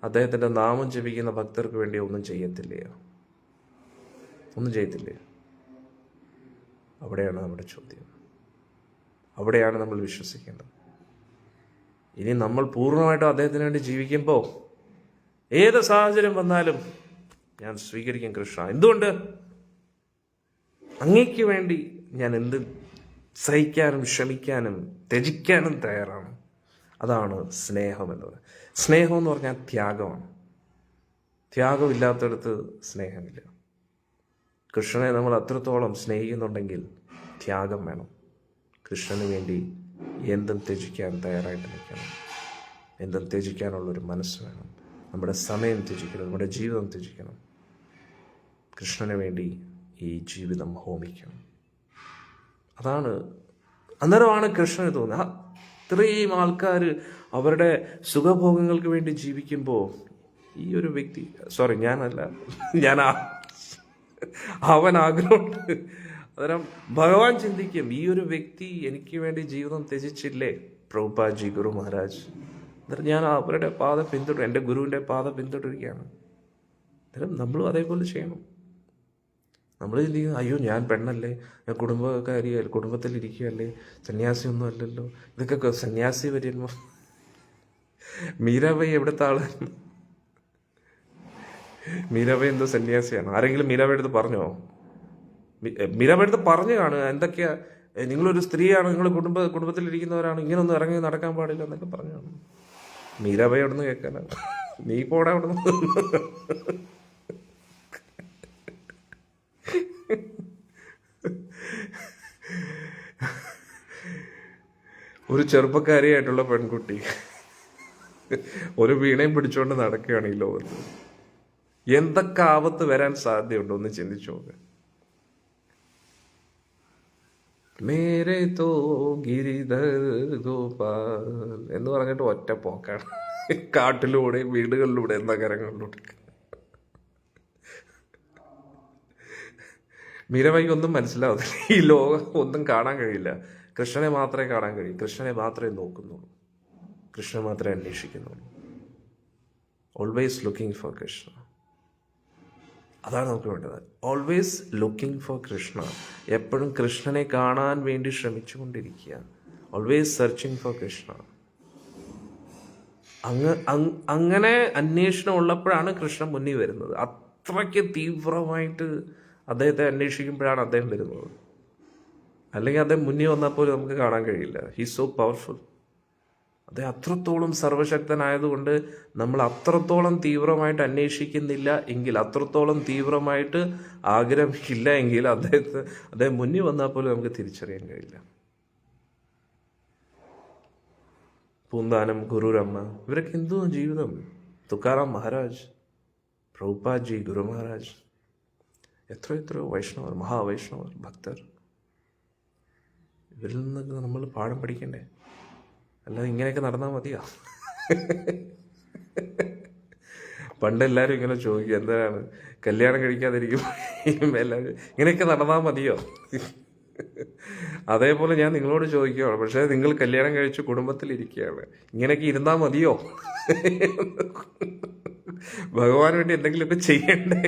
അദ്ദേഹത്തിൻ്റെ നാമം ജപിക്കുന്ന ഭക്തർക്ക് വേണ്ടി ഒന്നും ചെയ്യത്തില്ലേ? ഒന്നും ചെയ്യത്തില്ലേ? അവിടെയാണ് നമ്മുടെ ചോദ്യം. അവിടെയാണ് നമ്മൾ വിശ്വസിക്കേണ്ടത്. ഇനി നമ്മൾ പൂർണ്ണമായിട്ടും അദ്ദേഹത്തിന് വേണ്ടി ജീവിക്കുമ്പോൾ ഏത് സാഹചര്യം വന്നാലും ഞാൻ സ്വീകരിക്കും കൃഷ്ണ. എന്തുകൊണ്ട്? അങ്ങയ്ക്ക് വേണ്ടി ഞാൻ എന്ത് സഹിക്കാനും ക്ഷമിക്കാനും ത്യജിക്കാനും തയ്യാറാണ്. അതാണ് സ്നേഹം എന്ന് പറയുന്നത്. സ്നേഹം എന്ന് പറഞ്ഞാൽ ത്യാഗമാണ്. ത്യാഗമില്ലാത്തടത്ത് സ്നേഹമില്ല. കൃഷ്ണനെ നമ്മൾ അത്രത്തോളം സ്നേഹിക്കുന്നുണ്ടെങ്കിൽ ത്യാഗം വേണം. കൃഷ്ണന് വേണ്ടി എന്തും ത്യജിക്കാൻ തയ്യാറായിട്ട് നിൽക്കണം. എന്തും ത്യജിക്കാനുള്ളൊരു മനസ്സ് വേണം. നമ്മുടെ സമയം ത്യജിക്കണം, നമ്മുടെ ജീവിതം ത്യജിക്കണം. കൃഷ്ണന് വേണ്ടി ഈ ജീവിതം ഹോമിക്കണം. അതാണ്. അന്നേരമാണ് കൃഷ്ണന് തോന്നുന്നത്. ഇത്രയും ആൾക്കാർ അവരുടെ സുഖഭോഗങ്ങൾക്ക് വേണ്ടി ജീവിക്കുമ്പോൾ ഈ ഒരു വ്യക്തി, അവൻ ആഗ്രഹമുണ്ട്. അന്നേരം ഭഗവാൻ ചിന്തിക്കും, ഈ ഒരു വ്യക്തി എനിക്ക് വേണ്ടി ജീവിതം ത്യജിച്ചില്ലേ പ്രഭുപാദ് ഗുരു മഹാരാജ്. അന്നേരം ഞാൻ അവരുടെ പാത പിന്തുടരും, എൻ്റെ ഗുരുവിൻ്റെ പാത പിന്തുടരുകയാണ്. അന്നേരം നമ്മളും അതേപോലെ ചെയ്യണം. നമ്മൾ ചിന്തിക്കും, അയ്യോ ഞാൻ പെണ്ണല്ലേ, ഞാൻ കുടുംബത്തിലിരിക്കുകയല്ലേ, സന്യാസിയൊന്നും അല്ലല്ലോ. ഇതൊക്കെ സന്യാസി വരുമ്പോൾ മീരാബായി എവിടുത്തെ ആളായിരുന്നു? മീരാബായി എന്തോ സന്യാസിയാണ്? ആരെങ്കിലും മീരാബായി അടുത്ത് പറഞ്ഞോ? മീരാബായി അടുത്ത് പറഞ്ഞു കാണുക എന്തൊക്കെയാ, നിങ്ങളൊരു സ്ത്രീയാണ്, നിങ്ങൾ കുടുംബത്തിലിരിക്കുന്നവരാണ്, ഇങ്ങനൊന്നും ഇറങ്ങി നടക്കാൻ പാടില്ല എന്നൊക്കെ പറഞ്ഞു കാണും. മീരാബായി അവിടെ നിന്ന് കേൾക്കാനാണ്. നീ പോടാ അവിടെ നിന്ന്. ഒരു ചെറുപ്പക്കാരിയായിട്ടുള്ള പെൺകുട്ടി ഒരു വീണയും പിടിച്ചുകൊണ്ട് നടക്കുകയാണ് ഈ ലോകത്ത്. എന്തൊക്കെ ആപത്ത് വരാൻ സാധ്യതയുണ്ടോ ഒന്ന് ചിന്തിച്ചു നോക്ക്. മേരെ തോ ഗിരിധർ ഗോപാൽ എന്ന് പറഞ്ഞിട്ട് ഒറ്റ പോക്കാണ്. കാട്ടിലൂടെ, വീടുകളിലൂടെ, നഗരങ്ങളിലൂടെ. മീരാബായിക്ക് ഒന്നും മനസ്സിലാവുന്നില്ല. ഈ ലോകം ഒന്നും കാണാൻ കഴിയില്ല. കൃഷ്ണനെ മാത്രമേ കാണാൻ കഴിയൂ. കൃഷ്ണനെ മാത്രമേ നോക്കുന്നുള്ളൂ. കൃഷ്ണനെ മാത്രമേ അന്വേഷിക്കുന്നുള്ളൂ. Always looking for Krishna. അതാണ് നമുക്ക് വേണ്ടത്. Always looking for Krishna. എപ്പോഴും കൃഷ്ണനെ കാണാൻ വേണ്ടി ശ്രമിച്ചുകൊണ്ടിരിക്കുക. Always searching for Krishna. അങ്ങനെ അന്വേഷണം ഉള്ളപ്പോഴാണ് കൃഷ്ണൻ മുന്നിൽ വരുന്നത്. അത്രയ്ക്ക് തീവ്രമായിട്ട് അദ്ദേഹത്തെ അന്വേഷിക്കുമ്പോഴാണ് അദ്ദേഹം വരുന്നത്. അല്ലെങ്കിൽ അദ്ദേഹം മുന്നിൽ വന്നാൽ പോലും നമുക്ക് കാണാൻ കഴിയില്ല. He's so powerful. അദ്ദേഹം അത്രത്തോളം സർവശക്തനായതുകൊണ്ട് നമ്മൾ അത്രത്തോളം തീവ്രമായിട്ട് അന്വേഷിക്കുന്നില്ല എങ്കിൽ, അത്രത്തോളം തീവ്രമായിട്ട് ആഗ്രഹമില്ല എങ്കിൽ അദ്ദേഹം മുന്നിൽ വന്നാൽ പോലും നമുക്ക് തിരിച്ചറിയാൻ കഴിയില്ല. പൂന്താനം, ഗുരുരമ്മ, ഇവരൊക്കെ എന്തോ ജീവിതം. തുക്കാറാം മഹാരാജ്, പ്രഭുപാദ് ജി, ഗുരു മഹാരാജ്, എത്രയോ വൈഷ്ണവർ, മഹാവൈഷ്ണവർ, ഭക്തർ. ഇവരിൽ നിന്നൊക്കെ നമ്മൾ പാഠം പഠിക്കണ്ടേ? അല്ലാതെ ഇങ്ങനെയൊക്കെ നടന്നാൽ മതിയോ? പണ്ട് എല്ലാവരും ഇങ്ങനെ ചോദിക്കും, എന്താണ് കല്യാണം കഴിക്കാതിരിക്കും എല്ലാവരും ഇങ്ങനെയൊക്കെ നടന്നാൽ മതിയോ? അതേപോലെ ഞാൻ നിങ്ങളോട് ചോദിക്കുകയാണ്, പക്ഷേ നിങ്ങൾ കല്യാണം കഴിച്ച് കുടുംബത്തിലിരിക്കുകയാണ്, ഇങ്ങനെയൊക്കെ ഇരുന്നാൽ മതിയോ? ഭഗവാന് വേണ്ടി എന്തെങ്കിലുമൊക്കെ ചെയ്യണ്ടേ?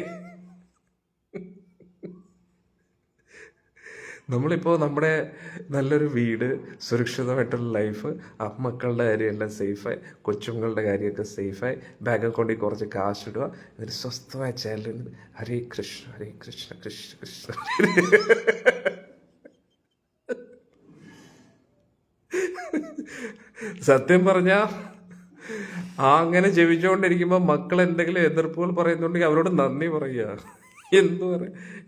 നമ്മളിപ്പോൾ നമ്മുടെ നല്ലൊരു വീട്, സുരക്ഷിതമായിട്ടുള്ള ലൈഫ്, മക്കളുടെ കാര്യമെല്ലാം സേഫായി, കൊച്ചുങ്ങളുടെ കാര്യമൊക്കെ സേഫായി, ബാങ്ക് അക്കൗണ്ടിൽ കുറച്ച് കാശിടുക, എന്നിട്ട് സ്വസ്ഥമായ ചേരൽ ഹരേ കൃഷ്ണ ഹരേ കൃഷ്ണ കൃഷ്ണ കൃഷ്ണ. സത്യം പറഞ്ഞാൽ അങ്ങനെ ജപിച്ചുകൊണ്ടിരിക്കുമ്പോൾ മക്കൾ എന്തെങ്കിലും എതിർപ്പുകൾ പറയുന്നുണ്ടെങ്കിൽ അവരോട് നന്ദി പറയുക.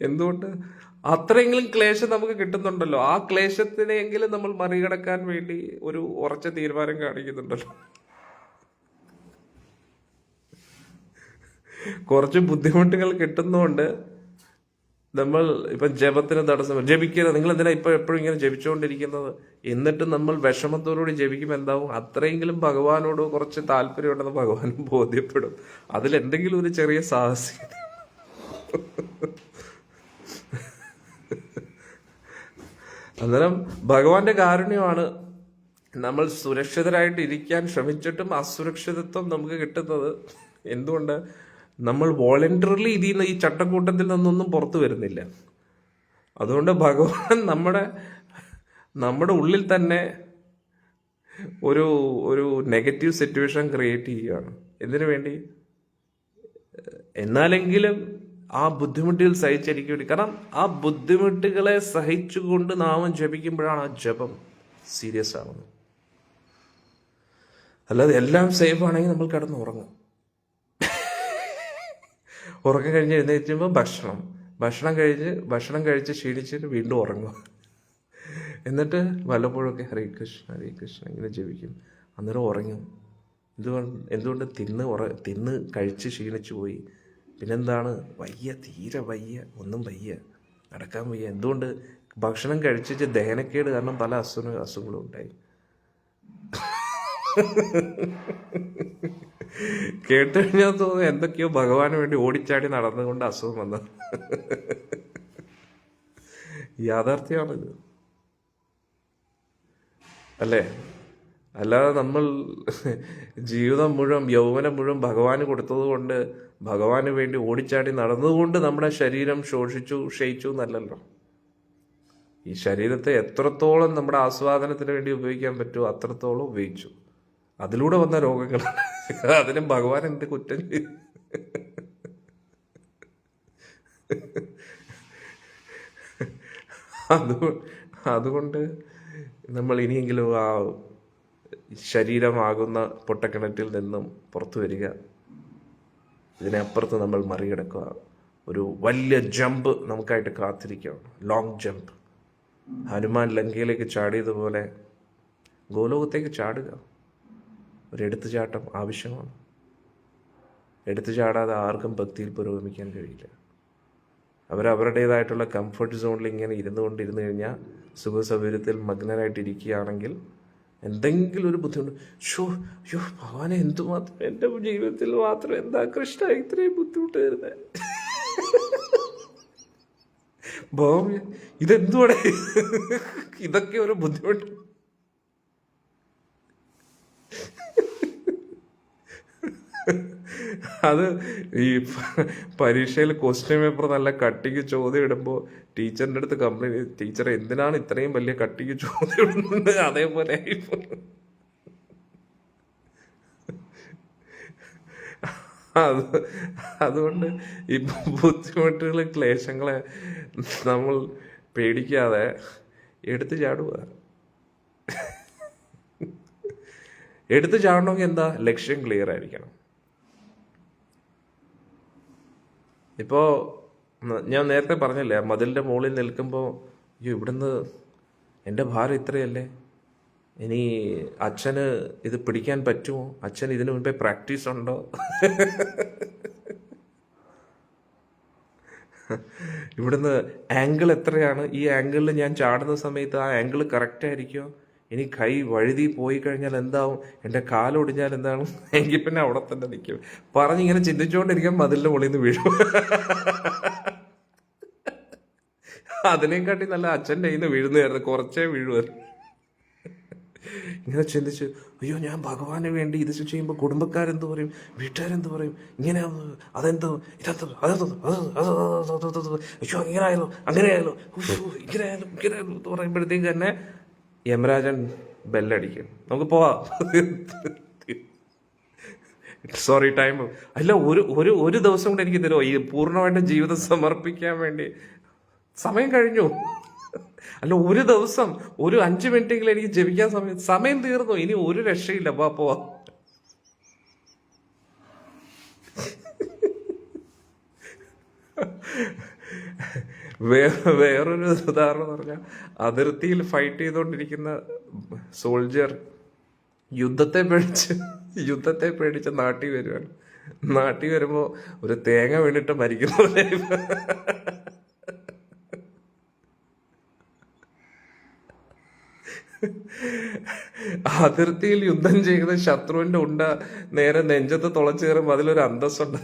എന്തുകൊണ്ട് അത്രയെങ്കിലും ക്ലേശം നമുക്ക് കിട്ടുന്നുണ്ടല്ലോ. ആ ക്ലേശത്തിനെങ്കിലും നമ്മൾ മറികടക്കാൻ വേണ്ടി ഒരു ഉറച്ച തീരുമാനം കാണിക്കുന്നുണ്ടല്ലോ. കുറച്ച് ബുദ്ധിമുട്ടുകൾ കിട്ടുന്നതുകൊണ്ട് നമ്മൾ ഇപ്പം ജപത്തിന് തടസ്സം ജപിക്കുന്നത്. നിങ്ങൾ എന്തിനാ ഇപ്പം എപ്പോഴും ഇങ്ങനെ ജപിച്ചുകൊണ്ടിരിക്കുന്നത്? എന്നിട്ട് നമ്മൾ വിഷമത്തോടുകൂടി ജപിക്കുമ്പോൾ എന്താവും? അത്രയെങ്കിലും ഭഗവാനോട് കുറച്ച് താല്പര്യമുണ്ടെന്ന് ഭഗവാനും ബോധ്യപ്പെടും. അതിലെന്തെങ്കിലും ഒരു ചെറിയ സാഹസികത. അന്നേരം ഭഗവാന്റെ കാരുണ്യമാണ് നമ്മൾ സുരക്ഷിതരായിട്ട് ഇരിക്കാൻ ശ്രമിച്ചിട്ടും അസുരക്ഷിതത്വം നമുക്ക് കിട്ടുന്നത്. എന്തുകൊണ്ട്? നമ്മൾ വോളണ്ടറിലി ഈ ചട്ടക്കൂട്ടത്തിൽ നിന്നൊന്നും പുറത്തു വരുന്നില്ല. അതുകൊണ്ട് ഭഗവാൻ നമ്മുടെ ഉള്ളിൽ തന്നെ ഒരു നെഗറ്റീവ് സിറ്റുവേഷൻ ക്രിയേറ്റ് ചെയ്യുകയാണ്. എന്തിനു വേണ്ടി? എന്നാലെങ്കിലും ആ ബുദ്ധിമുട്ടുകൾ സഹിച്ചിരിക്കും വേണ്ടി. കാരണം ആ ബുദ്ധിമുട്ടുകളെ സഹിച്ചുകൊണ്ട് നാമം ജപിക്കുമ്പോഴാണ് ആ ജപം സീരിയസ് ആവുന്നത്. അല്ലാതെ എല്ലാം സേഫ് ആണെങ്കിൽ നമ്മൾ കിടന്ന് ഉറങ്ങും. ഉറക്കം കഴിഞ്ഞ് എഴുന്നേറ്റുമ്പോൾ ഭക്ഷണം കഴിച്ച് ക്ഷീണിച്ചിട്ട് വീണ്ടും ഉറങ്ങും. എന്നിട്ട് വല്ലപ്പോഴൊക്കെ ഹരേ കൃഷ്ണ ഹരേ കൃഷ്ണ ഇങ്ങനെ ജപിക്കും. അന്നേരം ഉറങ്ങും. എന്തുകൊണ്ട്? തിന്ന് കഴിച്ച് ക്ഷീണിച്ചു പോയി. പിന്നെന്താണ്? തീരെ വയ്യ, ഒന്നും വയ്യ, നടക്കാൻ വയ്യ. എന്തുകൊണ്ട്? ഭക്ഷണം കഴിച്ചിട്ട് ദഹനക്കേട് കാരണം പല അസുഖങ്ങളും ഉണ്ടായി. കേട്ട് കഴിഞ്ഞാൽ തോന്നുന്നു എന്തൊക്കെയോ ഭഗവാന് വേണ്ടി ഓടിച്ചാടി നടന്നുകൊണ്ട് അസുഖം വന്നത്. യാഥാർത്ഥ്യമാണിത്, അല്ലേ? അല്ലാതെ നമ്മൾ ജീവിതം മുഴുവൻ യൗവനം മുഴുവൻ ഭഗവാന് കൊടുത്തതുകൊണ്ട് ഭഗവാന് വേണ്ടി ഓടിച്ചാടി നടന്നതുകൊണ്ട് നമ്മുടെ ശരീരം ശോഷിച്ചു ക്ഷയിച്ചു എന്നല്ലല്ലോ. ഈ ശരീരത്തെ എത്രത്തോളം നമ്മുടെ ആസ്വാദനത്തിന് വേണ്ടി ഉപയോഗിക്കാൻ പറ്റുമോ അത്രത്തോളം ഉപയോഗിച്ചു. അതിലൂടെ വന്ന രോഗങ്ങൾ അതിനും ഭഗവാൻ എന്ത് കുറ്റം ചെയ്തു? അതുകൊണ്ട് നമ്മൾ ഇനിയെങ്കിലും ആ ശരീരമാകുന്ന പൊട്ടക്കിണറ്റിൽ നിന്നും പുറത്തു വരിക. ഇതിനപ്പുറത്ത് നമ്മൾ മറികടക്കുക. ഒരു വലിയ ജമ്പ് നമുക്കായിട്ട് കാത്തിരിക്കുകയാണ്, ലോങ് ജമ്പ്. ഹനുമാൻ ലങ്കയിലേക്ക് ചാടിയതുപോലെ ഗോലോകത്തേക്ക് ചാടുക. ഒരു എടുത്തുചാട്ടം ആവശ്യമാണ്. എടുത്തു ചാടാതെ ആർക്കും ഭക്തിയിൽ പുരോഗമിക്കാൻ കഴിയില്ല. അവരവരുടേതായിട്ടുള്ള കംഫർട്ട് സോണിൽ ഇങ്ങനെ ഇരുന്നു കഴിഞ്ഞാൽ സുഖസൗകര്യത്തിൽ മഗ്നരായിട്ടിരിക്കുകയാണെങ്കിൽ എന്തെങ്കിലും ഒരു ബുദ്ധിമുട്ട്, ഭഗവാനെ എന്തുമാത്രം എൻ്റെ ജീവിതത്തിൽ മാത്രം എന്താ കൃഷ്ണ ഇത്രയും ബുദ്ധിമുട്ട് വരുന്നത്, ഭഗവാൻ ഇതെന്തുവാടെ, ഇതൊക്കെ ഒരു ബുദ്ധിമുട്ട്. അത് ഈ പരീക്ഷയിൽ ക്വസ്റ്റ്യൻ പേപ്പർ നല്ല കട്ടിക്ക് ചോദ്യം ഇടുമ്പോൾ ടീച്ചറിൻ്റെ അടുത്ത് കംപ്ലൈൻറ്റ് ചെയ്തു, ടീച്ചർ എന്തിനാണ് ഇത്രയും വലിയ കട്ടിക്ക് ചോദ്യം ഇടുന്നത്? അതേപോലെ അതുകൊണ്ട് ഈ ബുദ്ധിമുട്ടുകൾ ക്ലേശങ്ങളെ നമ്മൾ പേടിക്കാതെ എടുത്തു ചാടുക. എടുത്തു ചാടണമെങ്കിൽ എന്താ, ലക്ഷ്യം ക്ലിയർ ആയിരിക്കണം. ഇപ്പോൾ ഞാൻ നേരത്തെ പറഞ്ഞില്ലേ, മതിലിൻ്റെ മുകളിൽ നിൽക്കുമ്പോൾ ഇവിടുന്ന് എൻ്റെ ഭാരം ഇത്രയല്ലേ, ഇനി അച്ഛന് ഇത് പിടിക്കാൻ പറ്റുമോ, അച്ഛൻ ഇതിനു മുൻപേ പ്രാക്ടീസ് ഉണ്ടോ, ഇവിടുന്ന് ആംഗിൾ എത്രയാണ്, ഈ ആംഗിളിൽ ഞാൻ ചാടുന്ന സമയത്ത് ആ ആംഗിൾ കറക്റ്റ് ആയിരിക്കുമോ, ഇനി കൈ വഴുതി പോയി കഴിഞ്ഞാൽ എന്താവും, എൻ്റെ കാലൊടിഞ്ഞാൽ എന്താണ്, എങ്കിൽ പിന്നെ അവിടെ തന്നെ നിൽക്കും. പറഞ്ഞിങ്ങനെ ചിന്തിച്ചുകൊണ്ടിരിക്കാൻ മതിലിൻ്റെ മുകളിൽ നിന്ന് വീഴും. അതിനെക്കാട്ടി നല്ല അച്ഛൻ്റെ കയ്യിൽ നിന്ന് വീഴുന്നതായിരുന്നു, കുറച്ചേ വീഴുമായിരുന്നു. ഇങ്ങനെ ചിന്തിച്ച് അയ്യോ ഞാൻ ഭഗവാന് വേണ്ടി ഇത് ചെയ്യുമ്പോൾ കുടുംബക്കാരെന്ത് പറയും, വീട്ടുകാരെന്ത് പറയും, ഇങ്ങനെ അതെന്തോ ഇതെന്തോ അതെന്തോ അയ്യോ ഇങ്ങനെ ആയാലോ അങ്ങനെ ആയാലോ ഇങ്ങനെ ആയാലും ഇങ്ങനെ ആയാലും എന്ന് പറയുമ്പോഴത്തേക്ക് തന്നെ യമരാജൻ ബെല്ലടിക്കും, നമുക്ക് പോവാം, സോറി ടൈം അല്ല, ഒരു ദിവസം കൊണ്ട് എനിക്ക് തരുമോ ഈ പൂർണ്ണമായിട്ട് ജീവിതം സമർപ്പിക്കാൻ വേണ്ടി, സമയം കഴിഞ്ഞു. അല്ല ഒരു ദിവസം ഒരു 5 മിനിറ്റെങ്കിലും എനിക്ക് ജപിക്കാൻ സമയം തീർന്നു, ഇനി ഒരു രക്ഷയില്ല, പോവാ. വേറൊരു ഉദാഹരണം എന്ന് പറഞ്ഞാൽ, അതിർത്തിയിൽ ഫൈറ്റ് ചെയ്തുകൊണ്ടിരിക്കുന്ന സോൾജർ യുദ്ധത്തെ പേടിച്ച് നാട്ടിൽ വരുവാണ്. നാട്ടിൽ വരുമ്പോൾ ഒരു തേങ്ങ വീണിട്ട് മരിക്കുന്ന അതിർത്തിയിൽ യുദ്ധം ചെയ്യുന്ന ശത്രുവിന്റെ ഉണ്ട നേരെ നെഞ്ചത്ത് തുളച്ചു കയറുമ്പോൾ അതിലൊരു അന്തസ്സുണ്ട്.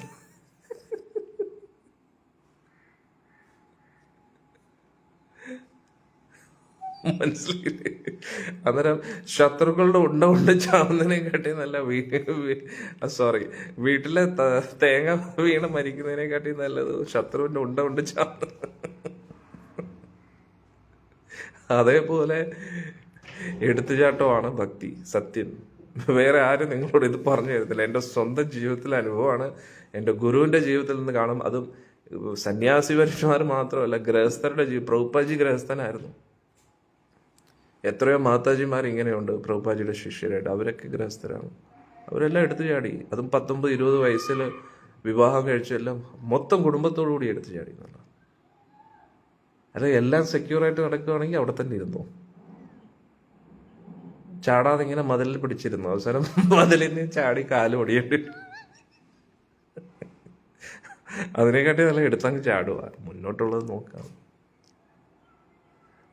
മനസ്സിലായില്ലേ? അന്നേരം ശത്രുക്കളുടെ ഉണ്ട കൊണ്ട് ചാവുന്നതിനെക്കാട്ടി നല്ല വീട്ടിലെ തേങ്ങ വീണ് മരിക്കുന്നതിനെക്കാട്ടി നല്ലത് ശത്രുവിന്റെ ഉണ്ട കൊണ്ട് ചാവുന്ന. അതേപോലെ എടുത്തുചാട്ടമാണ് ഭക്തി, സത്യം. വേറെ ആരും നിങ്ങളോട് ഇത് പറഞ്ഞു തരുന്നില്ല. എൻ്റെ സ്വന്തം ജീവിതത്തിലെ അനുഭവമാണ്, എൻ്റെ ഗുരുവിൻ്റെ ജീവിതത്തിൽ നിന്ന് കാണും. അതും സന്യാസി പരീക്ഷമാർ മാത്രമല്ല, ഗൃഹസ്ഥരുടെ പ്രഭുപാജി ഗൃഹസ്ഥനായിരുന്നു. എത്രയോ മാതാജിമാർ ഇങ്ങനെയുണ്ട് പ്രഭുപാജിയുടെ ശിഷ്യരായിട്ട്, അവരൊക്കെ ഗൃഹസ്ഥരാണ്. അവരെല്ലാം എടുത്തു ചാടി. അതും 19-20 വയസ്സിൽ വിവാഹം കഴിച്ചെല്ലാം മൊത്തം കുടുംബത്തോടു കൂടി എടുത്തു ചാടി എന്നുള്ള. അല്ല എല്ലാം സെക്യൂറായിട്ട് നടക്കുകയാണെങ്കിൽ അവിടെ തന്നെ ഇരുന്നു, ചാടാതെ ഇങ്ങനെ മതിലിൽ പിടിച്ചിരുന്നു. അവസാനം മതിലിന് ചാടി കാല് ഒടിയേണ്ടി. അതിനെക്കാട്ടി നല്ല എടുത്തങ്ങ് ചാടുക, മുന്നോട്ടുള്ളത് നോക്കാം.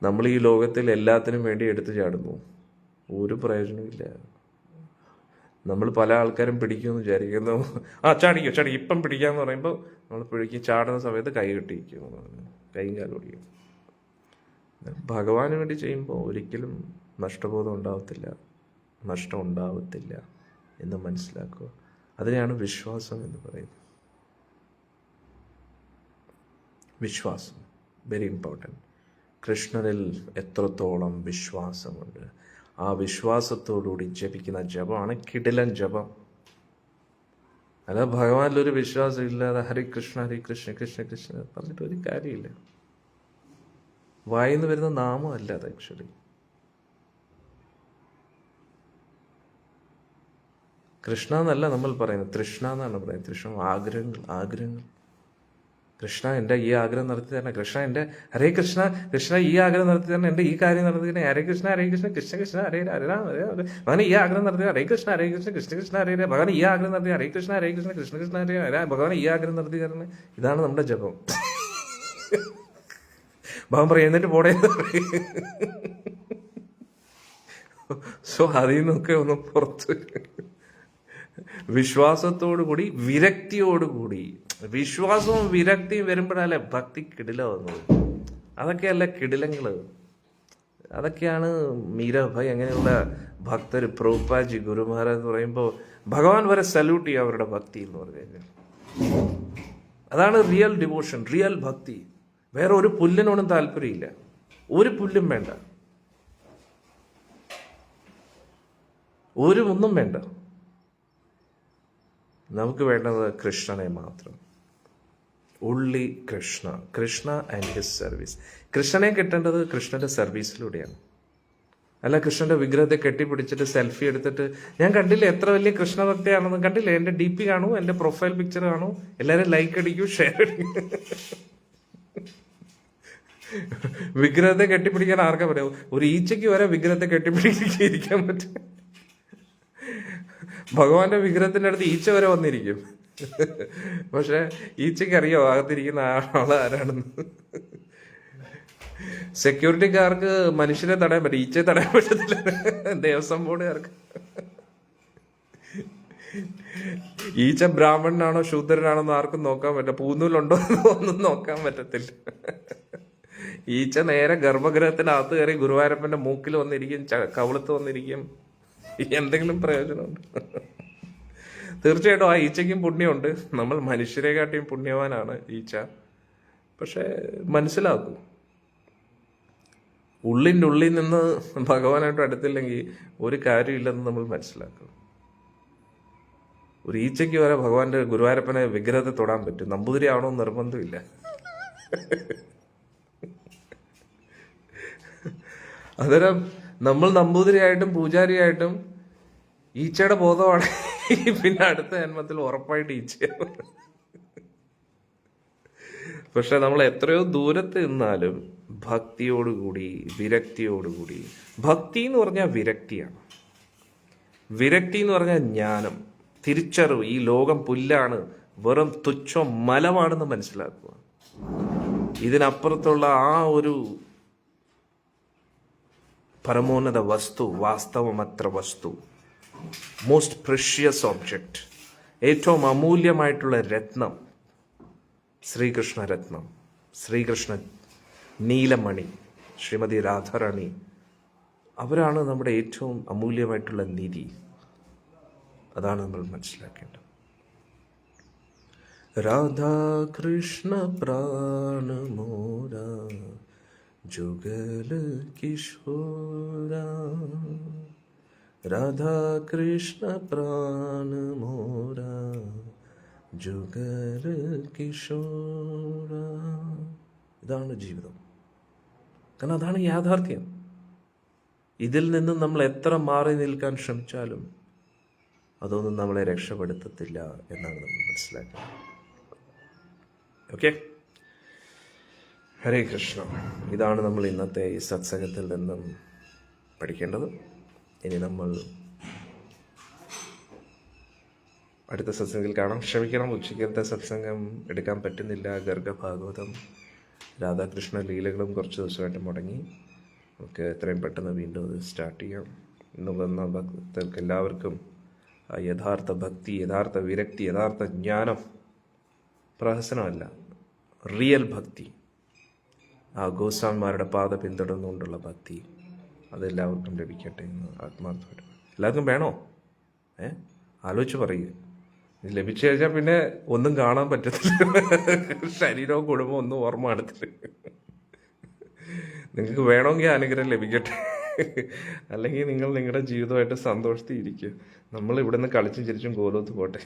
നമ്മൾ ഈ ലോകത്തിൽ എല്ലാത്തിനും വേണ്ടി എടുത്തു ചാടുന്നു, ഒരു പ്രയോജനമില്ല. നമ്മൾ പല ആൾക്കാരും പിടിക്കുമെന്ന് വിചാരിക്കുന്നു, ചാടിക്കോ ഇപ്പം പിടിക്കാന്ന് പറയുമ്പോൾ നമ്മൾ ചാടുന്ന സമയത്ത് കൈ കെട്ടിയിരിക്കും, കൈയും കാലും ഓടിക്കും. ഭഗവാന് വേണ്ടി ചെയ്യുമ്പോൾ ഒരിക്കലും നഷ്ടബോധം ഉണ്ടാവത്തില്ല. നഷ്ടം ഉണ്ടാവത്തില്ല എന്ന് മനസ്സിലാക്കുക. അതിനെയാണ് വിശ്വാസം എന്ന് പറയുന്നത്. വിശ്വാസം വെരി ഇമ്പോർട്ടൻറ്റ്. കൃഷ്ണനിൽ എത്രത്തോളം വിശ്വാസമുണ്ട്, ആ വിശ്വാസത്തോടുകൂടി ജപിക്കുന്ന ജപമാണ് കിടിലൻ ജപം. അല്ല ഭഗവാനിലൊരു വിശ്വാസം ഇല്ലാതെ ഹരേ കൃഷ്ണ കൃഷ്ണ കൃഷ്ണ പറഞ്ഞിട്ട് ഒരു കാര്യമില്ല. വായിന്ന് വരുന്ന നാമമല്ല അത്. ആക്ച്വലി കൃഷ്ണ എന്നല്ല നമ്മൾ പറയുന്നത്, തൃഷ്ണ എന്നാണ് പറയുന്നത്. തൃഷ്ണ ആഗ്രഹങ്ങൾ. കൃഷ്ണ എൻ്റെ ഈ ആഗ്രഹം നടത്തി തരണം. കൃഷ്ണ എൻ്റെ ഹരേ കൃഷ്ണ കൃഷ്ണ ഈ ആഗ്രഹം നടത്തി തരണം. എൻ്റെ ഈ കാര്യം നടത്തി തന്നെ ഹരേ കൃഷ്ണ കൃഷ്ണ കൃഷ്ണ ഹരേ ഹരേ രാം ഭഗവാൻ ഈ ആഗ്രഹം നടത്തി ഹരേ കൃഷ്ണ കൃഷ്ണ കൃഷ്ണ ഹരേ ഹരേ ഭഗവാൻ ഈ ആഗ്രഹം നടത്തി ഹരേ കൃഷ്ണ കൃഷ്ണ കൃഷ്ണ ഹരേ ഹരേ ഭഗവാൻ ഈ ആഗ്രഹം നടത്തി തരണം. ഇതാണ് നമ്മുടെ ജപം. ഭഗവാൻ പറയും എന്നിട്ട് പോടേ. സോ അതിൽ നിന്നൊക്കെ ഒന്ന് പുറത്ത് വിശ്വാസത്തോടുകൂടി വിരക്തിയോടുകൂടി. വിശ്വാസവും വിരക്തിയും വരുമ്പോഴല്ലേ ഭക്തി കിടിലമാകുന്നത്. അതൊക്കെയല്ല കിടിലങ്ങള്. അതൊക്കെയാണ് മീരാഭായ് അങ്ങനെയുള്ള ഭക്തർ, പ്രഭുപാദ് ഗുരുമഹാരാജ് എന്ന് പറയുമ്പോൾ ഭഗവാൻ വരെ സല്യൂട്ട് ചെയ്യും അവരുടെ ഭക്തി എന്ന് പറഞ്ഞു കഴിഞ്ഞാൽ. അതാണ് റിയൽ ഡിവോഷൻ, റിയൽ ഭക്തി. വേറെ ഒരു പുല്ലിനോടും താല്പര്യമില്ല, ഒരു പുല്ലും വേണ്ട, ഒന്നും വേണ്ട. നമുക്ക് വേണ്ടത് കൃഷ്ണനെ മാത്രം. ഉള്ളി കൃഷ്ണ ആൻഡ് ഹിസ് സർവീസ്. കൃഷ്ണനെ കിട്ടേണ്ടത് കൃഷ്ണന്റെ സർവീസിലൂടെയാണ്. അല്ല കൃഷ്ണന്റെ വിഗ്രഹത്തെ കെട്ടിപ്പിടിച്ചിട്ട് സെൽഫി എടുത്തിട്ട് ഞാൻ കണ്ടില്ല എത്ര വലിയ കൃഷ്ണഭക്തിയാണെന്ന്. കണ്ടില്ല, എൻ്റെ DP കാണൂ, എൻ്റെ പ്രൊഫൈൽ പിക്ചർ കാണൂ, എല്ലാവരും ലൈക്ക് അടിക്കൂ, ഷെയർ അടിക്കൂ. വിഗ്രഹത്തെ കെട്ടിപ്പിടിക്കാൻ ആർക്കാ പറയാം? ഒരു ഈച്ചയ്ക്ക് വരെ വിഗ്രഹത്തെ കെട്ടിപ്പിടിക്കാൻ പറ്റും. ഭഗവാന്റെ വിഗ്രഹത്തിന്റെ അടുത്ത് ഈച്ച വരെ വന്നിരിക്കും. പക്ഷെ ഈച്ചയ്ക്ക് അറിയോ അകത്തിരിക്കുന്ന ആള് ആരാണെന്ന്. സെക്യൂരിറ്റിക്കാർക്ക് മനുഷ്യരെ തടയാൻ പറ്റും, ഈച്ചയെ തടയാൻ പറ്റത്തില്ല. ദേവസ്വം ബോർഡുകാർക്ക് ഈച്ച ബ്രാഹ്മണനാണോ ശൂദ്രനാണോന്ന് ആർക്കും നോക്കാൻ പറ്റില്ല. പൂന്നൂലുണ്ടോ ഒന്നും നോക്കാൻ പറ്റത്തില്ല. ഈച്ച നേരെ ഗർഭഗൃഹത്തിനകത്ത് കയറി ഗുരുവായൂരപ്പന്റെ മൂക്കിൽ വന്നിരിക്കും, കവിളത്ത് വന്നിരിക്കും. എന്തെങ്കിലും പ്രയോജനമുണ്ട്? തീർച്ചയായിട്ടും ആ ഈച്ചയ്ക്കും പുണ്യമുണ്ട്. നമ്മൾ മനുഷ്യരെക്കാട്ടിയും പുണ്യവാനാണ് ഈച്ച. പക്ഷെ മനസ്സിലാക്കൂ, ഉള്ളിൻ്റെ ഉള്ളിൽ നിന്ന് ഭഗവാനായിട്ട് അടുത്തില്ലെങ്കിൽ ഒരു കാര്യമില്ലെന്ന് നമ്മൾ മനസ്സിലാക്കും. ഒരു ഈച്ചയ്ക്ക് വരെ ഭഗവാന്റെ ഗുരുവായൂരപ്പനെ വിഗ്രഹത്തെ തൊടാൻ പറ്റും. നമ്പൂതിരി ആവണമെന്ന് നിർബന്ധമില്ല. അന്നേരം നമ്മൾ നമ്പൂതിരിയായിട്ടും പൂജാരിയായിട്ടും ഈച്ചയുടെ ബോധമാണ് പിന്നെ അടുത്ത ജന്മത്തിൽ ഉറപ്പായിട്ട് ഈച്ചയാണ്. പക്ഷെ നമ്മൾ എത്രയോ ദൂരത്ത് നിന്നാലും ഭക്തിയോടുകൂടി വിരക്തിയോടുകൂടി. ഭക്തി എന്ന് പറഞ്ഞാൽ വിരക്തിയാണ്. വിരക്തി എന്ന് പറഞ്ഞാൽ ജ്ഞാനം, തിരിച്ചറിവ്. ഈ ലോകം പുല്ലാണ്, വെറും തുച്ഛം മലമാണെന്ന് മനസ്സിലാക്കുക. ഇതിനപ്പുറത്തുള്ള ആ ഒരു പരമോന്നത വസ്തു, വാസ്തവമത്ര വസ്തു, മോസ്റ്റ് പ്രഷ്യസ് ഓബ്ജക്റ്റ്, ഏറ്റവും അമൂല്യമായിട്ടുള്ള രത്നം, ശ്രീകൃഷ്ണ രത്നം, ശ്രീകൃഷ്ണ നീലമണി, ശ്രീമതി രാധാറാണി, അവരാണ് നമ്മുടെ ഏറ്റവും അമൂല്യമായിട്ടുള്ള നിധി. അതാണ് നമ്മൾ മനസ്സിലാക്കേണ്ടത്. രാധാകൃഷ്ണ പ്രാണമോര जुगल किशोरा, राधा कृष्ण प्राण मोरा जुगल കിശോര. ഇതാണ് ജീവിതം. കാരണം അതാണ് യാഥാർത്ഥ്യം. ഇതിൽ നിന്നും നമ്മൾ എത്ര മാറി നിൽക്കാൻ ശ്രമിച്ചാലും അതൊന്നും നമ്മളെ രക്ഷപ്പെടുത്തത്തില്ല എന്നാണ് നമ്മൾ മനസ്സിലാക്കുന്നത്. ഓക്കെ, ഹരേ കൃഷ്ണ. ഇതാണ് നമ്മൾ ഇന്നത്തെ ഈ സത്സംഗത്തിൽ നിന്നും പഠിക്കേണ്ടത്. ഇനി നമ്മൾ അടുത്ത സത്സംഗത്തിൽ കാണാം. ക്ഷമിക്കണം, ഉച്ചയ്ക്കത്തെ സത്സംഗം എടുക്കാൻ പറ്റുന്നില്ല. ഗർഗഭാഗവതം, രാധാകൃഷ്ണ ലീലകളും കുറച്ച് ദിവസമായിട്ട് മുടങ്ങി. നമുക്ക് എത്രയും പെട്ടെന്ന് വീണ്ടും അത് സ്റ്റാർട്ട് ചെയ്യാം. ഇന്ന് വന്ന ഭക്തർക്ക് എല്ലാവർക്കും യഥാർത്ഥ ഭക്തി, യഥാർത്ഥ വിരക്തി, യഥാർത്ഥ ജ്ഞാനം, പ്രഹസനമല്ല, റിയൽ ഭക്തി, ആ ഗോസ്വാമിമാരുടെ പാത പിന്തുടർന്നുകൊണ്ടുള്ള ഭക്തി, അതെല്ലാവർക്കും ലഭിക്കട്ടെ എന്ന് ആത്മാർത്ഥമായിട്ട് എല്ലാവർക്കും വേണോ? ആലോചിച്ച് പറയുക. ലഭിച്ചു കഴിഞ്ഞാൽ പിന്നെ ഒന്നും കാണാൻ പറ്റത്തില്ല. ശരീരവും കുടുംബവും ഒന്നും ഓർമ്മ കാണത്തില്ല. നിങ്ങൾക്ക് വേണമെങ്കിൽ അനുഗ്രഹം ലഭിക്കട്ടെ, അല്ലെങ്കിൽ നിങ്ങൾ നിങ്ങളുടെ ജീവിതമായിട്ട് സന്തോഷത്തിൽ ഇരിക്കുക. നമ്മൾ ഇവിടെ നിന്ന് കളിച്ചും ചിരിച്ചും കോലോത്ത് പോട്ടെ.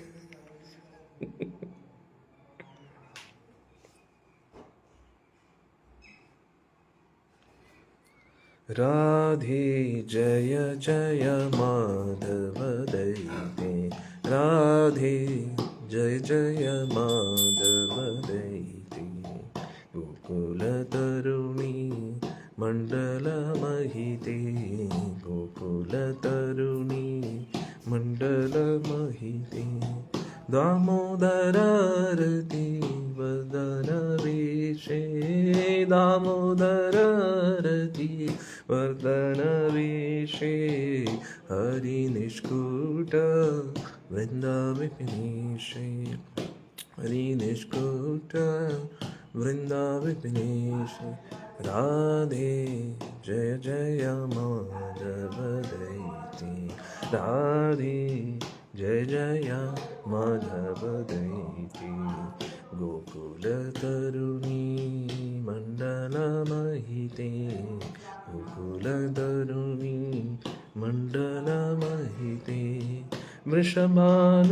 രാധേ ജയ ജയ മാധവ ദൈതേ, രാധേ ജയ ജയ മാധവ ദൈതേ, ഗോകുല തരുണി മണ്ഡല മഹിതേ, ഗോകുല തരുണി മണ്ഡല മഹിതേ, ദാമോദരാരതി വദന വിഷേ, ദാമോദരാരതി വദന വിഷേ, ഹരി നിഷ്കൂട വൃന്ദാവിപിനീഷേ, ഹരി നിഷ്കൂട വൃന്ദാവിപിനീഷേ, രാധേ ജയ ജയ മാധവ ദൈതേ, രാധേ ജയ ജയ മാധവ ദൈതേ, ഗോകുല തരുണി മണ്ഡല മഹിതേ, ഗോകുല തരുണി മണ്ഡല മഹിതേ, വൃഷഭാനുദതി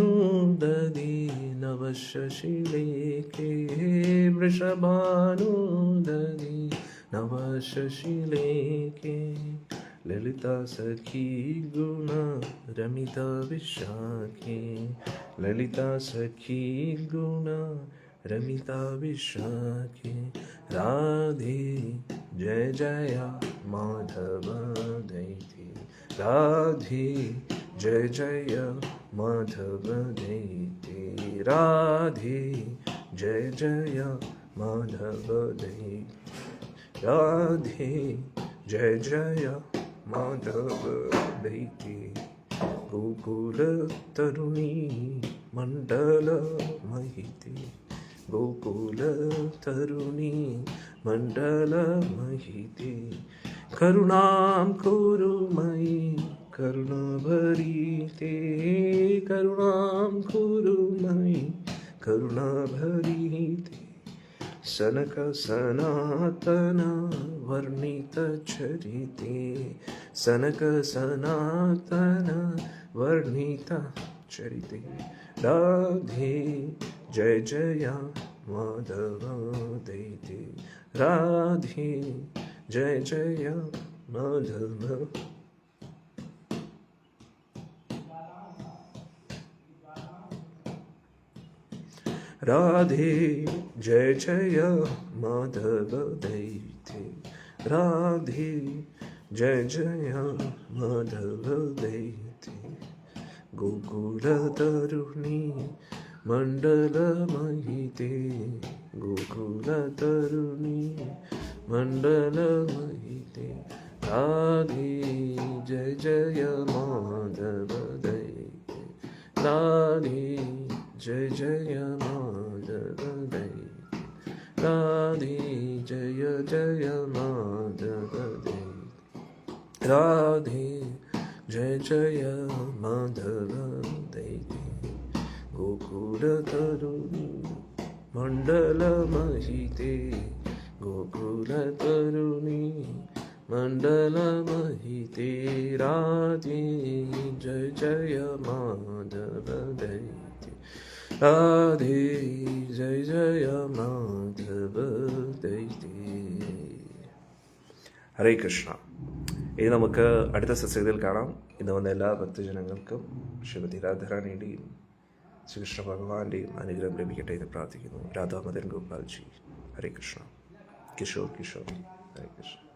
നവശശിലേഖേ, വൃഷഭാനുദതി നവശശിലേഖേ, ललिता सखी गुण रमिता विशाखे, ललिता सखी गुण रमिता विशाखे, राधे जय जय माधव दैते, राधे जय जय माधव दैते, राधे जय जय माधव दैते, राधे जय जय माधव दैते, गोकुल तरुणी मण्डल महिते, गोकुल तरुणी मण्डल महिते, करुणां कुरु मयि करुणाभरीते, करुणां कुरु मयि करुणाभरीते, सनक सनातन वर्णित चरिते, सनक सनातन वर्णित चरिते, राधे जय जय माधव दैते, राधे जय जय माधव, राधे जय जय माधव दैते, राधे जय जय माधव दैते, गोकुल तरुणी मण्डल महिते, गोकुल तरुणी मण्डल महिते, राधे जय जय माधव दैते, राधे जय जय माधव दैते, राधे जय जय माधव दैते, राधे जय जय माधव दैते, गोकुल तरुणी मण्डल महिते, गोकुल तरुणी मण्डल महिते, राधे जय जय माधव दैते, राधे जय जय माधव दैते. ഹരേ കൃഷ്ണ. ഇനി നമുക്ക് അടുത്ത സത്സംഗത്തിൽ കാണാം. ഇന്ന് വന്ന എല്ലാ ഭക്തജനങ്ങൾക്കും ശ്രീമതി രാധാറാണിയുടെയും ശ്രീകൃഷ്ണ ഭഗവാന്റെയും അനുഗ്രഹം ലഭിക്കട്ടെ എന്ന് പ്രാർത്ഥിക്കുന്നു. രാധാ മദൻ ഗോപാൽജി. ഹരേ കൃഷ്ണ. കിഷോർ കിഷോർ. ഹരേ കൃഷ്ണ.